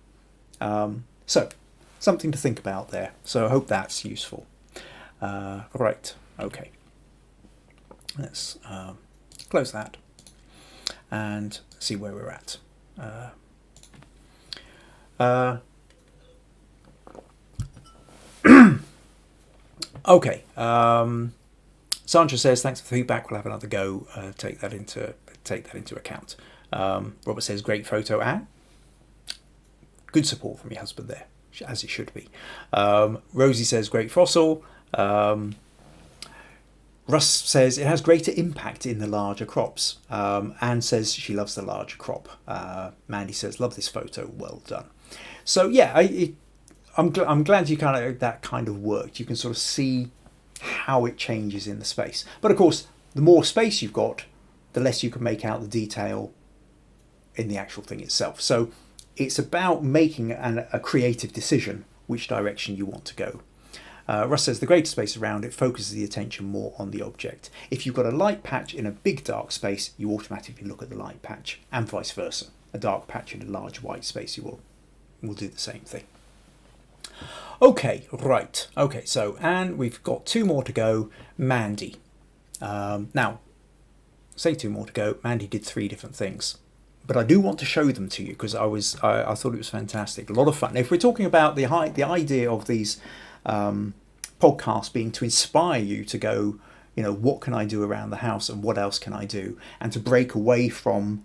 So something to think about there. So I hope that's useful. Right, okay. Let's close that and see where we're at. Okay. Sandra says, thanks for the feedback. We'll have another go. Take that into account. Robert says, great photo, Anne. Good support from your husband there, as it should be. Rosie says, great fossil. Russ says, it has greater impact in the larger crops. Anne says she loves the larger crop. Mandy says, love this photo. Well done. So yeah, I'm glad you that kind of worked. You can sort of see how it changes in the space. But of course, the more space you've got, the less you can make out the detail in the actual thing itself. So it's about making a creative decision which direction you want to go. Russ says the greater space around it focuses the attention more on the object. If you've got a light patch in a big dark space, you automatically look at the light patch, and vice versa. A dark patch in a large white space, you will do the same thing. Okay, right. Okay, so Anne, we've got two more to go. Mandy. Now, say two more to go. Mandy did three different things, but I do want to show them to you because I thought it was fantastic. A lot of fun. Now, if we're talking about the idea of these podcasts being to inspire you to go, what can I do around the house and what else can I do, and to break away from,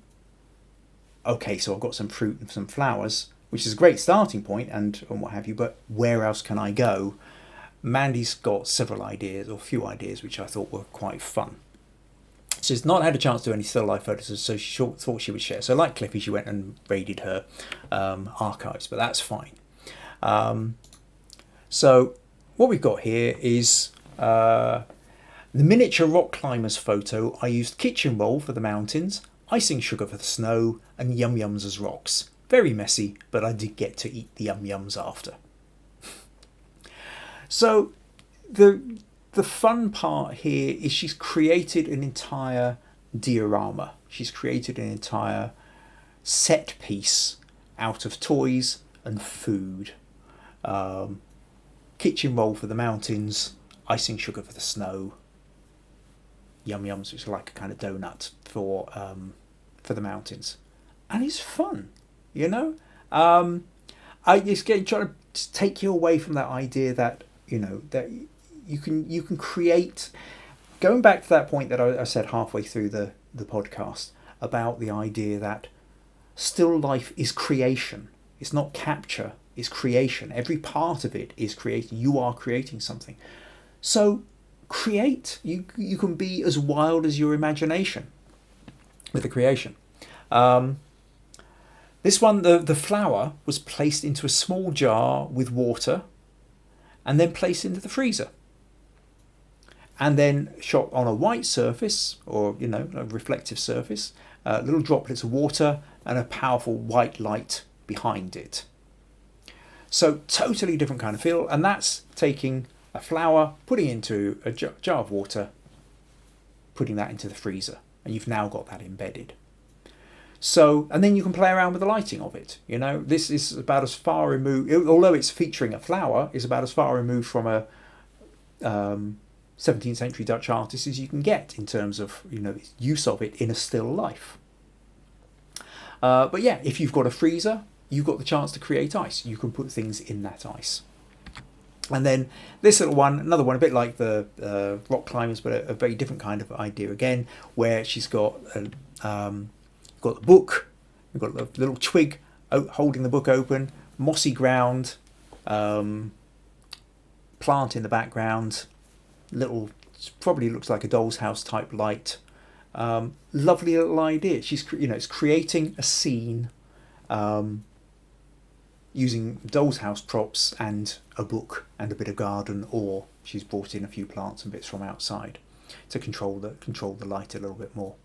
okay, so I've got some fruit and some flowers, which is a great starting point and what have you, but where else can I go? Mandy's got several ideas, or a few ideas, which I thought were quite fun. She's not had a chance to do any still life photos, so she thought she would share. So like Cliffy, she went and raided her archives, but that's fine. So what we've got here is the miniature rock climbers photo. I used kitchen roll for the mountains, icing sugar for the snow, and yum yums as rocks. Very messy, but I did get to eat the yum yums after. So the fun part here is she's created an entire diorama. She's created an entire set piece out of toys and food. Kitchen roll for the mountains, icing sugar for the snow, yum yums, which are like a kind of donut for the mountains, and it's fun, I just trying to take you away from that idea that that you can create. Going back to that point that I said halfway through the podcast about the idea that still life is creation. It's not capture, it's creation. Every part of it is creating. You are creating something. So create. You can be as wild as your imagination with the creation. This one, the flower was placed into a small jar with water and then placed into the freezer. And then shot on a white surface, or a reflective surface, little droplets of water and a powerful white light behind it. So totally different kind of feel, and that's taking a flower, putting it into a jar of water, putting that into the freezer, and you've now got that embedded. So, and then you can play around with the lighting of it. This is about as far removed, although it's featuring a flower, is about as far removed from a 17th century Dutch artist as you can get in terms of use of it in a still life. But yeah, if you've got a freezer, you've got the chance to create ice. You can put things in that ice. And then this little one, another one, a bit like the rock climbers, but a very different kind of idea again, where she's got got the book, we've got a little twig holding the book open, mossy ground, plant in the background, little, probably looks like a doll's house type light. Lovely little idea. She's it's creating a scene using doll's house props and a book and a bit of garden, or she's brought in a few plants and bits from outside to control the light a little bit more.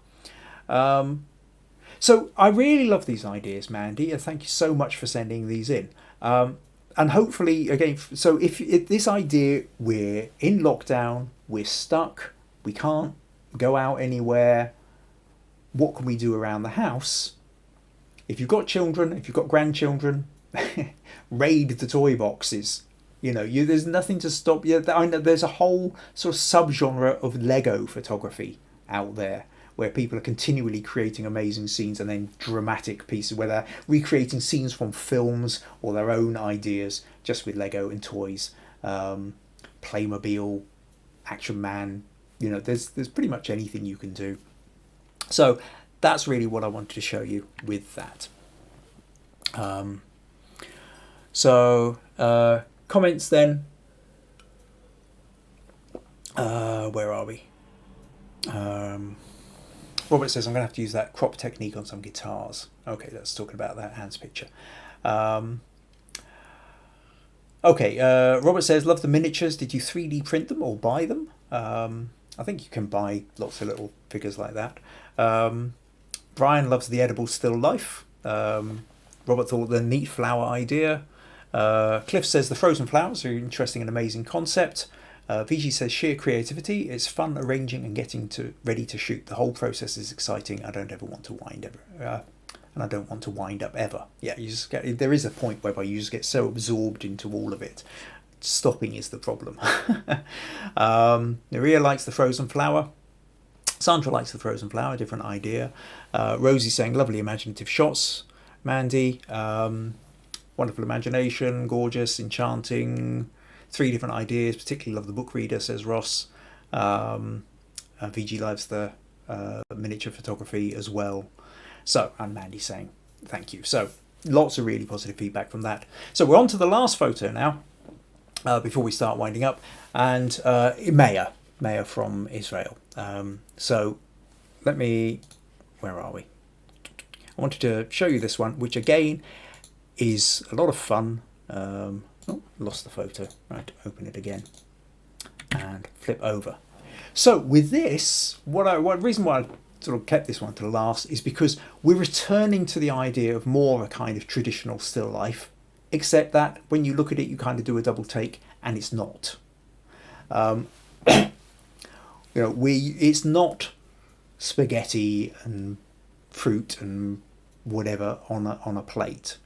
So I really love these ideas, Mandy, and thank you so much for sending these in. And hopefully, again, so if this idea, we're in lockdown, we're stuck, we can't go out anywhere, what can we do around the house? If you've got children, if you've got grandchildren, raid the toy boxes. There's nothing to stop you. I know there's a whole sort of subgenre of Lego photography out there, where people are continually creating amazing scenes and then dramatic pieces, where they're recreating scenes from films or their own ideas just with Lego and toys, Playmobil, Action Man. There's pretty much anything you can do. So that's really what I wanted to show you with that. Comments then. Where are we? Robert says, I'm going to have to use that crop technique on some guitars. Okay, that's talking about that Hans picture. Robert says, love the miniatures. Did you 3D print them or buy them? I think you can buy lots of little figures like that. Brian loves the edible still life. Robert thought the neat flower idea. Cliff says, the frozen flowers are an interesting and amazing concept. VG says, sheer creativity. It's fun arranging and getting ready to shoot. The whole process is exciting. I don't ever want to wind up ever. Yeah, there is a point whereby you just get so absorbed into all of it. Stopping is the problem. Maria likes the frozen flower. Sandra likes the frozen flower, different idea. Rosie saying, lovely imaginative shots. Mandy, wonderful imagination, gorgeous, enchanting. 3 different ideas, particularly love the book reader, says Ross. VG loves the miniature photography as well. So, and Mandy saying thank you. So lots of really positive feedback from that. So we're on to the last photo now, before we start winding up, and Maya from Israel. So where are we? I wanted to show you this one, which again is a lot of fun. Lost the photo. Right, open it again and flip over. So with this, reason why I sort of kept this one to the last is because we're returning to the idea of more of a kind of traditional still life, except that when you look at it, you kind of do a double take, and it's not. It's not spaghetti and fruit and whatever on a plate.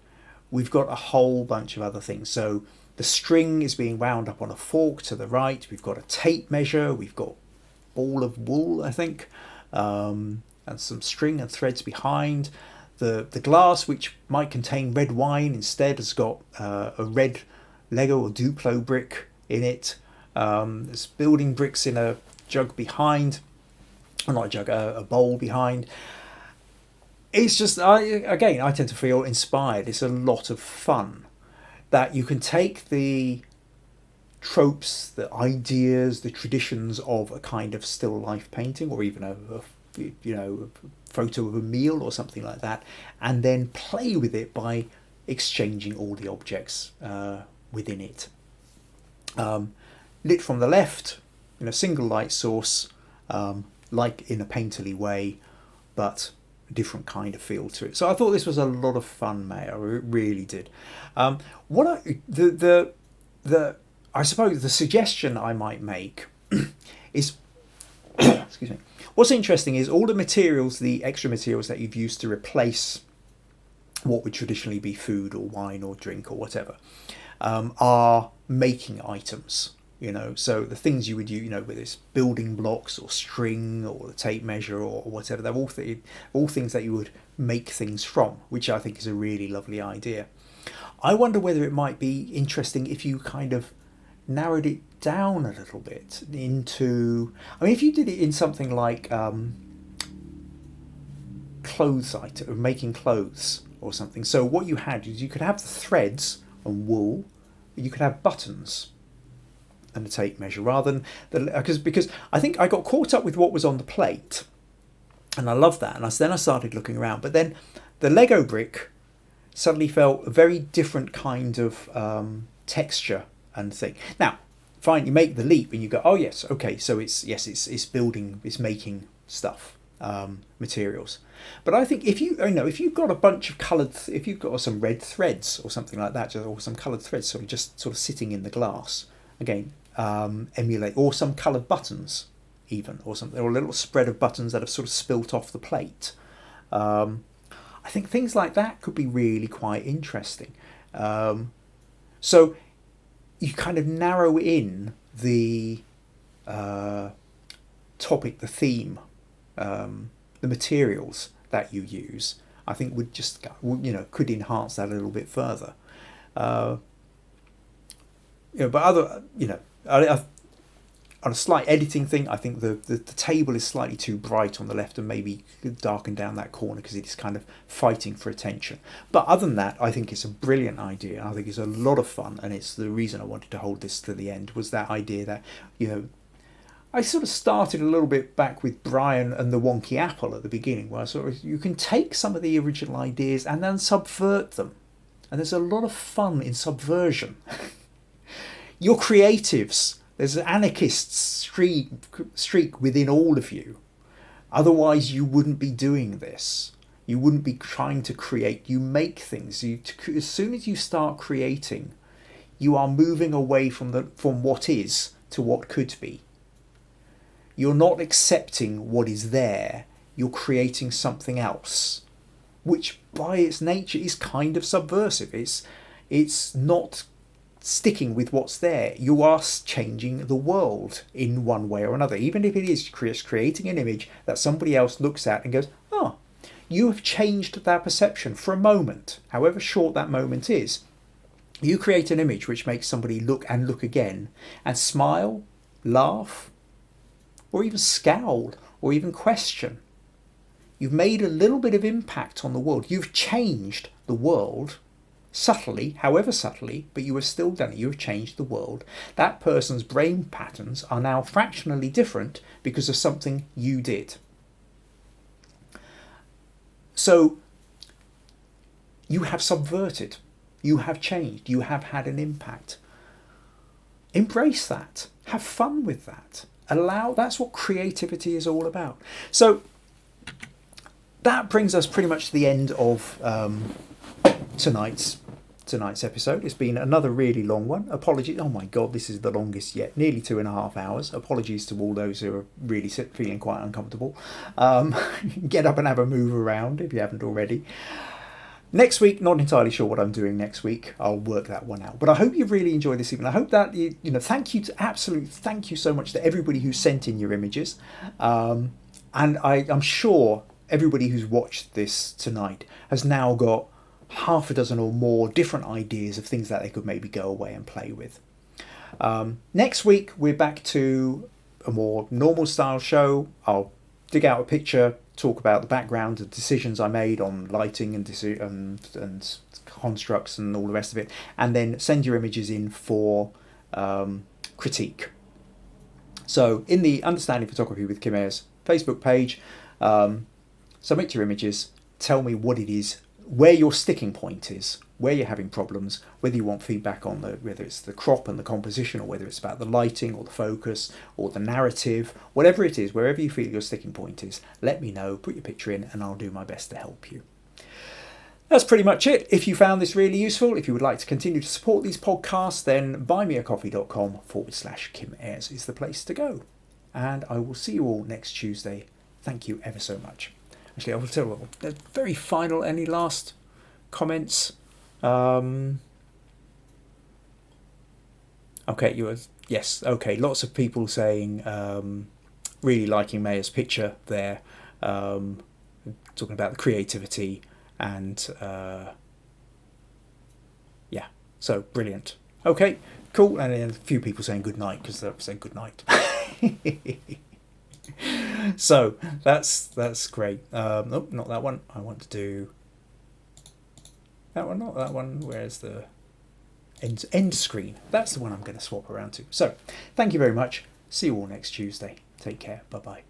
We've got a whole bunch of other things. So the string is being wound up on a fork to the right. We've got a tape measure. We've got ball of wool, I think, and some string and threads behind. The glass, which might contain red wine, instead has got a red Lego or Duplo brick in it. There's building bricks in a jug behind. Or not a jug, a bowl behind. it's just, I tend to feel inspired. It's a lot of fun that you can take the tropes, the ideas, the traditions of a kind of still life painting, or even a photo of a meal or something like that, and then play with it by exchanging all the objects within it. Lit from the left, in a single light source, like in a painterly way, but a different kind of feel to it. So I thought this was a lot of fun, mate. I really did. What I the I suppose the suggestion I might make is, excuse me. What's interesting is all the materials, the extra materials that you've used to replace what would traditionally be food or wine or drink or whatever, are making items. So the things you would use, whether it's building blocks or string or the tape measure or whatever, they're all things that you would make things from, which I think is a really lovely idea. I wonder whether it might be interesting if you kind of narrowed it down a little bit into, if you did it in something like clothes item, making clothes or something. So what you had is you could have the threads and wool, you could have buttons and a tape measure, rather than because I think I got caught up with what was on the plate, and I loved that, and then I started looking around, but then the Lego brick suddenly felt a very different kind of texture and thing. Now, fine, you make the leap and you go, oh yes, okay, so it's building, it's making stuff, materials. But I think if you've got a bunch of if you've got some red threads or something like that, or some coloured threads sort of sitting in the glass, again, emulate, or some coloured buttons even, or something, or a little spread of buttons that have sort of spilt off the plate. I think things like that could be really quite interesting. So you kind of narrow in the topic, the theme, the materials that you use. I think would just could enhance that a little bit further. But other on a slight editing thing, I think the table is slightly too bright on the left, and maybe darken down that corner because it is kind of fighting for attention. But other than that, I think it's a brilliant idea. I think it's a lot of fun, and it's the reason I wanted to hold this to the end, was that idea that, I sort of started a little bit back with Brian and the Wonky Apple at the beginning, where you can take some of the original ideas and then subvert them. And there's a lot of fun in subversion. You're creatives. There's an anarchist streak within all of you. Otherwise, you wouldn't be doing this. You wouldn't be trying to create. You make things. As soon as you start creating, you are moving away from what is to what could be. You're not accepting what is there. You're creating something else, which by its nature is kind of subversive. It's not sticking with what's there. You are changing the world in one way or another, even if it is creating an image that somebody else looks at and goes, oh, you have changed their perception for a moment, however short that moment is. You create an image which makes somebody look again and smile, laugh, or even scowl, or even question. You've made a little bit of impact on the world. You've changed the world subtly, however subtly, but you have still done it. You have changed the world. That person's brain patterns are now fractionally different because of something you did. So you have subverted. You have changed. You have had an impact. Embrace that. Have fun with that. That's what creativity is all about. So that brings us pretty much to the end of tonight's episode. It's been another really long one. Apologies. Oh my God, this is the longest yet. Nearly 2.5 hours. Apologies to all those who are really feeling quite uncomfortable. Get up and have a move around if you haven't already. Next week, not entirely sure what I'm doing next week. I'll work that one out. But I hope you've really enjoyed this evening. I hope that, thank you so much to everybody who sent in your images. And I'm sure everybody who's watched this tonight has now got half a dozen or more different ideas of things that they could maybe go away and play with. Next week, we're back to a more normal style show. I'll dig out a picture talk about the background, the decisions I made on lighting and constructs and all the rest of it, and then send your images in for critique. So in the Understanding Photography with Kim Ayres Facebook page, submit your images, tell me what it is, where your sticking point is, where you're having problems, whether you want feedback on whether it's the crop and the composition, or whether it's about the lighting or the focus or the narrative, whatever it is, wherever you feel your sticking point is, let me know, put your picture in, and I'll do my best to help you. That's pretty much it. If you found this really useful, if you would like to continue to support these podcasts, then buymeacoffee.com/Kim Ayres is the place to go. And I will see you all next Tuesday. Thank you ever so much. Actually, I will tell you the very final, any last comments? Okay, yes, okay, lots of people saying really liking Maya's picture there, talking about the creativity and yeah, so brilliant. Okay, cool. And then a few people saying good night because they're saying good night. So that's great. Oh, not that one. I want to do that one, not that one. Where's the end screen? That's the one I'm going to swap around to. So thank you very much. See you all next Tuesday. Take care. Bye bye.